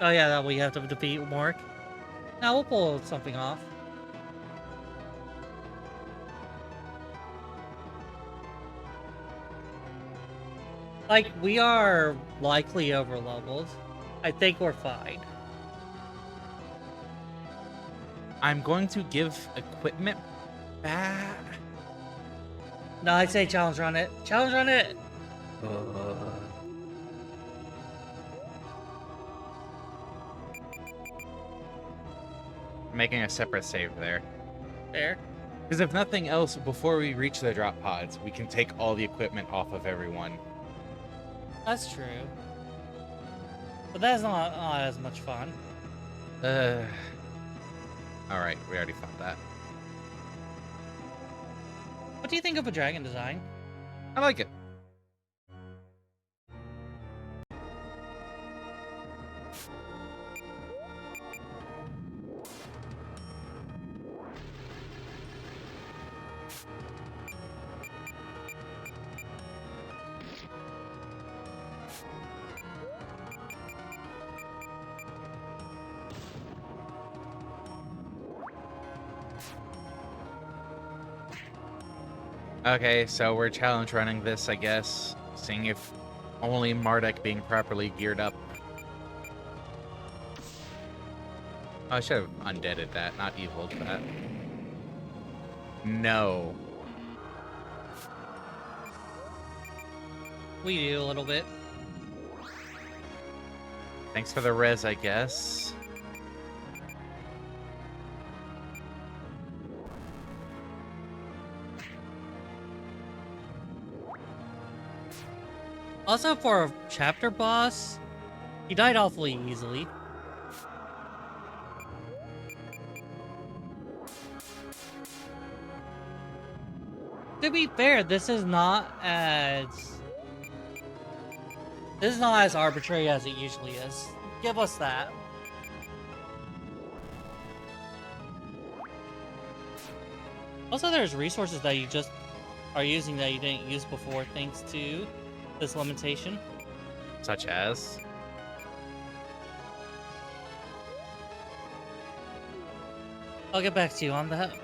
Oh yeah, that we have to defeat Moric. Now we'll pull something off. Like, we are likely over leveled. I think we're fine. I'm going to give equipment back. No, I'd say challenge run it. Challenge run it! Making a separate save there. There. Because if nothing else, before we reach the drop pods, we can take all the equipment off of everyone. That's true. But that's not as much fun. Alright, we already found that. What do you think of a dragon design? I like it. Okay, so we're challenge running this, I guess. Seeing if only MARDEK being properly geared up. Oh, I should have undeaded that, not eviled that. No. We do a little bit. Thanks for the res, I guess. Also, for a chapter boss, he died awfully easily. To be fair, this is not as arbitrary as it usually is. Give us that. Also, there's resources that you just are using that you didn't use before, thanks to this limitation. Such as? I'll get back to you on that.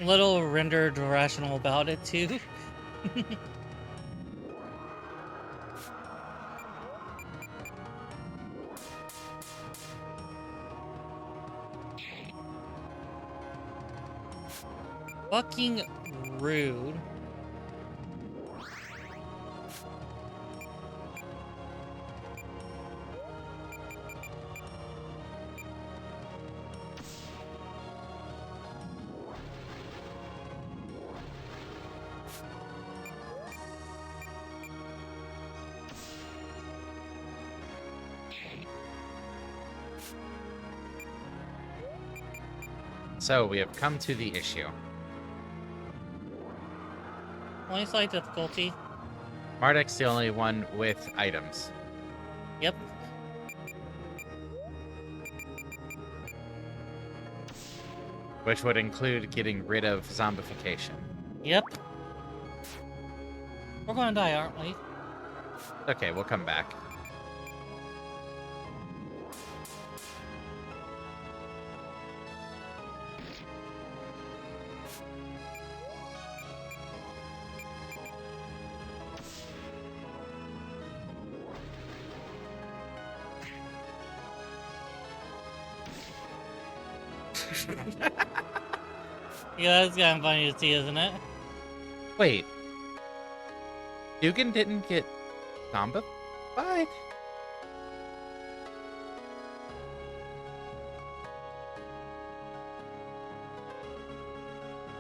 A little rendered rational about it too. Fucking rude. So, we have come to the issue. Only slight difficulty. Mardek's the only one with items. Yep. Which would include getting rid of zombification. Yep. We're gonna die, aren't we? Okay, we'll come back. Yeah, that's kind of funny to see, isn't it? Wait. Dugan didn't get zombified?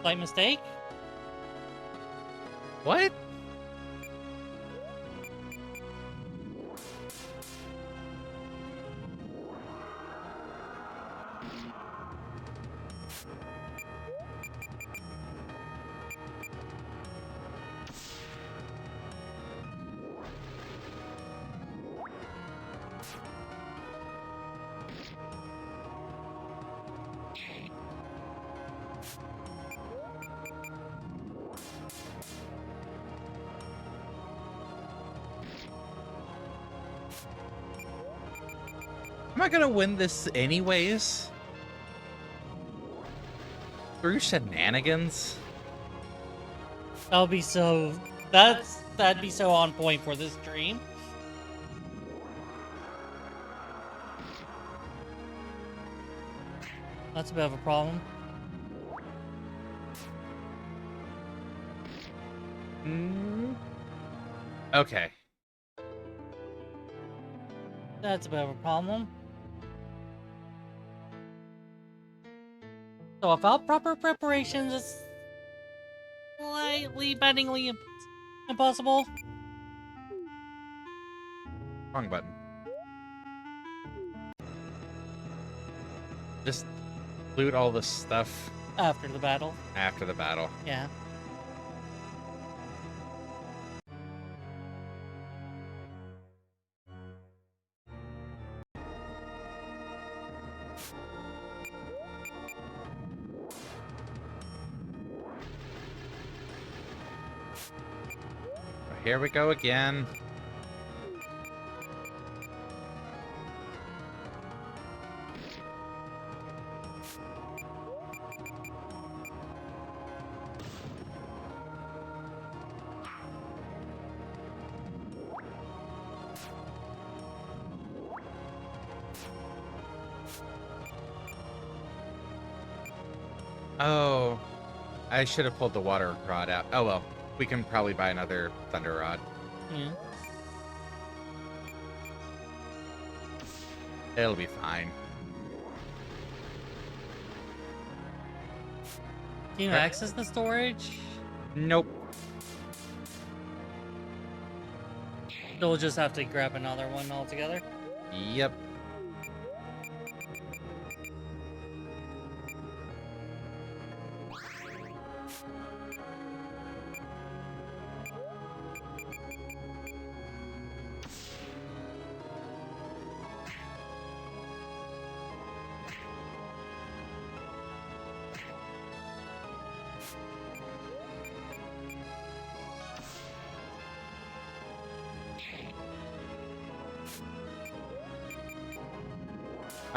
Slight mistake? What? Am I gonna win this anyways? Through shenanigans? That'd be so on point for this stream. That's a bit of a problem. Okay. That's a bit of a problem. So without proper preparations, it's slightly bettingly impossible. Wrong button. Just loot all the stuff After the battle. after the battle. Yeah. Here we go again. Oh, I should have pulled the water rod out. Oh well, we can probably buy another thunder rod. Yeah. It'll be fine. Can you access the storage? Nope. So we'll just have to grab another one altogether. Yep.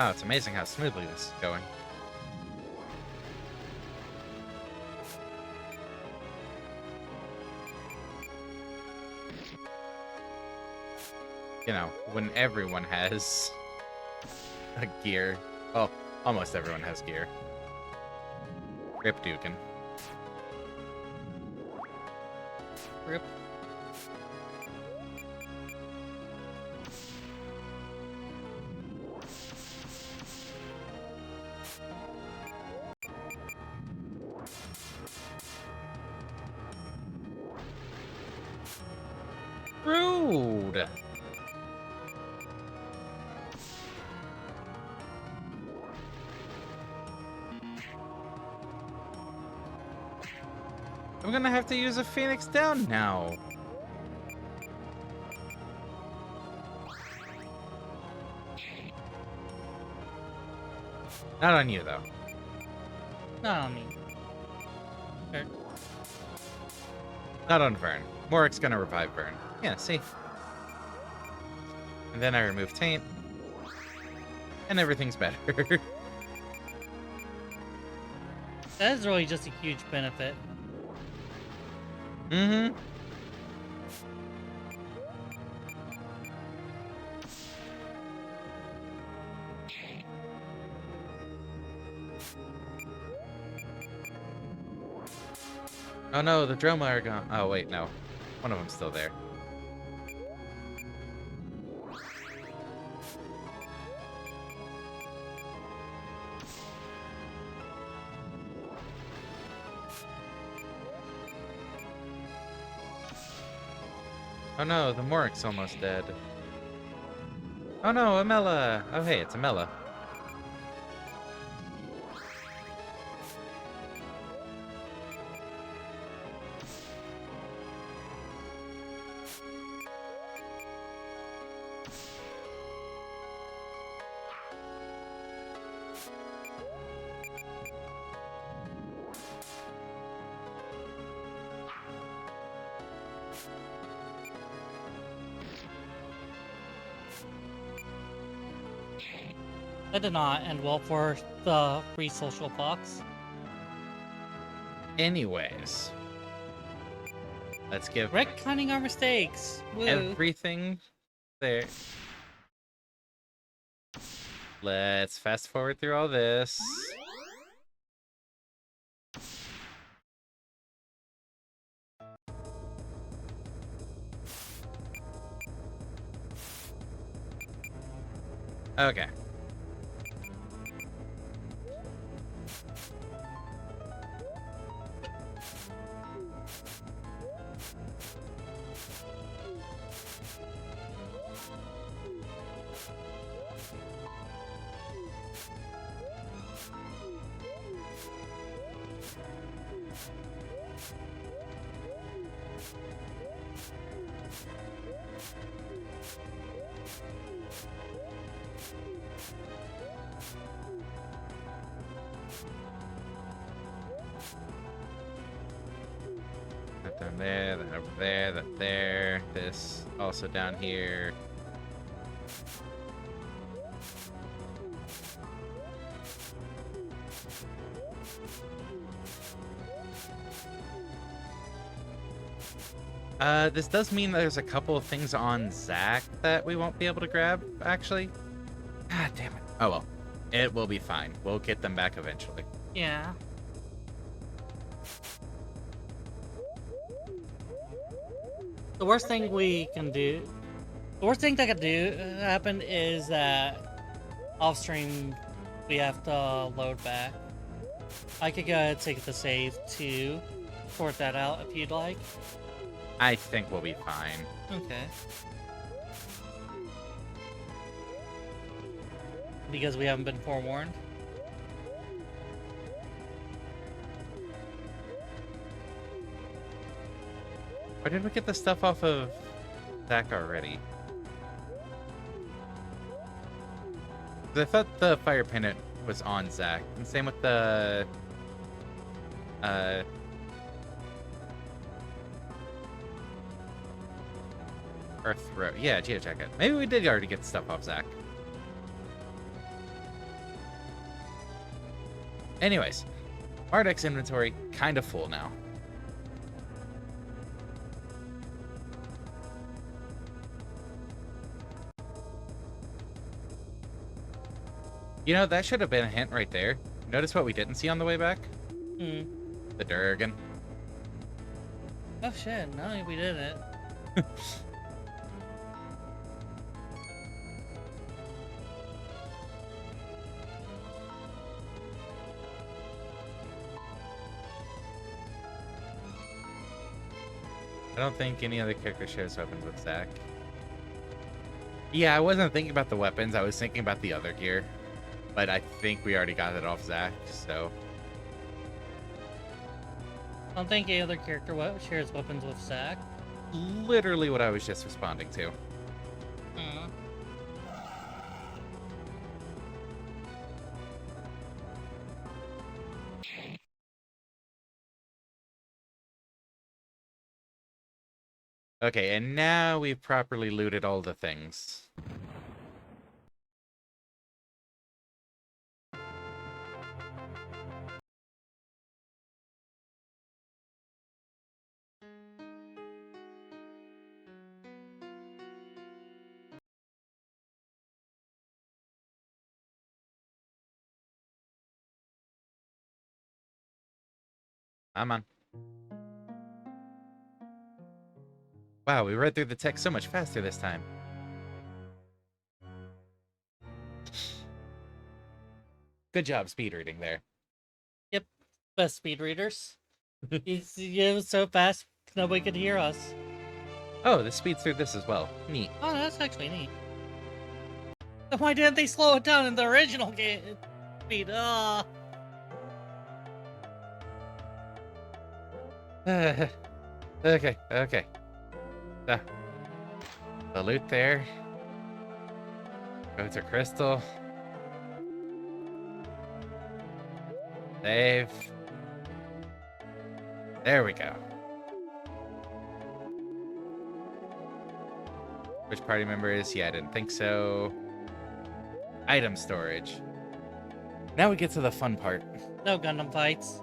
Oh, it's amazing how smoothly this is going. You know, when everyone has a gear. Well, almost everyone has gear. Rip Dukin. Rip. Rude. I'm gonna have to use a Phoenix down now. Not on you, though. Not on me. Sure. Not on Vern. Moric's gonna revive Vern. Yeah, see? And then I remove Taint. And everything's better. That is really just a huge benefit. Mm-hmm. Oh no, the Droma are gone. Oh wait, no. One of them's still there. Oh no, the Moric's almost dead. Oh no, Amela! Oh hey, it's Amela. That did not end well for the free social fox. Anyways. Let's give Retconning our mistakes. Woo. everything there. Let's fast forward through all this. Okay. That down there, that over there, that there. This also down here. This does mean there's a couple of things on Zach that we won't be able to grab, actually. God damn it. Oh well. It will be fine. We'll get them back eventually. Yeah. The worst thing we can do, the worst thing that could do happen is that off stream we have to load back. I could go ahead and take the save to sort that out if you'd like. I think we'll be fine. Okay. Because we haven't been forewarned. Or did we get the stuff off of Zach already? 'Cause I thought the fire pennant was on Zach. And same with the... Earth Road. Yeah, Geojacket. Maybe we did already get stuff off Zach. Anyways, Mardek's inventory kind of full now. You know, that should have been a hint right there. Notice what we didn't see on the way back? Hmm. The Durgan. Oh shit, no, we didn't. I don't think any other character shares weapons with Zach. Yeah, I wasn't thinking about the weapons. I was thinking about the other gear. But I think we already got it off Zach, so... I don't think any other character shares weapons with Zack. Literally what I was just responding to. Hmm. Okay, and now we've properly looted all the things. I'm on. Wow, we read through the text so much faster this time. Good job speed reading there. Yep, best speed readers. It was so fast, nobody could hear us. Oh, the speed's through this as well. Neat. Oh, that's actually neat. Then why didn't they slow it down in the original game speed? Okay. The loot there. Go to Crystal. Save. There we go. Which party members? Yeah, I didn't think so. Item storage. Now we get to the fun part. No Gundam fights.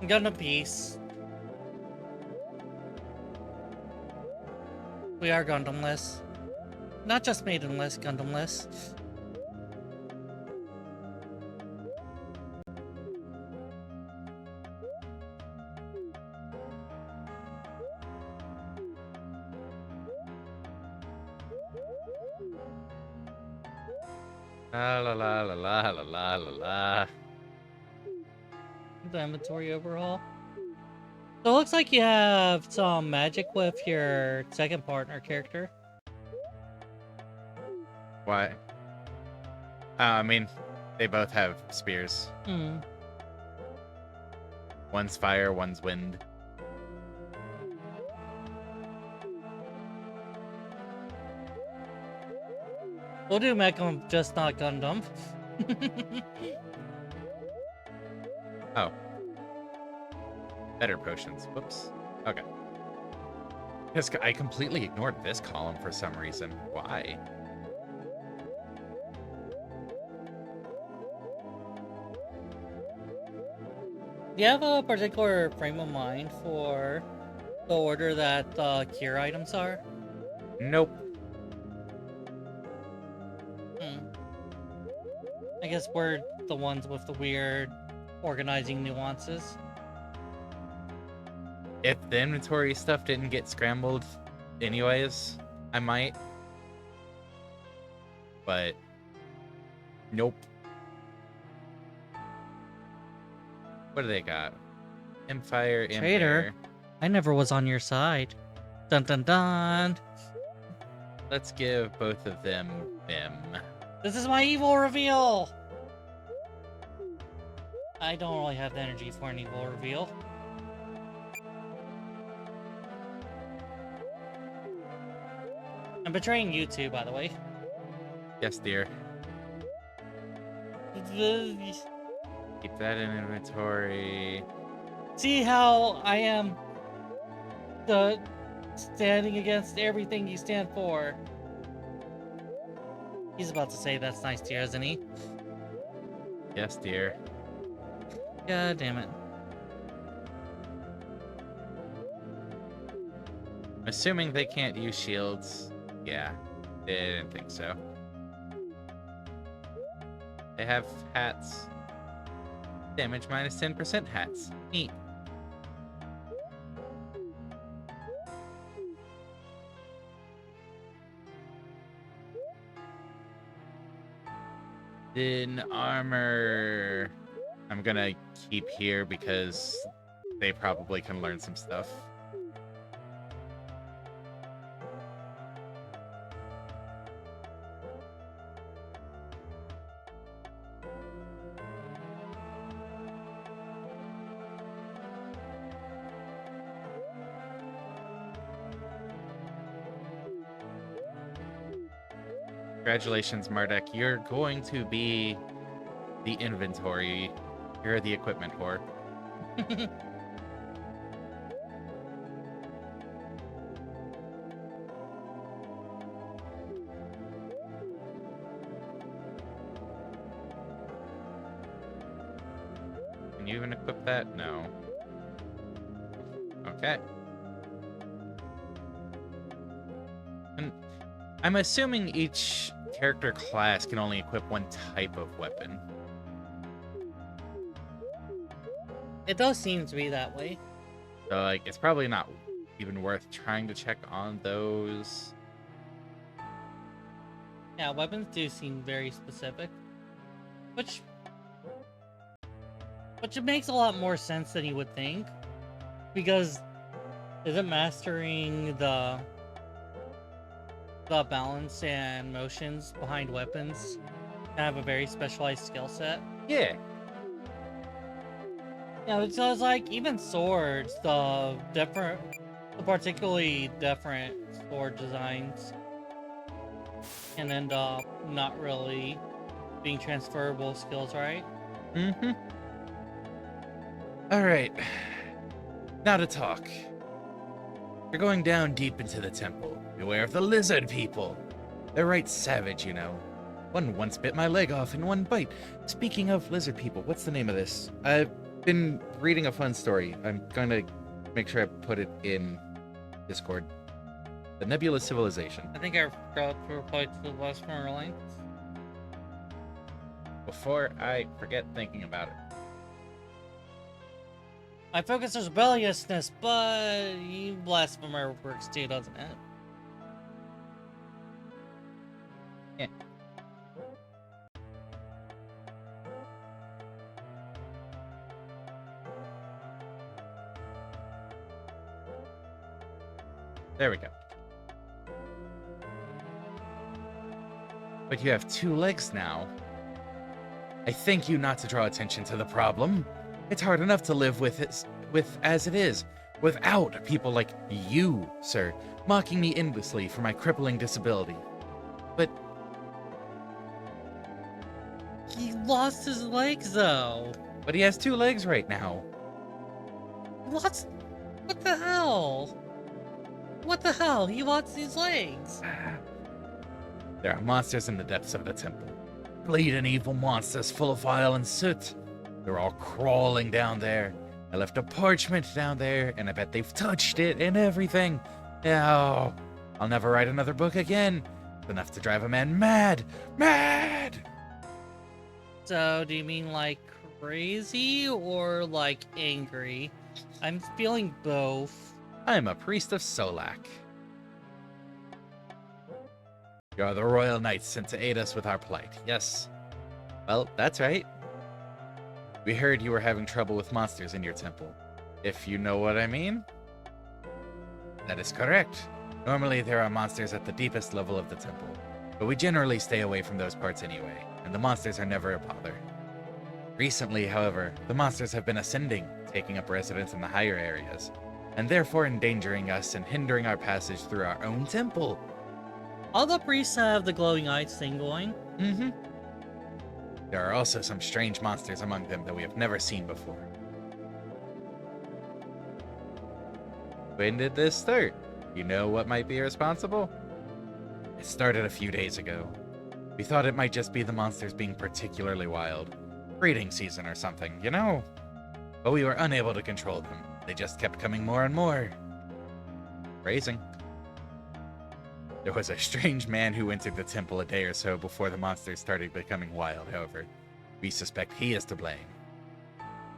Gundam peace. We are Gundamless. Not just maidenless, Gundamless. La la la la la la la la la. The inventory overhaul. So it looks like you have some magic with your second partner character. Why? I mean, they both have spears. Hmm. One's fire, one's wind. We'll do Mecham, just not Gundam. Oh. Better potions. Whoops. Okay. Yes, I completely ignored this column for some reason. Why? Do you have a particular frame of mind for the order that cure items are? Nope. I guess we're the ones with the weird organizing nuances. If the inventory stuff didn't get scrambled, anyways. I might. But nope. What do they got? Empire, Traitor. I never was on your side. Dun dun dun. Let's give both of them Bim. This is my evil reveal. I don't really have the energy for an evil reveal. I'm betraying you too, by the way. Yes, dear. Keep that in inventory. See how I am the standing against everything you stand for. He's about to say that's nice, dear, isn't he? Yes, dear. God damn it. I'm assuming they can't use shields. Yeah, they didn't think so. They have hats. Damage minus 10% hats. Neat. Then armor. I'm gonna keep here because they probably can learn some stuff. Congratulations, MARDEK. You're going to be the inventory. You're the equipment whore. Can you even equip that? No. Okay. And I'm assuming each character class can only equip one type of weapon. It does seem to be that way. So, like, it's probably not even worth trying to check on those. Yeah, weapons do seem very specific. Which it makes a lot more sense than you would think. Because isn't mastering the balance and motions behind weapons kind of a very specialized skill set? Yeah. Yeah, so it's like even swords, the particularly different sword designs can end up not really being transferable skills, right? Mm-hmm. Alright. Now to talk. You're going down deep into the temple. Beware of the lizard people. They're right savage, you know. One once bit my leg off in one bite. Speaking of lizard people, what's the name of this? I've been reading a fun story. I'm going to make sure I put it in Discord. The Nebula Civilization. I think I forgot to reply to the last one early. Before I forget thinking about it. My focus is rebelliousness, but blasphemer works too, doesn't it? Yeah. There we go. But you have 2 legs now. I thank you not to draw attention to the problem. It's hard enough to live with as it is, without people like you, sir, mocking me endlessly for my crippling disability. But He lost his legs, though. he has 2 legs right now. What the hell? What the hell? He lost his legs. There are monsters in the depths of the temple. Bleeding evil monsters full of vile and soot. They're all crawling down there. I left a parchment down there, and I bet they've touched it and everything. Oh, I'll never write another book again. It's enough to drive a man mad. Mad! So, do you mean like crazy or like angry? I'm feeling both. I'm a priest of Solak. You are the royal knights sent to aid us with our plight, yes? Well, that's right. We heard you were having trouble with monsters in your temple. If you know what I mean? That is correct. Normally there are monsters at the deepest level of the temple, but we generally stay away from those parts anyway, and the monsters are never a bother. Recently, however, the monsters have been ascending, taking up residence in the higher areas, and therefore endangering us and hindering our passage through our own temple. All the priests have the glowing eyes thing going. Mm-hmm. There are also some strange monsters among them that we have never seen before. When did this start? You know what might be responsible? It started a few days ago. We thought it might just be the monsters being particularly wild. Breeding season or something, you know? But we were unable to control them. They just kept coming more and more. Phrasing. There was a strange man who entered the temple a day or so before the monsters started becoming wild, however. We suspect he is to blame.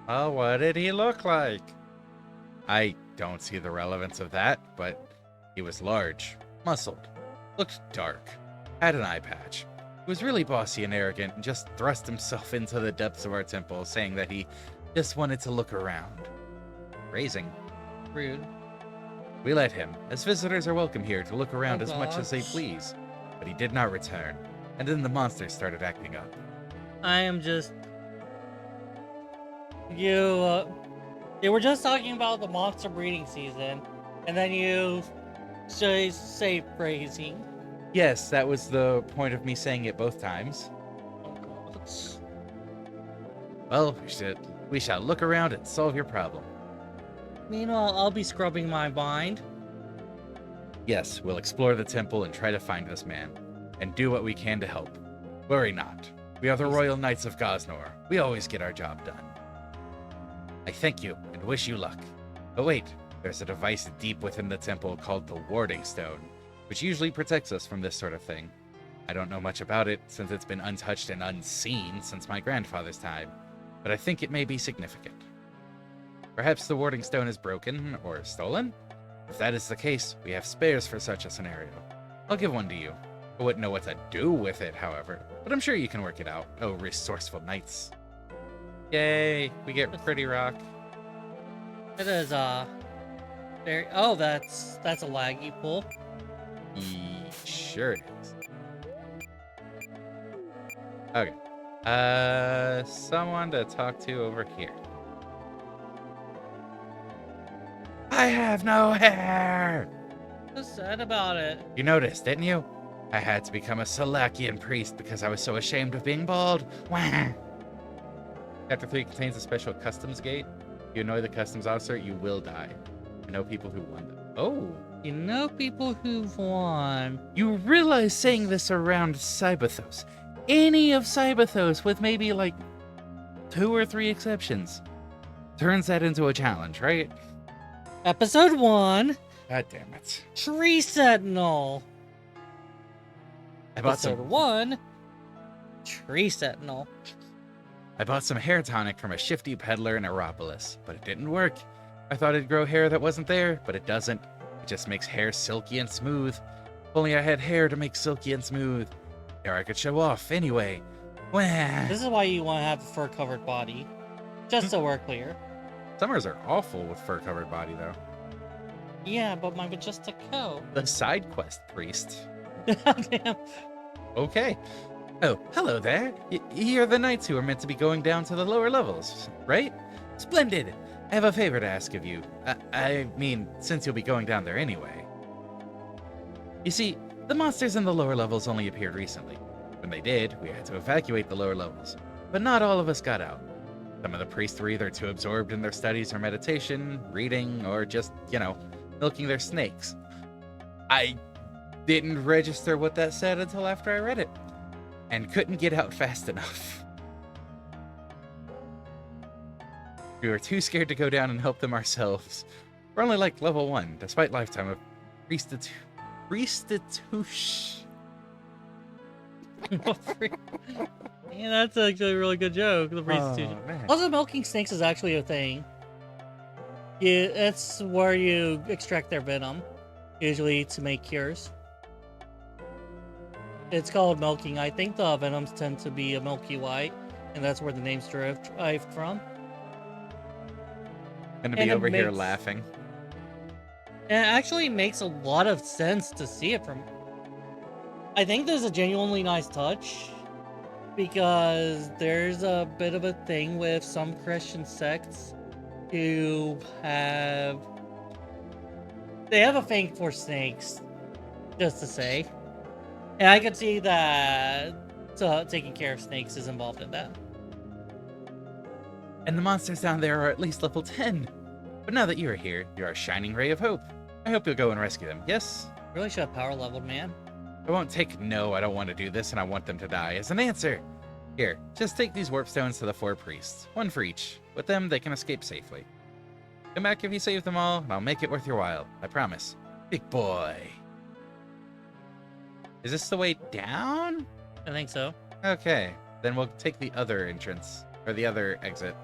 Well, what did he look like? I don't see the relevance of that, but he was large, muscled, looked dark, had an eye patch. He was really bossy and arrogant and just thrust himself into the depths of our temple, saying that he just wanted to look around. Phrasing. Rude. We let him, as visitors are welcome here to look around Oh, as much as they gosh. please. But he did not return, and then the monsters started acting up. I am just... You, they were just talking about the monster breeding season, and then you say phrasing. Yes, that was the point of me saying it both times. Oh, God. Well, we shall look around and solve your problem. Meanwhile, I'll be scrubbing my mind. Yes, we'll explore the temple and try to find this man, and do what we can to help. Worry not. We are the Royal Knights of Gosnor. We always get our job done. I thank you and wish you luck. But wait, there's a device deep within the temple called the Warding Stone, which usually protects us from this sort of thing. I don't know much about it since it's been untouched and unseen since my grandfather's time, but I think it may be significant. Perhaps the Warding Stone is broken or stolen? If that is the case, we have spares for such a scenario. I'll give one to you. I wouldn't know what to do with it, however, but I'm sure you can work it out. Oh, resourceful knights. Yay, we get Pretty Rock. It is, very... Oh, that's a laggy pull. Sure it is. Okay. Someone to talk to over here. I have no hair! What's sad about it? You noticed, didn't you? I had to become a Salakian priest because I was so ashamed of being bald. Wah! Chapter 3 contains a special customs gate. If you annoy the customs officer, you will die. I know people who won them. Oh. You know people who've won. You realize saying this around Cyberthos. Any of Cyberthos, with maybe like 2 or 3 exceptions, turns that into a challenge, right? Episode 1, God damn it. Tree Sentinel. I bought Episode some 1, Tree Sentinel. I bought some hair tonic from a shifty peddler in Aeropolis, but it didn't work. I thought it'd grow hair that wasn't there, but it doesn't. It just makes hair silky and smooth. If only I had hair to make silky and smooth. Hair I could show off anyway. Wah. This is why you want to have a fur-covered body. Just so we're clear. Summers are awful with fur-covered body, though. Yeah, but my majestic coat. The side quest priest. Damn. Okay. Oh, hello there. You're the knights who are meant to be going down to the lower levels, right? Splendid. I have a favor to ask of you. I mean, since you'll be going down there anyway. You see, the monsters in the lower levels only appeared recently. When they did, we had to evacuate the lower levels. But not all of us got out. Some of the priests were either too absorbed in their studies or meditation, reading, or just, milking their snakes. I didn't register what that said until after I read it, and couldn't get out fast enough. We were too scared to go down and help them ourselves. We're only like level 1, despite lifetime of priestitush. Yeah, that's actually a really good joke. The prostitution. man. Also, milking snakes is actually a thing. Yeah, it's where you extract their venom, usually to make cures. It's called milking. I think the venoms tend to be a milky white, and that's where the name's derived from. Gonna And be it over here makes- laughing. And it actually makes a lot of sense to see it from. I think there's a genuinely nice touch, because there's a bit of a thing with some Christian sects who have. They have a thing for snakes, just to say. And I could see that taking care of snakes is involved in that. And the monsters down there are at least level 10. But now that you are here, you're a shining ray of hope. I hope you'll go and rescue them, yes? Really should have power leveled, man. I won't take no, I don't want to do this and I want them to die as an answer. Here, just take these warp stones to the 4 priests, 1 for each. With them, they can escape safely. Come back if you save them all, and I'll make it worth your while. I promise. Big boy. Is this the way down? I think so. Okay, then we'll take the other entrance, or the other exit.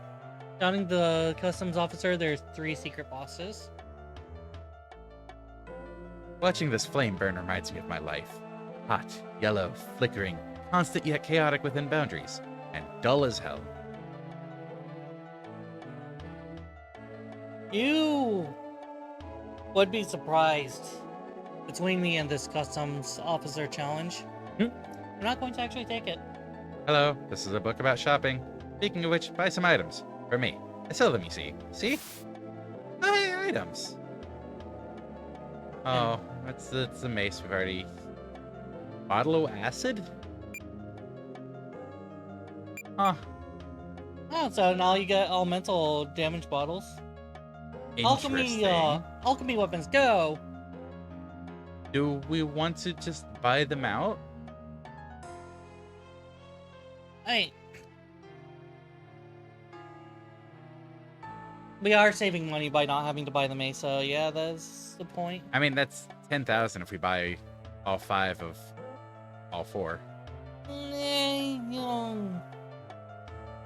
Counting the customs officer, there's 3 secret bosses. Watching this flame burn reminds me of my life. Hot, yellow, flickering, constant yet chaotic within boundaries, and dull as hell. You would be surprised between me and this customs officer challenge. I'm not going to actually take it. Hello, this is a book about shopping. Speaking of which, buy some items. For me. I sell them, you see. See? Buy items. Oh, that's the mace we've already... Bottle of acid? Huh. Oh, so now you get elemental damage bottles. Interesting. Alchemy weapons, go! Do we want to just buy them out? Hey. We are saving money by not having to buy the mace, so yeah, that's the point. I mean, that's 10,000 if we buy all 5 of all 4. You know,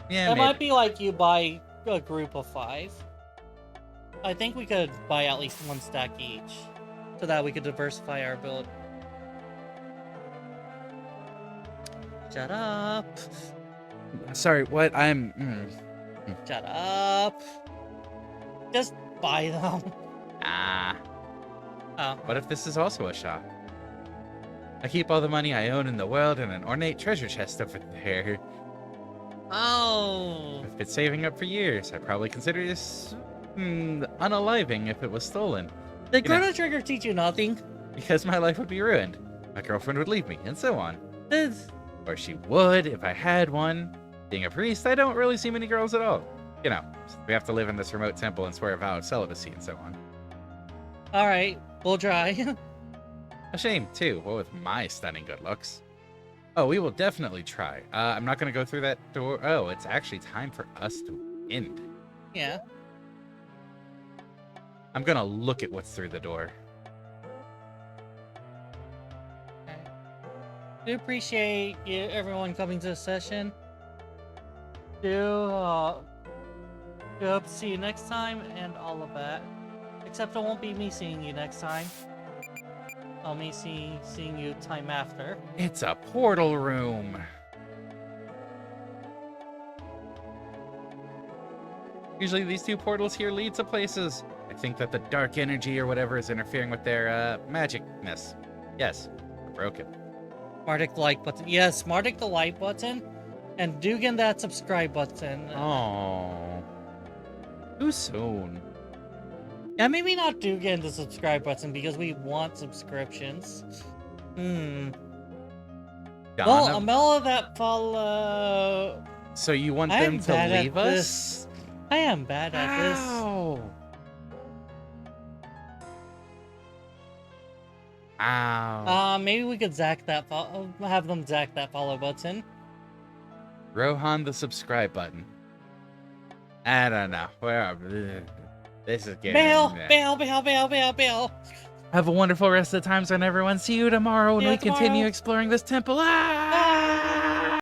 Yeah, that maybe. might be like you buy a group of 5. I think we could buy at least 1 stack each, so that we could diversify our build. Shut up. Sorry, what? Shut up. Just buy them. Ah. Oh. What if this is also a shop? I keep all the money I own in the world in an ornate treasure chest over there. Oh. I've been saving up for years. I'd probably consider this unaliving if it was stolen. Did You know- Chrono Trigger teach you nothing? Because my life would be ruined. My girlfriend would leave me, and so on. This- Or she would if I had one. Being a priest, I don't really see many girls at all. You know, we have to live in this remote temple and swear a vow of celibacy and so on. Alright, we'll try. A shame, too, what with my stunning good looks. Oh, we will definitely try. I'm not going to go through that door. Oh, it's actually time for us to end. Yeah. I'm going to look at what's through the door. Do appreciate everyone coming to the session. Hope to see you next time and all of that. Except it won't be me seeing you next time. I'll be seeing you time after. It's a portal room. Usually these 2 portals here lead to places. I think that the dark energy or whatever is interfering with their magicness. Yes, they're broken. MARDEK the like button. Yes, MARDEK the like button. And Dugan that subscribe button. Oh, too soon. Yeah, maybe not Dugan the subscribe button because we want subscriptions. Well, Donna, Amela that follow. so you want I'm them to bad at leave us? this. I am bad at this. Ow. Ow. Maybe we could have them zack that follow button. Rohan the subscribe button. I don't know. This is getting... Bail. Have a wonderful rest of the time zone, everyone. See you tomorrow when See you we continue tomorrow. exploring this temple. Ah!